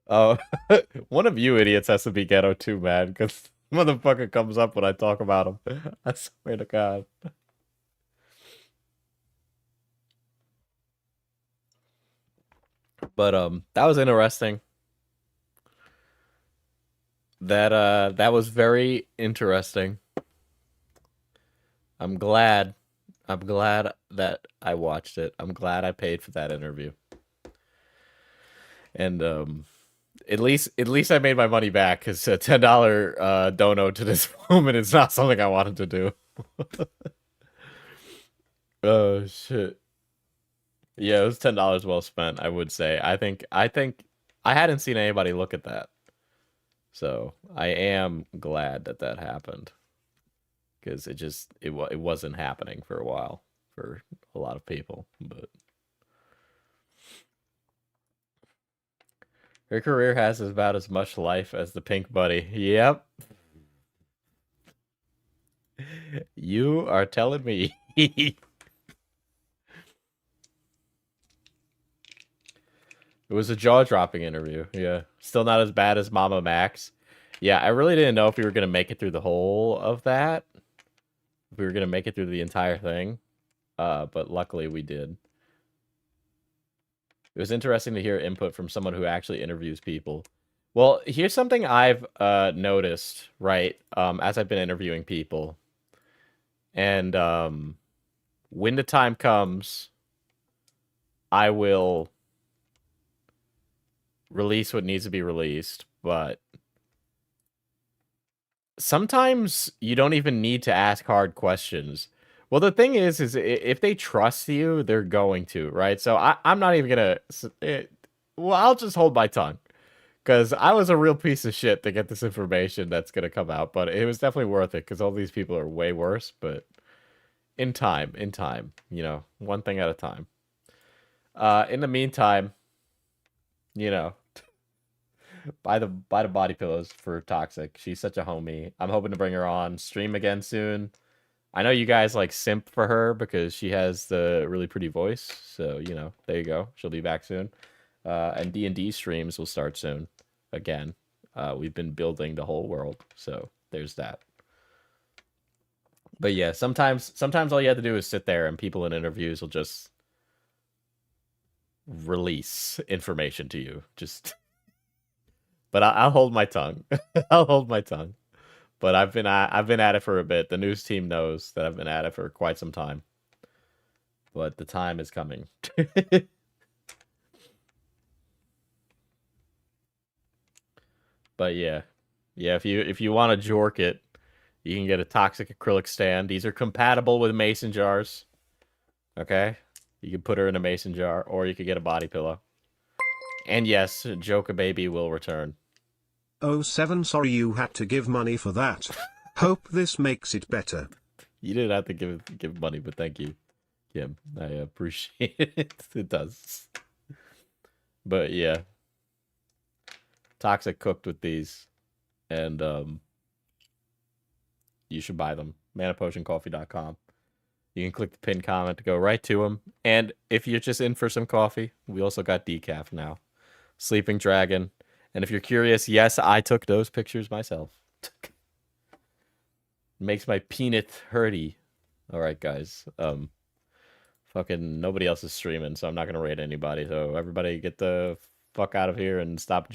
Oh, one of you idiots has to be ghetto too, man, because motherfucker comes up when I talk about him. I swear to God. But that was interesting. That was very interesting. I'm glad I'm glad that I watched it. I'm glad I paid for that interview. And at least I made my money back because a $10 dono to this woman is not something I wanted to do. Oh shit. Yeah, it was $10 well spent, I would say. I think I hadn't seen anybody look at that. So, I am glad that that happened. Because it wasn't happening for a while for a lot of people, but her career has about as much life as the Pink Buddy. Yep. You are telling me. It was a jaw-dropping interview. Yeah. Still not as bad as Mama Max. Yeah, I really didn't know if we were going to make it through the whole of that. If we were going to make it through the entire thing. But luckily we did. It was interesting to hear input from someone who actually interviews people. Well, here's something I've noticed, right, as I've been interviewing people. And when the time comes, I will release what needs to be released, but sometimes you don't even need to ask hard questions. Well, the thing is if they trust you, they're going to, right? So I'm not even gonna. Well, I'll just hold my tongue, because I was a real piece of shit to get this information that's gonna come out. But it was definitely worth it, because all these people are way worse. But in time, you know, one thing at a time. In the meantime, you know, buy the body pillows for Toxic. She's such a homie. I'm hoping to bring her on stream again soon. I know you guys like simp for her because she has the really pretty voice. So, you know, there you go. She'll be back soon. And D&D streams will start soon again. We've been building the whole world. So there's that. But yeah, sometimes all you have to do is sit there and people in interviews will just release information to you. Just, but I'll hold my tongue. I'll hold my tongue. But I've been at it for a bit. The news team knows that I've been at it for quite some time. But the time is coming. But yeah. Yeah, if you want to jork it, you can get a Toxic acrylic stand. These are compatible with mason jars. Okay? You can put her in a mason jar, or you could get a body pillow. And yes, Joker Baby will return. Oh, 7, sorry you had to give money for that. Hope this makes it better. You didn't have to give money, but thank you, Kim. I appreciate it. It does. But yeah. Toxic cooked with these. And you should buy them. ManaPotionCoffee.com. You can click the pinned comment to go right to them. And if you're just in for some coffee, we also got decaf now. Sleeping Dragon. And if you're curious, yes, I took those pictures myself. Makes my peanut hurty. All right, guys. Fucking nobody else is streaming, so I'm not gonna rate anybody. So everybody get the fuck out of here and stop